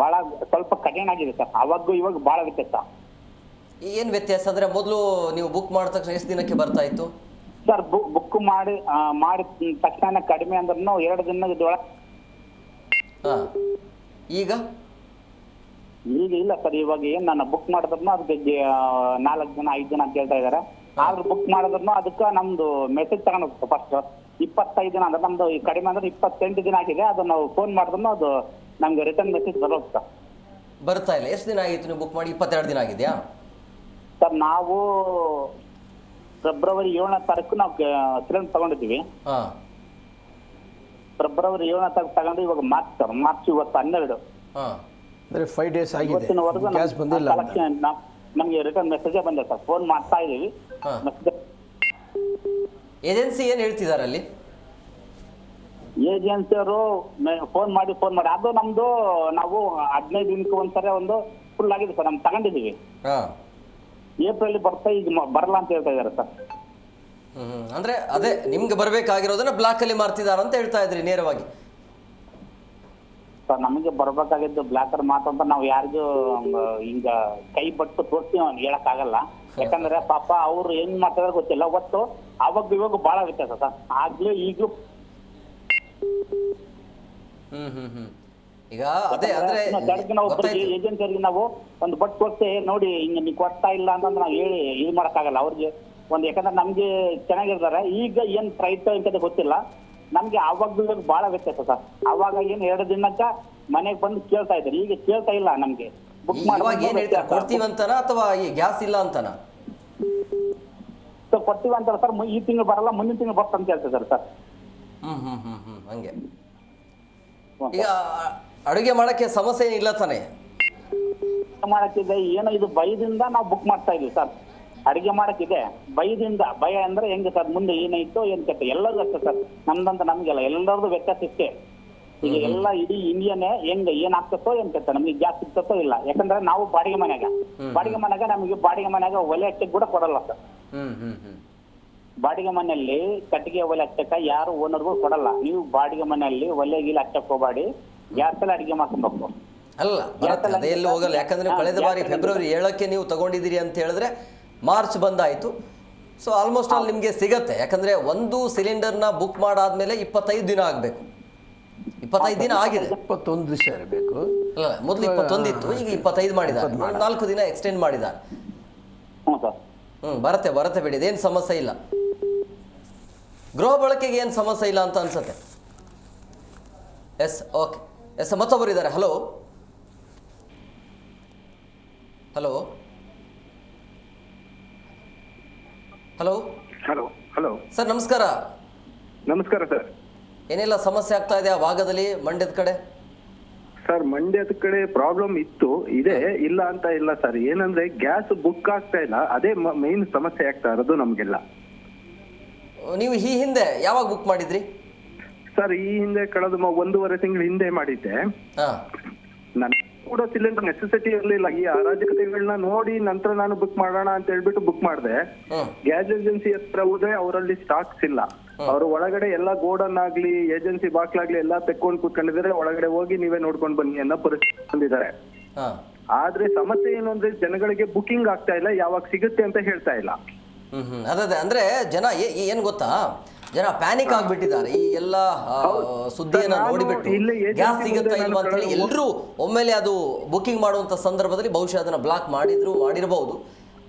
ಬಹಳ ಸ್ವಲ್ಪ ಕಠಿಣ ಆಗಿದೆ ಸರ್. ಅವಾಗೂ ಇವಾಗ ಬಹಳ ವ್ಯತ್ಯಾಸ. ಏನ್ ವ್ಯತ್ಯಾಸ ಅಂದ್ರೆ ಮೊದಲು ನೀವು ಬುಕ್ ಮಾಡಿದ ತಕ್ಷಣ ಎಷ್ಟು ದಿನಕ್ಕೆ ಬರ್ತಾ ಇತ್ತು ಸರ್? ಬುಕ್ ಮಾಡಿದ ತಕ್ಷಣ ಕಡಿಮೆ ಅಂದ್ರೂ 2 ದಿನದೊಳಗೆ. ಹಾ ಈಗ ಈಗ ಇಲ್ಲ ಸರ್. ಇವಾಗ ಏನ್ ನಾನು ಬುಕ್ ಮಾಡಿದ್ರು ಅದಕ್ಕೆ 4 ದಿನ 5 ದಿನ ಅಂತ ಹೇಳ್ತಾ ಇದಾರೆ. ಆದ್ರೂ ಬುಕ್ ಮಾಡಿದ್ರು ಅದಕ್ಕೆ ನಮ್ದು ಮೆಸೇಜ್ ತಗೊಂಡು ಫಸ್ಟ್ 25 ದಿನ ಅಂದ್ರೆ ನಮ್ದು ಕಡಿಮೆ ಅಂದ್ರೆ 28 ದಿನ ಆಗಿದೆ. ಅದು ನಾವು ಫೋನ್ ಮಾಡಿದ್ರು ಅದು ನಮ್ಗೆ ರಿಟರ್ನ್ ಮೆಸೇಜ್ ಬರೋದು ಸರ್. ಬರ್ತಾ ಇಲ್ಲ. ಎಷ್ಟು ದಿನ ಆಗಿತ್ತು ನೀವು ಬುಕ್ ಮಾಡಿ? 22 ದಿನ ಆಗಿದೆಯಾ ಸರ್? ನಾವು ಫೆಬ್ರವರಿ 7ನೇ ತಾರೀಕು ನಾವು ಸಿಲಿಂಡರ್ ತಗೊಂಡಿದ್ದೀವಿ. ಹಾ ಫೆಬ್ರವರಿ 7ನೇ ತಾರೀಕು ತಗೊಂಡು ಇವಾಗ ಮಾರ್ಚ್ ಸರ್. ಮಾರ್ಚ್ ಇವತ್ತು 12. ಹಾ ಅಂದರೆ 5 days ಆಗಿದೆ, ಇವತ್ತಿನವರೆಗೂ ಗ್ಯಾಸ್ ಬಂದಿಲ್ಲ ಅಂತ. ನಮಗೆ ರಿಟರ್ನ್ ಮೆಸೇಜೇ ಬಂದಿದೆ ಸರ್. ಫೋನ್ ಮಾಡ್ತಾ ಇದೀವಿ. ಏಜೆನ್ಸಿ ಏನ್ ಹೇಳ್ತಿದ್ದಾರೆ ಅಲ್ಲಿ? ಏಜೆನ್ಸಿಯವರು ಫೋನ್ ಮಾಡಿ ಅದು ನಮ್ದು ನಾವು 15 ದಿನಕ್ಕೆ ಒಂದ್ಸರಿ ಒಂದು ಫುಲ್ ಆಗಿದೆ ಸರ್. ನಮ್ಗೆ ತಗೊಂಡಿದ್ದೀವಿ. ಹಾ ಏಪ್ರಿಲ್ ಬರ್ತಾ ಈಗ ಬರಲ್ಲ ಅಂತ ಹೇಳ್ತಾ ಇದಾರೆ ಸರ್. ಅಂದ್ರೆ ಅದೇ ನಿಮ್ಗೆ ಬರ್ಬೇಕಾಗಿರೋದನ್ನ ಬ್ಲಾಕ್ ಅಲ್ಲಿ ಮಾರ್ತಿದಾರ ಅಂತ ಹೇಳ್ತಾ ಇದ್ರಿ ನೇರವಾಗಿ. ಸರ್ ನಮಗೆ ಬರ್ಬೇಕಾಗಿದ್ದು ಬ್ಲಾಕರ್ ಮಾತು ಅಂತ ನಾವು ಯಾರಿಗೂ ಹಿಂಗ ಕೈ ಬಟ್ಟು ತೋರಿಸಿ ಹೇಳಕ್ ಆಗಲ್ಲ. ಯಾಕಂದ್ರೆ ಪಾಪ ಅವ್ರು ಏನ್ ಮಾಡ್ತಿದಾರೆ ಗೊತ್ತಿಲ್ಲ. ಒಟ್ಟು ಅವಾಗ ಇವಾಗ ಬಹಳ ವ್ಯತ್ಯಾಸ ಸರ್. ಆಗ್ಲೂ ಈಗ್ಲೂ ಈಗ ಅದೇ ಅಂದ್ರೆ ಏಜೆನ್ಸಿಯರಿಗೆ ನಾವು ಒಂದು ಬಟ್ ಕೊಡ್ತೇ ನೋಡಿ ಹಿಂಗ ನೀವು ಕೊಡ್ತಾ ಇಲ್ಲ ಅಂತಂದ್ರೆ ನಾವು ಹೇಳಿ ಇದು ಮಾಡಕ್ಕಾಗಲ್ಲ ಅವ್ರಿಗೆ ಒಂದು. ಯಾಕಂದ್ರೆ ನಮ್ಗೆ ಚೆನ್ನಾಗಿರ್ತಾರೆ. ಈಗ ಏನ್ ಪ್ರೈಸ್ ಅಂತ ಗೊತ್ತಿಲ್ಲ ನಮ್ಗೆ. ಅವಾಗ ಬಹಳ ವ್ಯತ್ಯಾಸ ಸರ್. ಅವಾಗ ಏನ್ 2 ದಿನಕ್ಕ ಮನೆಗೆ ಬಂದು ಕೇಳ್ತಾ ಇದ್ದಾರೆ. ಈಗ ಕೇಳ್ತಾ ಇಲ್ಲ ನಮ್ಗೆ. ಬುಕ್ ಮಾಡಿ ಕೊಡ್ತೀವಂತನ ಅಥವಾ ಈ ಗ್ಯಾಸ್ ಇಲ್ಲ ಅಂತನ? ಕೊಡ್ತೀವಿ ಅಂತಾರೆ ಸರ್. ಈ ತಿಂಗಳು ಬರಲ್ಲ, ಮುಂದಿನ ತಿಂಗಳು ಬರ್ತಂತ ಅಂತ ಹೇಳ್ತಿದ್ದಾರೆ ಸರ್. ಹಂಗೆ. ಈಗ ಅಡುಗೆ ಮಾಡಕ್ಕೆ ಸಮಸ್ಯೆ ಏನಿಲ್ಲ ತಾನೆ? ಮಾಡಕ್ಕಿದೆ ಏನೋ ಇದು ಭಯದಿಂದ ನಾವು ಬುಕ್ ಮಾಡ್ತಾ ಇದೀವಿ ಸರ್. ಅಡಿಗೆ ಮಾಡಕ್ಕಿದೆ ಭಯದಿಂದ. ಭಯ ಅಂದ್ರೆ ಹೆಂಗೆ ಸರ್? ಮುಂದೆ ಏನಾಯ್ತು ಏನ್ ಕೆಟ್ಟ ಎಲ್ಲರಿಗೂ ಅಷ್ಟೇ ಸರ್. ನಮ್ದಂತ ನಮ್ಗೆಲ್ಲ ಎಲ್ಲರದು ವ್ಯತ್ಯಾಸ ಇಷ್ಟೇ. ಈಗ ಎಲ್ಲ ಇಡೀ ಇಂಡಿಯಾನೇ ಹೆಂಗ ಏನ್ ಆಗ್ತತ್ತೋ ಏನ್ ಕೆಟ್ಟ ನಮ್ಗೆ ಗ್ಯಾಸ್ ಸಿಗ್ತತ್ತೋ ಇಲ್ಲ. ಯಾಕಂದ್ರೆ ನಾವು ಬಾಡಿಗೆ ಮನೆಯಾಗ ನಮಗೆ ಬಾಡಿಗೆ ಮನೆಯಾಗ ಒಲೆ ಹಚ್ಚಕ್ ಕೂಡ ಕೊಡಲ್ಲ ಸರ್. ಬಾಡಿಗೆ ಮನೆಯಲ್ಲಿ ಕಟ್ಟಿಗೆ ಒಲೆ ಹಚ್ಚಕ್ಕ ಯಾರು ಓನರ್ಗೂ ಕೊಡಲ್ಲ. ನೀವು ಬಾಡಿಗೆ ಮನೆಯಲ್ಲಿ ಒಲೆ ಗೀಲೆ ಹಚ್ಚಕ್ ಹೋಗಬೇಡಿ, ಗ್ಯಾಸ್ ಅಲ್ಲಿ ಅಡಿಗೆ ಮಾಡ್ಕೊಬೇಕು. ಅಲ್ಲ ಬರುತ್ತೆ, ಎಲ್ಲಿ ಹೋಗಲ್ಲ. ಯಾಕಂದ್ರೆ ಕಳೆದ ಬಾರಿ ಫೆಬ್ರವರಿ 7ಕ್ಕೆ ನೀವು ತಗೊಂಡಿದ್ದೀರಿ ಅಂತ ಹೇಳಿದ್ರೆ ಮಾರ್ಚ್ ಬಂದಾಯ್ತು. ಸೊ ಆಲ್ಮೋಸ್ಟ್ ಅಲ್ಲಿ ನಿಮಗೆ ಸಿಗತ್ತೆ. ಯಾಕಂದ್ರೆ ಒಂದು ಸಿಲಿಂಡರ್ನ ಬುಕ್ ಮಾಡಾದ್ಮೇಲೆ 25 ದಿನ ಆಗಬೇಕು. 25 ದಿನ ಆಗಿದೆ. 21 ದಿವಸ ಇರಬೇಕು. ಅಲ್ಲ, ಮೊದಲು 21 ಇತ್ತು, ಈಗ 25 ಮಾಡಿದ್ದಾರೆ. 4 ದಿನ ಎಕ್ಸ್ಟೆಂಡ್ ಮಾಡಿದ್ದಾರೆ. ಬರುತ್ತೆ ಬಿಡಿ, ಇದೇನು ಸಮಸ್ಯೆ ಇಲ್ಲ. ಗೃಹ ಬಳಕೆಗೆ ಏನು ಸಮಸ್ಯೆ ಇಲ್ಲ ಅಂತ ಅನ್ಸುತ್ತೆ. S, okay. ಎಸ್, ಮತ್ತೊಬ್ಬರು ಇದ್ದಾರೆ. Hello hello hello hello hello sir, ನಮಸ್ಕಾರ. ನಮಸ್ಕಾರ ಸರ್. ಏನೆಲ್ಲ ಸಮಸ್ಯೆ ಆಗ್ತಾ ಇದೆ ಆ ಭಾಗದಲ್ಲಿ, ಮಂಡ್ಯದ ಕಡೆ? ಸರ್, ಮಂಡ್ಯದ ಕಡೆ ಪ್ರಾಬ್ಲಮ್ ಇದೆ, ಇಲ್ಲ ಅಂತ ಇಲ್ಲ ಸರ್. ಏನಂದ್ರೆ ಗ್ಯಾಸ್ ಬುಕ್ ಆಗ್ತಾ ಇಲ್ಲ, ಅದೇ ಮೈನ್ ಸಮಸ್ಯೆ ಆಗ್ತಾ ಇರೋದು ನಮ್ಗೆಲ್ಲ. ನೀವು ಈ ಹಿಂದೆ ಯಾವಾಗ ಬುಕ್ ಮಾಡಿದ್ರಿ ಸರ್? ಈ ಹಿಂದೆ ಕಳೆದ 1.5 ತಿಂಗಳ ಹಿಂದೆ ಮಾಡಿದ್ದೆ. ನನ್ ಕೂಡ ಸಿಲಿಂಡರ್ ನೆಸೆಸಿಟಿ ಇರಲಿಲ್ಲ. ಈ ಅರಾಜಕತೆಗಳನ್ನ ನೋಡಿ ನಂತರ ನಾನು ಬುಕ್ ಮಾಡೋಣ ಅಂತ ಹೇಳ್ಬಿಟ್ಟು ಬುಕ್ ಮಾಡಿದೆ. ಗ್ಯಾಸ್ ಏಜೆನ್ಸಿ ಹತ್ರ ಹೋದ್ರೆ ಅವರಲ್ಲಿ ಸ್ಟಾಕ್ಸ್ ಇಲ್ಲ. ಅವ್ರ ಒಳಗಡೆ ಎಲ್ಲ ಗೋಡನ್ ಆಗ್ಲಿ ಏಜೆನ್ಸಿ ಬಾಕ್ಲಾಗ್ಲಿ ಎಲ್ಲ ತೆಕ್ಕೊಂಡು ಕೂತ್ಕೊಂಡಿದ್ದಾರೆ. ಒಳಗಡೆ ಹೋಗಿ ನೀವೇ ನೋಡ್ಕೊಂಡು ಬನ್ನಿ ಅನ್ನೋ ಪರಿಸ್ಥಿತಿ ಬಂದಿದ್ದಾರೆ. ಆದ್ರೆ ಸಮಸ್ಯೆ ಏನು ಅಂದ್ರೆ ಜನಗಳಿಗೆ ಬುಕಿಂಗ್ ಆಗ್ತಾ ಇಲ್ಲ, ಯಾವಾಗ ಸಿಗುತ್ತೆ ಅಂತ ಹೇಳ್ತಾ ಇಲ್ಲ. ಅದೇ ಅಂದ್ರೆ ಜನ ಏನ್ ಗೊತ್ತಾ, ಜನ ಪ್ಯಾನಿಕ್ ಆಗ್ಬಿಟ್ಟಿದ್ದಾರೆ. ಈ ಎಲ್ಲ ಸುದ್ದಿಯನ್ನ ನೋಡಿಬಿಟ್ಟು ಗ್ಯಾಸ್ ಸಿಗುತ್ತಾ ಇಲ್ವಾ ಅಂತ ಹೇಳಿ ಎಲ್ಲರೂ ಒಮ್ಮೆಲೆ ಅದು ಬುಕಿಂಗ್ ಮಾಡುವಂತ ಸಂದರ್ಭದಲ್ಲಿ ಬಹುಶಃ ಅದನ್ನ ಬ್ಲಾಕ್ ಮಾಡಿರಬಹುದು.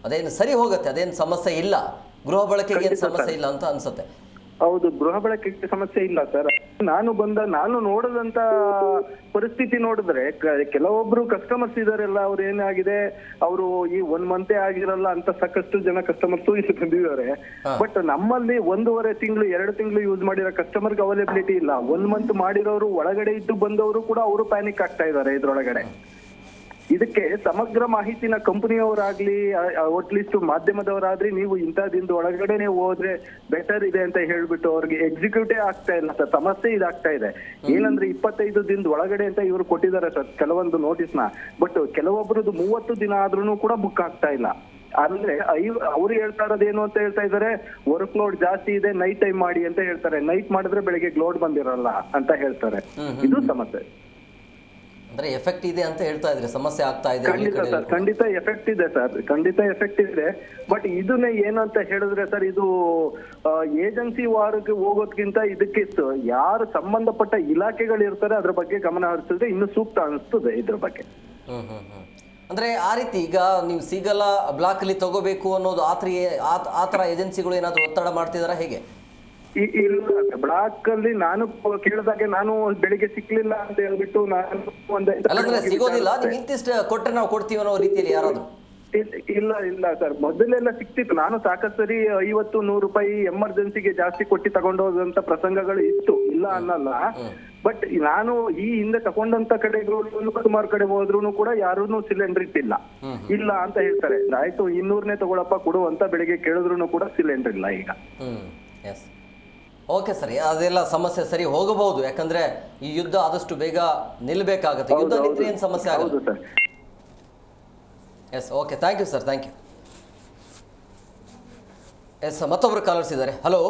ಅದೇನು ಸರಿ ಹೋಗುತ್ತೆ, ಅದೇನು ಸಮಸ್ಯೆ ಇಲ್ಲ. ಗೃಹ ಬಳಕೆಗೆ ಏನು ಸಮಸ್ಯೆ ಇಲ್ಲ ಅಂತ ಅನ್ಸುತ್ತೆ. ಹೌದು, ಗೃಹ ಬಳಕೆಗೆ ಸಮಸ್ಯೆ ಇಲ್ಲ ಸರ್. ನಾನು ನೋಡಿದಂತ ಪರಿಸ್ಥಿತಿ ನೋಡಿದ್ರೆ ಕೆಲವೊಬ್ರು ಕಸ್ಟಮರ್ಸ್ ಇದಾರೆಲ್ಲ, ಅವ್ರು ಏನಾಗಿದೆ, ಅವರು ಈ 1 ಮಂತ್ ಆಗಿರಲ್ಲ ಅಂತ ಸಾಕಷ್ಟು ಜನ ಕಸ್ಟಮರ್ಸ್ ಇಲ್ಲಿ ಬಂದಿದ್ದಾರೆ. ಬಟ್ ನಮ್ಮಲ್ಲಿ 1.5 ತಿಂಗಳು 2 ತಿಂಗಳು ಯೂಸ್ ಮಾಡಿರೋ ಕಸ್ಟಮರ್ಗೆ ಅವೈಲಬಿಲಿಟಿ ಇಲ್ಲ. 1 ಮಂತ್ ಮಾಡಿರೋರು ಒಳಗಡೆ ಇದ್ದು ಬಂದವರು ಕೂಡ ಅವರು ಪ್ಯಾನಿಕ್ ಆಗ್ತಾ ಇದ್ದಾರೆ ಇದ್ರೊಳಗಡೆ. ಇದಕ್ಕೆ ಸಮಗ್ರ ಮಾಹಿತಿನ ಕಂಪನಿಯವರಾಗ್ಲಿ ಅಟ್ಲೀಸ್ಟ್ ಮಾಧ್ಯಮದವರಾದ್ರಿ ನೀವು ಇಂಥ ದಿನದ ಒಳಗಡೆನೆ ಹೋದ್ರೆ ಬೆಟರ್ ಇದೆ ಅಂತ ಹೇಳ್ಬಿಟ್ಟು ಅವ್ರಿಗೆ ಎಕ್ಸಿಕ್ಯೂಟೇ ಆಗ್ತಾ ಇಲ್ಲ ಸರ್. ಸಮಸ್ಯೆ ಇದಾಗ್ತಾ ಇದೆ. ಏನಂದ್ರೆ 25 ದಿನದ ಒಳಗಡೆ ಅಂತ ಇವ್ರು ಕೊಟ್ಟಿದ್ದಾರೆ ಸರ್ ಕೆಲವೊಂದು ನೋಟಿಸ್ನ. ಬಟ್ ಕೆಲವೊಬ್ರದ್ದು 30 ದಿನ ಆದ್ರೂ ಕೂಡ ಬುಕ್ ಆಗ್ತಾ ಇಲ್ಲ. ಅಂದ್ರೆ ಅವ್ರು ಹೇಳ್ತಾ ಇರೋದೇನು ಅಂತ ಹೇಳ್ತಾ ಇದಾರೆ, ವರ್ಕ್ ಲೋಡ್ ಜಾಸ್ತಿ ಇದೆ, ನೈಟ್ ಟೈಮ್ ಮಾಡಿ ಅಂತ ಹೇಳ್ತಾರೆ. ನೈಟ್ ಮಾಡಿದ್ರೆ ಬೆಳಿಗ್ಗೆ ಲೋಡ್ ಬಂದಿರಲ್ಲ ಅಂತ ಹೇಳ್ತಾರೆ. ಇದು ಸಮಸ್ಯೆ. ಅಂದ್ರೆ ಎಫೆಕ್ಟ್ ಇದೆ ಅಂತ ಹೇಳ್ತಾ ಇದ್ರೆ ಸಮಸ್ಯೆ ಆಗ್ತಾ ಇದೆ. ಖಂಡಿತ ಸರ್, ಖಂಡಿತ ಎಫೆಕ್ಟ್ ಇದೆ ಸರ್, ಖಂಡಿತ ಎಫೆಕ್ಟ್ ಇದೆ. ಬಟ್ ಇದನ್ನೇ ಏನಂತ ಹೇಳಿದ್ರೆ ಸರ್, ಇದು ಏಜೆನ್ಸಿ ವಾರಕ್ಕೆ ಹೋಗೋದ್ಕಿಂತ ಇದಕ್ಕಿತ್ತು ಯಾರು ಸಂಬಂಧಪಟ್ಟ ಇಲಾಖೆಗಳು ಇರ್ತಾರೆ ಅದ್ರ ಬಗ್ಗೆ ಗಮನ ಹರಿಸಿದ್ರೆ ಇನ್ನು ಸೂಕ್ತ ಅನಿಸ್ತದೆ ಇದ್ರ ಬಗ್ಗೆ. ಅಂದ್ರೆ ಆ ರೀತಿ ಈಗ ನೀವು ಸಿಗಲ್ಲ ಬ್ಲಾಕ್ ಅಲ್ಲಿ ತಗೋಬೇಕು ಅನ್ನೋದು ಆ ತರ ಏಜೆನ್ಸಿಗಳು ಏನಾದ್ರು ಒತ್ತಡ ಮಾಡ್ತಿದಾರ ಹೇಗೆ? ಇಲ್ಲ, ಬ್ಲಾಕ್ ಅಲ್ಲಿ ನಾನು ಕೇಳಿದಾಗೆ ನಾನು ಬೆಳಿಗ್ಗೆ ಸಿಕ್ಲಿಲ್ಲ ಅಂತ ಹೇಳ್ಬಿಟ್ಟು ನಾನು ಅಲ್ಲಂದ್ರೆ ಸಿಗೋದಿಲ್ಲ, ನೀವು ಇಂತಿಷ್ಟು ಕೊಟ್ರೆ ನಾವು ಕೊಡ್ತೀವಿ ಅನ್ನೋ ರೀತಿಯಲ್ಲಿ ಯಾರಾದ್ರು? ಇಲ್ಲ ಸರ್, ಮೊದಲೆಲ್ಲ ಸಿಕ್ತಿತ್ತು. ನಾನು ಸಾಕಷ್ಟು ಸರಿ 50-100 ರೂಪಾಯಿ ಎಮರ್ಜೆನ್ಸಿಗೆ ಜಾಸ್ತಿ ಕೊಟ್ಟು ತಗೊಂಡೋದಂತ ಪ್ರಸಂಗಗಳು ಇತ್ತು, ಇಲ್ಲ ಅನ್ನಲ್ಲ. ಬಟ್ ನಾನು ಈ ಹಿಂದೆ ತಗೊಂಡಂತ ಕಡೆಗಳು ಸುಮಾರು ಕಡೆ ಹೋದ್ರು ಕೂಡ ಯಾರೂ ಸಿಲಿಂಡರ್ ಇಟ್ಟಿಲ್ಲ, ಇಲ್ಲ ಅಂತ ಹೇಳ್ತಾರೆ. ಆಯ್ತು 200ನೇ ತಗೊಳಪ್ಪ ಕೊಡು ಅಂತ ಬೆಳಿಗ್ಗೆ ಕೇಳಿದ್ರು ಕೂಡ ಸಿಲಿಂಡರ್ ಇಲ್ಲ ಈಗ. ಓಕೆ ಸರಿ, ಅದೆಲ್ಲ ಸಮಸ್ಯೆ ಸರಿ ಹೋಗಬಹುದು. ಯಾಕಂದ್ರೆ ಈ ಯುದ್ಧ ಆದಷ್ಟು ಬೇಗ ನಿಲ್ಬೇಕಾಗತ್ತೆ. ಯುದ್ಧ ನಿಂತ್ರೆ ಏನು ಸಮಸ್ಯೆ ಆಗುತ್ತೆ ಸರ್. Yes, okay, thank you sir, thank you. Yes, ಮತ್ತೊಬ್ರು ಕಾಲರ್ಸ್ ಇದ್ದಾರೆ. ಹಲೋ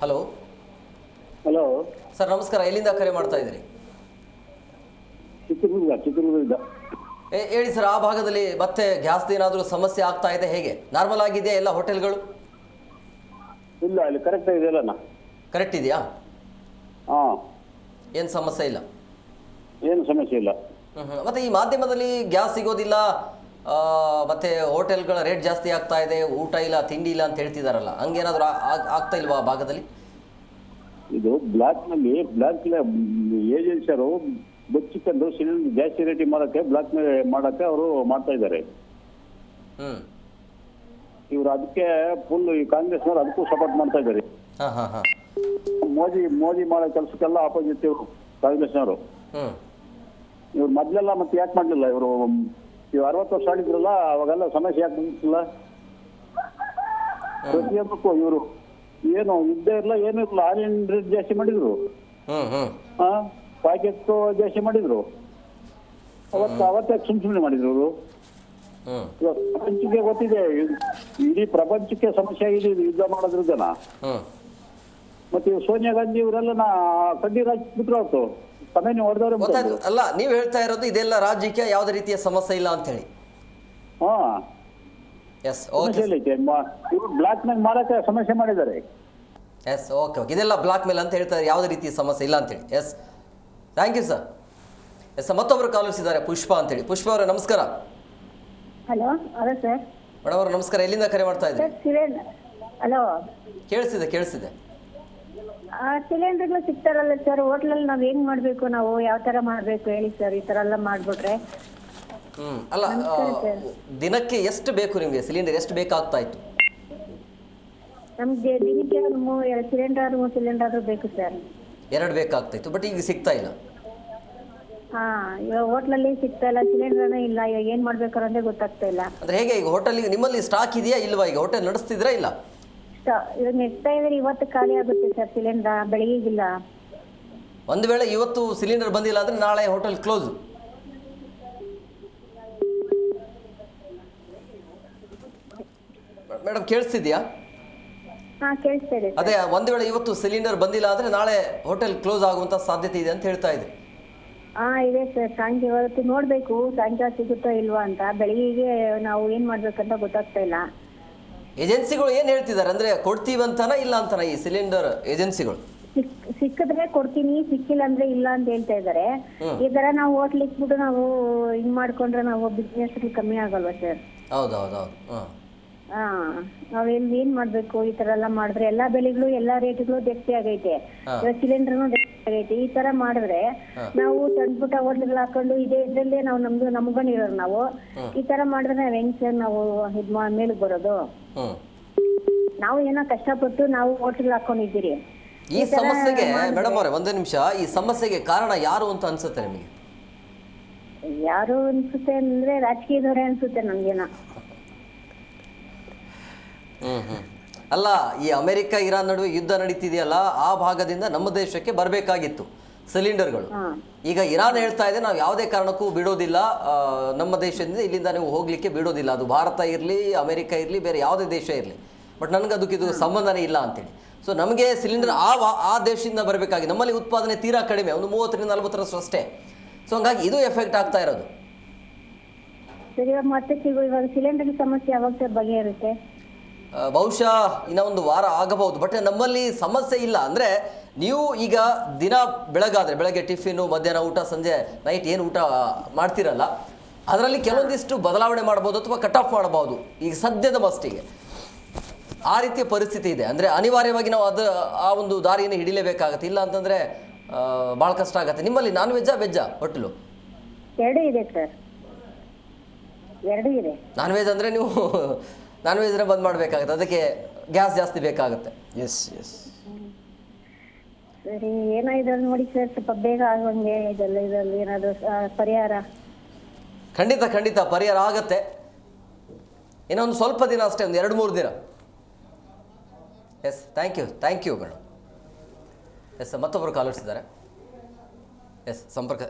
ಹಲೋ ಹಲೋ ಸರ್, ನಮಸ್ಕಾರ. ಎಲ್ಲಿಂದ ಕರೆ ಮಾಡ್ತಾ ಇದ್ದೀರಿ? ಚಿತ್ರದುರ್ಗದಿಂದ. ಹೇಳಿ ಸರ್, ಆ ಭಾಗದಲ್ಲಿ ಮತ್ತೆ ಗ್ಯಾಸ್ ಏನಾದರೂ ಸಮಸ್ಯೆ ಆಗ್ತಾ ಇದೆ ಹೇಗೆ? ನಾರ್ಮಲ್ ಆಗಿದೆಯಾ ಎಲ್ಲ ಹೋಟೆಲ್ಗಳು? ಇಲ್ಲ, ಅಲ್ಲಿ ಕರೆಕ್ಟ್ ಇದೆಯಲ್ಲ. ಕರೆಕ್ಟ್ ಇದೆಯಾ? ಹಾಂ, ಏನು ಸಮಸ್ಯೆ ಇಲ್ಲ? ಏನು ಸಮಸ್ಯೆ ಇಲ್ಲ. ಮತ್ತೆ ಈ ಮಾಧ್ಯಮದಲ್ಲಿ ಗ್ಯಾಸ್ ಸಿಗೋದಿಲ್ಲ, ಮತ್ತೆ ಹೋಟೆಲ್ಗಳ ರೇಟ್ ಜಾಸ್ತಿ ಆಗ್ತಾ ಇದೆ, ಊಟ ಇಲ್ಲ, ತಿಂಡಿ ಇಲ್ಲ ಅಂತ ಹೇಳ್ತಿದಾರಲ್ಲ, ಹಂಗೇನಾದ್ರೂ ಆಗ್ತಾ ಇಲ್ವಾ ಆ ಭಾಗದಲ್ಲಿ? ಇದು ಬ್ಲಾಕ್ ಏಜೆನ್ಸಿಯರು ಬಚ್ಚಿಕೊಂಡು ಸಿಲಿಂಡರ್ ಜಾಸ್ತಿ ರೇಟ್ ಮಾಡಕ್ಕೆ ಬ್ಲಾಕ್ ಮಾಡಕ್ಕೆ ಅವರು ಮಾಡ್ತಾ ಇದ್ದಾರೆ. ಇವರು ಅದಕ್ಕೆ ಫುಲ್ ಈ ಕಾಂಗ್ರೆಸ್ನವರು ಅದಕ್ಕೂ ಸಪೋರ್ಟ್ ಮಾಡ್ತಾ ಇದ್ದಾರೆ. ಮೋದಿ ಮಾಡೋ ಕೆಲಸಕ್ಕೆಲ್ಲ ಆಪೋಸಿಟ್ ಇವರು ಕಾಂಗ್ರೆಸ್ನವರು. ಇವ್ರು ಮೊದ್ಲೆಲ್ಲ ಮತ್ತೆ ಯಾಕೆ ಮಾಡ್ಲಿಲ್ಲ? ಇವರು 60 ವರ್ಷ ಆಡಿದ್ರಲ್ಲ, ಅವಾಗೆಲ್ಲ ಸಮಸ್ಯೆ ಯಾಕೆ ಬಂದಿಲ್ಲ? ಪ್ರತಿಯೊಬ್ಬಕ್ಕೂ ಇವರು ಏನು ಯುದ್ಧ ಇರಲ್ಲ, ಏನೂ ಇರಲ್ಲ, ಆನಿಯನ್ ರೇಟ್ ಜಾಸ್ತಿ ಮಾಡಿದ್ರು, ಪ್ಯಾಕೆಟ್ ಜಾಸ್ತಿ ಮಾಡಿದ್ರು. ಅವತ್ತೇ ಸುಮ್ಮನೆ ಮಾಡಿದ್ರು ಅವರು. ಪ್ರಪಂಚಕ್ಕೆ ಗೊತ್ತಿದೆ, ಇಡೀ ಪ್ರಪಂಚಕ್ಕೆ ಸಮಸ್ಯೆ ಆಗಿದೆ ಯುದ್ಧ ಮಾಡೋದ್ರಿಂದ. ಮತ್ತೆ ಸೋನಿಯಾ ಗಾಂಧಿ ಇವರೆಲ್ಲ ಕಡ್ಡಿ ರಾಜ್ ಬಿಟ್ರು ಆಯ್ತು, ಸಮಯ ಹೊಡೆದವ್ರೆ. ಅಲ್ಲ, ನೀವು ಹೇಳ್ತಾ ಇರೋದು ಇದೆಲ್ಲ ರಾಜ್ಯಕ್ಕೆ ಯಾವುದೇ ರೀತಿಯ ಸಮಸ್ಯೆ ಇಲ್ಲ ಅಂತ ಹೇಳಿ. ಇವರು ಬ್ಲಾಕ್ ಮೇಲೆ ಮಾಡಕ್ಕೆ ಸಮಸ್ಯೆ ಮಾಡಿದ್ದಾರೆ. ಎಸ್, ಓಕೆ, ಇದೆಲ್ಲ ಬ್ಲಾಕ್ ಮೇಲ್ ಅಂತ ಹೇಳ್ತಾರೆ, ಯಾವುದೇ ರೀತಿಯ ಸಮಸ್ಯೆ ಇಲ್ಲ ಅಂತೇಳಿ. Yes, thank you sir. Yes, ಮತ್ತೊಬ್ಬರು ಕಾಲರ್ಸ್ ಇದ್ದಾರೆ, ಪುಷ್ಪ ಅಂತೇಳಿ. ಪುಷ್ಪ ಅವರೇ, ನಮಸ್ಕಾರ. Hello, hello sir. ಮೇಡಮ್ ಅವರು ನಮಸ್ಕಾರ. ಎಲ್ಲಿಂದ ಕರೆ ಮಾಡ್ತಾ ಇದ್ದೀರಿ? ಹಲೋ, ಕೇಳಿಸ್ತಿದೆ. ಸಿಲಿಂಡರ್ಗಳು ಸಿಗ್ತಾರಲ್ಲ ಸರ್, ಹೋಟ್ಲಲ್ಲಿ ನಾವ್ ಹೆಂಗ್ ಮಾಡ್ಬೇಕು? ನಾವು ಯಾವ ತರ ಮಾಡ್ಬೇಕು ಹೇಳಿ ಸರ್? ಈ ತರ ಎಲ್ಲ ಮಾಡ್ಬಿಟ್ರೆ ಅಲ್ಲ, ದಿನಕ್ಕೆ ಎಷ್ಟು ಬೇಕು ನಿಮ್ಗೆ? ಸಿಲಿಂಡರ್ ಎಷ್ಟು ಬೇಕಾಗ್ತಾ ಇತ್ತು? ನಮ್ಗೆ ದಿನಕ್ಕೆ 2 ಸಿಲಿಂಡರ್ ಬೇಕು ಸರ್. 2 ಬೇಕಾಗ್ತಾ ಇತ್ತು, ಬಟ್ ಈಗ ಸಿಗ್ತಾ ಇಲ್ಲ. ಇವಾಗ ಹೋಟ್ಲಲ್ಲಿ ಸಿಗ್ತಾ ಇಲ್ಲ, ಸಿಲಿಂಡರ್ನೇ ಇಲ್ಲ. ಇವಾಗ ಏನ್ ಮಾಡ್ಬೇಕು ಅನ್ನೋದೇ ಗೊತ್ತಾಗ್ತಾ ಇಲ್ಲ. ಅಂದ್ರೆ ಹೇಗೆ ಈಗ ಹೋಟೆಲ್ ನಿಮ್ಮಲ್ಲಿ ಸ್ಟಾಕ್ ಇದೆಯಾ ಇಲ್ವಾ? ಈಗ ಹೋಟೆಲ್ ನಡೆಸ್ತಿದ್ರಾ ಇಲ್ಲ? ಇವಾಗ ನೆಕ್ಸ್ಟ್ ಇದ್ರೆ ಇವತ್ತು ಖಾಲಿ ಆಗುತ್ತೆ ಸರ್ ಸಿಲಿಂಡರ್, ಬೆಳಿಗ್ಗೆಗಿಲ್ಲ. ಒಂದು ವೇಳೆ ಇವತ್ತು ಸಿಲಿಂಡರ್ ಬಂದಿಲ್ಲ ಅಂದ್ರೆ ನಾಳೆ ಹೋಟೆಲ್ ಕ್ಲೋಸ್. ಮೇಡಮ್ ಕೇಳಿಸ್ತಿದ್ಯಾ? ಕೇಳಿಸ್ತಾ ಇದೆ. ಅದೇ, ಒಂದು ವೇಳೆ ಇವತ್ತು ಸಿಲಿಂಡರ್ ಬಂದಿಲ್ಲ ಅಂದ್ರೆ ನಾಳೆ ಹೋಟೆಲ್ ಕ್ಲೋಸ್ ಆಗುವಂತ ಸಾಧ್ಯತೆ ಇದೆ ಅಂತ ಹೇಳ್ತಾ ಇದೆ. ಇದೆ ಸರ್. ಸಾಯಂಕಾಲ ಇವತ್ತು ನೋಡ್ಬೇಕು ಸಾಯಂಕಾಲ ಸಿಗುತ್ತೋ ಇಲ್ವಾ ಅಂತ. ಬೆಳಿಗ್ಗೆ ನಾವು ಏನ್ ಮಾಡ್ಬೇಕಂತ ಗೊತ್ತಾಗ್ತಾ ಇಲ್ಲ. ಏಜೆನ್ಸಿಗಳು ಏನ್ ಹೇಳ್ತಿದ್ದಾರೆ ಅಂದ್ರೆ ಕೊಡ್ತೀವಂತಾನ ಇಲ್ಲ ಅಂತಾನ ಈ ಸಿಲಿಂಡರ್ ಏಜೆನ್ಸಿಗಳು? ಸಿಕ್ಕಿದ್ರೆ ಕೊಡ್ತೀನಿ, ಸಿಕ್ಕಿಲ್ಲ ಅಂದ್ರೆ ಇಲ್ಲ ಅಂತ ಹೇಳ್ತಾ ಇದಾರೆ. ಈ ತರ ನಾವು ಹೋಟ್ಲ್ ಇಟ್ಬಿಟ್ಟು ನಾವು ಹಿಂಗ್ ಮಾಡ್ಕೊಂಡ್ರೆ ನಾವು ಬಿಸ್ನೆಸ್ ಕಮ್ಮಿ ಆಗಲ್ವಾ ಸರ್? ಹೌದೌದು. ನಾವೇನ್ ಮಾಡ್ಬೇಕು? ಈ ತರ ಎಲ್ಲ ಮಾಡಿದ್ರೆ ಎಲ್ಲಾ ಬೆಲೆಗಳು ಎಲ್ಲಾ ರೇಟ್ಗಳು ಜಾಸ್ತಿ ಆಗೈತೆ, ಸಿಲಿಂಡರ್ನು ಜಾಸ್ತಿ ಆಗೈತೆ. ಈ ತರ ಮಾಡಿದ್ರೆ ನಾವು ಸಣ್ಣ ಪುಟ್ಟ ಹೋಟ್ಲ್ಗಳು ಹಾಕೊಂಡು ಇದ್ರಲ್ಲೇ ನಾವು ನಮ್ಕೊಂಡಿರೋರು ನಾವು. ಈ ತರ ಮಾಡಿದ್ರೆ ನಾವ್ ಹೆಂಗ್ ಸರ್ ನಾವು ಮೇಲಕ್ಕೆ ಬರೋದು? ನಾವು ಏನೋ ಕಷ್ಟಪಟ್ಟು ನಾವು ಹೋಟ್ಲ್ ಹಾಕೊಂಡಿದ್ದೀರಿ. ಈ ಸಮಸ್ಯೆಗೆ ಮೇಡಮ್ ಅವರೇ ಒಂದೇ ನಿಮಿಷ, ಈ ಸಮಸ್ಯೆಗೆ ಕಾರಣ ಯಾರು ಅಂತ ಅನ್ಸುತ್ತೆ ನಿಮಗೆ? ಯಾರು ಅನ್ಸುತ್ತೆ ಅಂದ್ರೆ ರಾಜಕೀಯದವರೇ ಅನ್ಸುತ್ತೆ ನನ್ಗೇನ. ಅಲ್ಲ, ಈ ಅಮೆರಿಕ ಇರಾನ್ ನಡುವೆ ಯುದ್ಧ ನಡೀತಿದೆಯಲ್ಲ, ಆ ಭಾಗದಿಂದ ನಮ್ಮ ದೇಶಕ್ಕೆ ಬರಬೇಕಾಗಿತ್ತು ಸಿಲಿಂಡರ್ಗಳು. ಈಗ ಇರಾನ್ ಹೇಳ್ತಾ ಇದೆ ನಾವು ಯಾವುದೇ ಕಾರಣಕ್ಕೂ ಬಿಡೋದಿಲ್ಲ, ನಮ್ಮ ದೇಶದಿಂದ ಇಲ್ಲಿಂದ ನೀವು ಹೋಗ್ಲಿಕ್ಕೆ ಬಿಡೋದಿಲ್ಲ, ಅದು ಭಾರತ ಇರಲಿ, ಅಮೆರಿಕ ಇರಲಿ, ಬೇರೆ ಯಾವುದೇ ದೇಶ ಇರಲಿ, ಬಟ್ ನನಗೆ ಅದಕ್ಕಿದು ಸಂಬಂಧನೇ ಇಲ್ಲ ಅಂತೇಳಿ. ಸೊ ನಮಗೆ ಸಿಲಿಂಡರ್ ಆ ದೇಶದಿಂದ ಬರಬೇಕಾಗಿ, ನಮ್ಮಲ್ಲಿ ಉತ್ಪಾದನೆ ತೀರಾ ಕಡಿಮೆ, ಒಂದು 30-40 ಅಷ್ಟೇ. ಸೊ ಹಂಗಾಗಿ ಇದು ಎಫೆಕ್ಟ್ ಆಗ್ತಾ ಇರೋದು. ಸರಿ, ಮತ್ತೆ ಇವಾಗ ಸಿಲಿಂಡರ್ ಸಮಸ್ಯೆ ಯಾವಾಗ ಬಗೆಹರುತ್ತೆ? ಬಹುಶಃ ಇನ್ನ ಒಂದು ವಾರ ಆಗಬಹುದು, ಬಟ್ ನಮ್ಮಲ್ಲಿ ಸಮಸ್ಯೆ ಇಲ್ಲ. ಅಂದರೆ ನೀವು ಈಗ ದಿನ ಬೆಳಗ್ಗೆ ಟಿಫಿನು, ಮಧ್ಯಾಹ್ನ ಊಟ, ಸಂಜೆ ನೈಟ್ ಏನು ಊಟ ಮಾಡ್ತಿರಲ್ಲ, ಅದರಲ್ಲಿ ಕೆಲವೊಂದಿಷ್ಟು ಬದಲಾವಣೆ ಮಾಡ್ಬೋದು ಅಥವಾ ಕಟ್ ಆಫ್ ಮಾಡ್ಬೋದು ಈಗ ಸದ್ಯದ ಮಸ್ಟಿಗೆ. ಆ ರೀತಿಯ ಪರಿಸ್ಥಿತಿ ಇದೆ. ಅಂದರೆ ಅನಿವಾರ್ಯವಾಗಿ ನಾವು ಆ ಒಂದು ದಾರಿಯನ್ನು ಹಿಡಿಲೇಬೇಕಾಗತ್ತೆ, ಇಲ್ಲ ಅಂತಂದರೆ ಭಾಳ ಕಷ್ಟ ಆಗುತ್ತೆ. ನಿಮ್ಮಲ್ಲಿ ನಾನ್ ವೆಜ್ಜಾ ಹೋಟೆಲು? ಎರಡೂ ಇದೆ ಸರ್, ಎರಡೂ ಇದೆ. ನಾನ್ ವೆಜ್ ಅಂದರೆ ನೀವು ನಾನ್ ವೆಜ್ನ ಬಂದ್ ಮಾಡಬೇಕಾಗುತ್ತೆ, ಅದಕ್ಕೆ ಗ್ಯಾಸ್ ಜಾಸ್ತಿ ಬೇಕಾಗುತ್ತೆ. Yes yes. ಸರಿ, ಏನೋ ಇದ್ರಲ್ಲಿ ನೋಡಿ ಸರ್, ಸ್ವಲ್ಪ ಬೇಗ ಆಗುವಂಗೆ ಇದರಲ್ಲಿ ಏನಾದರೂ ಪರಿಹಾರ? ಖಂಡಿತ ಪರಿಹಾರ ಆಗತ್ತೆ. ಇನ್ನೊಂದು ಸ್ವಲ್ಪ ದಿನ ಅಷ್ಟೇ, ಒಂದು 2-3 ದಿನ. Yes, thank you madam. Yes, ಮತ್ತೊಬ್ಬರು ಕಾಲಿಸಿದ್ದಾರೆ. ಎಸ್, ಸಂಪರ್ಕ.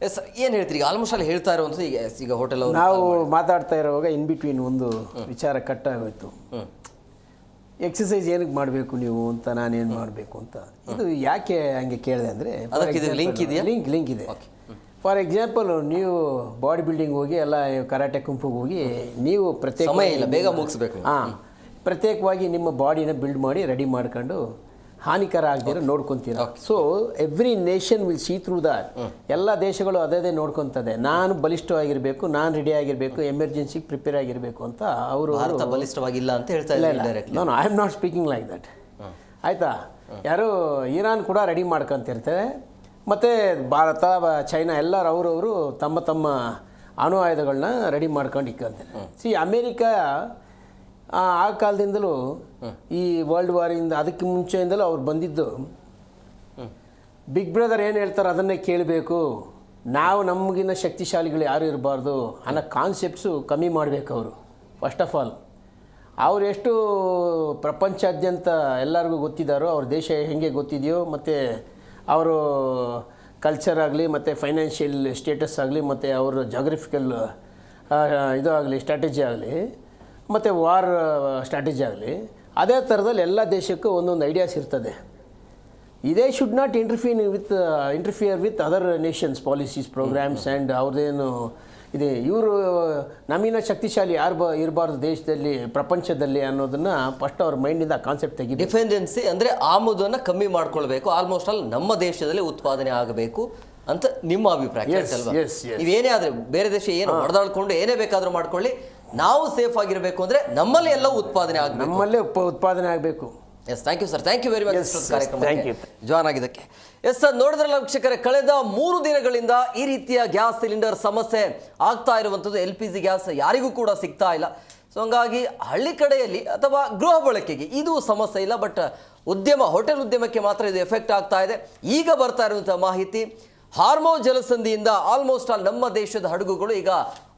ಎಸ್, ಏನು ಹೇಳ್ತೀರಿ? ಈಗ ಆಲ್ಮೋಸ್ಟ್ ಅಲ್ಲಿ ಹೇಳ್ತಾ ಇರುವಂಥದ್ದು ಈಗ ಹೋಟೆಲ್ ನಾವು ಮಾತಾಡ್ತಾ ಇರುವಾಗ ಇನ್ ಬಿಟ್ವೀನ್ ಒಂದು ವಿಚಾರ ಕಟ್ಟಾಗೋಯ್ತು. ಎಕ್ಸಸೈಸ್ ಏನಕ್ಕೆ ಮಾಡಬೇಕು ನೀವು ಅಂತ, ನಾನೇನು ಮಾಡಬೇಕು ಅಂತ. ಇದು ಯಾಕೆ ಹಂಗೆ ಕೇಳಿದೆ ಅಂದರೆ, ಲಿಂಕ್ ಇದೆಯಾ? ಲಿಂಕ್ ಇದೆ. ಫಾರ್ ಎಕ್ಸಾಂಪಲ್, ನೀವು ಬಾಡಿ ಬಿಲ್ಡಿಂಗ್ ಹೋಗಿ, ಎಲ್ಲ ಕರಾಟೆ ಕುಂಫುಗೆ ಹೋಗಿ, ನೀವು ಬೇಗ ಮುಗಿಸ್ಬೇಕು. ಪ್ರತ್ಯೇಕವಾಗಿ ನಿಮ್ಮ ಬಾಡಿನ ಬಿಲ್ಡ್ ಮಾಡಿ ರೆಡಿ ಮಾಡ್ಕೊಂಡು ಹಾನಿಕರ ಆಗದಿರೋ ನೋಡ್ಕೊತೀರ. So every nation will see through that. ಎಲ್ಲ ದೇಶಗಳು ಅದೇ ನೋಡ್ಕೊತದೆ. ನಾನು ಬಲಿಷ್ಠವಾಗಿರಬೇಕು, ನಾನು ರೆಡಿ ಆಗಿರಬೇಕು, ಎಮರ್ಜೆನ್ಸಿಗೆ ಪ್ರಿಪೇರ್ ಆಗಿರಬೇಕು ಅಂತ ಅವರು ಬಲಿಷ್ಠವಾಗಿಲ್ಲ ಅಂತ ಹೇಳ್ತಾ ಇದ್ದಾರೆ. ನಾನು I am not speaking like that. ಆಯಿತಾ? ಯಾರು ಇರಾನ್ ಕೂಡ ರೆಡಿ ಮಾಡ್ಕೊತಿರ್ತಾರೆ, ಮತ್ತು ಭಾರತ, ಚೈನಾ ಎಲ್ಲರೂ ಅವರವರು ತಮ್ಮ ಅಣು ಆಯುಧಗಳನ್ನ ರೆಡಿ ಮಾಡ್ಕೊಂಡು ಇಕ್ಕಂತಾರೆ. ಅಮೇರಿಕಾ ಆ ಕಾಲದಿಂದಲೂ ಈ ವರ್ಲ್ಡ್ ವಾರಿಂದ ಅದಕ್ಕೆ ಮುಂಚೆಯಿಂದಲೂ ಅವ್ರು ಬಂದಿದ್ದು, ಬಿಗ್ ಬ್ರದರ್ ಏನು ಹೇಳ್ತಾರೆ ಅದನ್ನೇ ಕೇಳಬೇಕು, ನಾವು ನಮಗಿನ್ನ ಶಕ್ತಿಶಾಲಿಗಳು ಯಾರು ಇರಬಾರ್ದು ಅನ್ನೋ ಕಾನ್ಸೆಪ್ಟ್ಸು ಕಮ್ಮಿ ಮಾಡಬೇಕು ಅವರು. ಫಸ್ಟ್ ಆಫ್ ಆಲ್ ಅವ್ರು ಎಷ್ಟು ಪ್ರಪಂಚಾದ್ಯಂತ ಎಲ್ಲರಿಗೂ ಗೊತ್ತಿದ್ದಾರೋ, ಅವ್ರ ದೇಶ ಹೇಗೆ ಗೊತ್ತಿದೆಯೋ, ಮತ್ತು ಅವರು ಕಲ್ಚರ್ ಆಗಲಿ, ಮತ್ತು ಫೈನಾನ್ಷಿಯಲ್ ಸ್ಟೇಟಸ್ ಆಗಲಿ, ಮತ್ತು ಅವ್ರ ಜಾಗ್ರಫಿಕಲ್ ಇದು ಆಗಲಿ, ಸ್ಟ್ರಾಟಜಿ ಆಗಲಿ, ಮತ್ತು ವಾರ್ ಸ್ಟ್ರಾಟಜಿ ಆಗಲಿ, ಅದೇ ಥರದಲ್ಲಿ ಎಲ್ಲ ದೇಶಕ್ಕೂ ಒಂದೊಂದು ಐಡಿಯಾಸ್ ಇರ್ತದೆ. ಇದೇ should not interfere with other nations policies, programs and ಅವ್ರದ್ದೇನು ಇದೆ. ಇವರು ನಮಗಿನ ಶಕ್ತಿಶಾಲಿ ಯಾರು ಇರಬಾರ್ದು ದೇಶದಲ್ಲಿ, ಪ್ರಪಂಚದಲ್ಲಿ ಅನ್ನೋದನ್ನು ಫಸ್ಟ್ ಅವ್ರ ಮೈಂಡಿಂದ ಕಾನ್ಸೆಪ್ಟ್ ತೆಗಿ. ಡಿಪೆಂಡೆನ್ಸಿ ಅಂದರೆ ಆಮದನ್ನು ಕಮ್ಮಿ ಮಾಡ್ಕೊಳ್ಬೇಕು, ಆಲ್ಮೋಸ್ಟ್ ಆಲ್ ನಮ್ಮ ದೇಶದಲ್ಲಿ ಉತ್ಪಾದನೆ ಆಗಬೇಕು ಅಂತ ನಿಮ್ಮ ಅಭಿಪ್ರಾಯ ಅಲ್ವಾ? ನೀವೇನೇ ಆದರೆ ಬೇರೆ ದೇಶ ಏನು ಹೊಡೆದಾಡ್ಕೊಂಡು ಏನೇ ಬೇಕಾದರೂ ಮಾಡ್ಕೊಳ್ಳಿ, ನಾವು ಸೇಫ್ ಆಗಿರಬೇಕು ಅಂದರೆ ನಮ್ಮಲ್ಲಿ ಎಲ್ಲ ಉತ್ಪಾದನೆ ಆಗಬೇಕು, ನಮ್ಮಲ್ಲೇ ಉತ್ಪಾದನೆ ಆಗಬೇಕು. Yes, thank you sir, thank you very much ಕಾರ್ಯಕ್ರಮಕ್ಕೆ ಜಾಯ್ನ್ ಆಗಿದ್ದಕ್ಕೆ. ಎಸ್ ಸರ್, ನೋಡಿದ್ರಲ್ಲ ವೀಕ್ಷಕರೇ, ಕಳೆದ 3 ದಿನಗಳಿಂದ ಈ ರೀತಿಯ ಗ್ಯಾಸ್ ಸಿಲಿಂಡರ್ ಸಮಸ್ಯೆ ಆಗ್ತಾ ಇರುವಂಥದ್ದು. LPG ಗ್ಯಾಸ್ ಯಾರಿಗೂ ಕೂಡ ಸಿಗ್ತಾ ಇಲ್ಲ. ಸೊ ಹಂಗಾಗಿ ಹಳ್ಳಿ ಕಡೆಯಲ್ಲಿ ಅಥವಾ ಗೃಹ ಬಳಕೆಗೆ ಇದು ಸಮಸ್ಯೆ ಇಲ್ಲ, ಬಟ್ ಹೋಟೆಲ್ ಉದ್ಯಮಕ್ಕೆ ಮಾತ್ರ ಇದು ಎಫೆಕ್ಟ್ ಆಗ್ತಾ ಇದೆ. ಈಗ ಬರ್ತಾ ಇರುವಂಥ ಮಾಹಿತಿ, ಹಾರ್ಮೋನ್ ಜಲಸಂಧಿಯಿಂದ ಆಲ್ಮೋಸ್ಟ್ ಆಲ್ ನಮ್ಮ ದೇಶದ ಹಡಗುಗಳು ಈಗ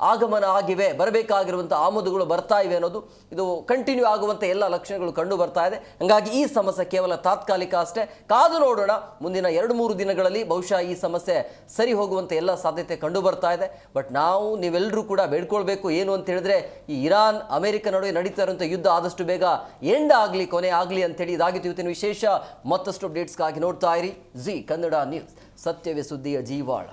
ಆಗಮನ ಆಗಿವೆ, ಬರಬೇಕಾಗಿರುವಂಥ ಆಮದುಗಳು ಬರ್ತಾ ಇವೆ ಅನ್ನೋದು, ಇದು ಕಂಟಿನ್ಯೂ ಆಗುವಂಥ ಎಲ್ಲ ಲಕ್ಷಣಗಳು ಕಂಡು ಬರ್ತಾ ಇದೆ. ಹಾಗಾಗಿ ಈ ಸಮಸ್ಯೆ ಕೇವಲ ತಾತ್ಕಾಲಿಕ ಅಷ್ಟೇ. ಕಾದು ನೋಡೋಣ, ಮುಂದಿನ 2-3 ದಿನಗಳಲ್ಲಿ ಬಹುಶಃ ಈ ಸಮಸ್ಯೆ ಸರಿ ಹೋಗುವಂಥ ಎಲ್ಲ ಸಾಧ್ಯತೆ ಕಂಡು ಬರ್ತಾ ಇದೆ. ಬಟ್ ನೀವೆಲ್ಲರೂ ಕೂಡ ಬೇಡ್ಕೊಳ್ಬೇಕು ಏನು ಅಂತ ಹೇಳಿದ್ರೆ, ಈ ಇರಾನ್ ಅಮೆರಿಕ ನಡುವೆ ನಡೀತಾ ಇರುವಂಥ ಯುದ್ಧ ಆದಷ್ಟು ಬೇಗ ಎಂಡ್ ಆಗಲಿ, ಕೊನೆ ಆಗಲಿ ಅಂತೇಳಿ. ಇದಾಗಿತ್ತು ಇವತ್ತಿನ ವಿಶೇಷ. ಮತ್ತಷ್ಟು ಅಪ್ಡೇಟ್ಸ್ಗಾಗಿ ನೋಡ್ತಾ ಇರಿ ಜಿ ಕನ್ನಡ ನ್ಯೂಸ್, ಸತ್ಯವೇ ಸುದ್ದಿಯ ಜೀವಾಳ.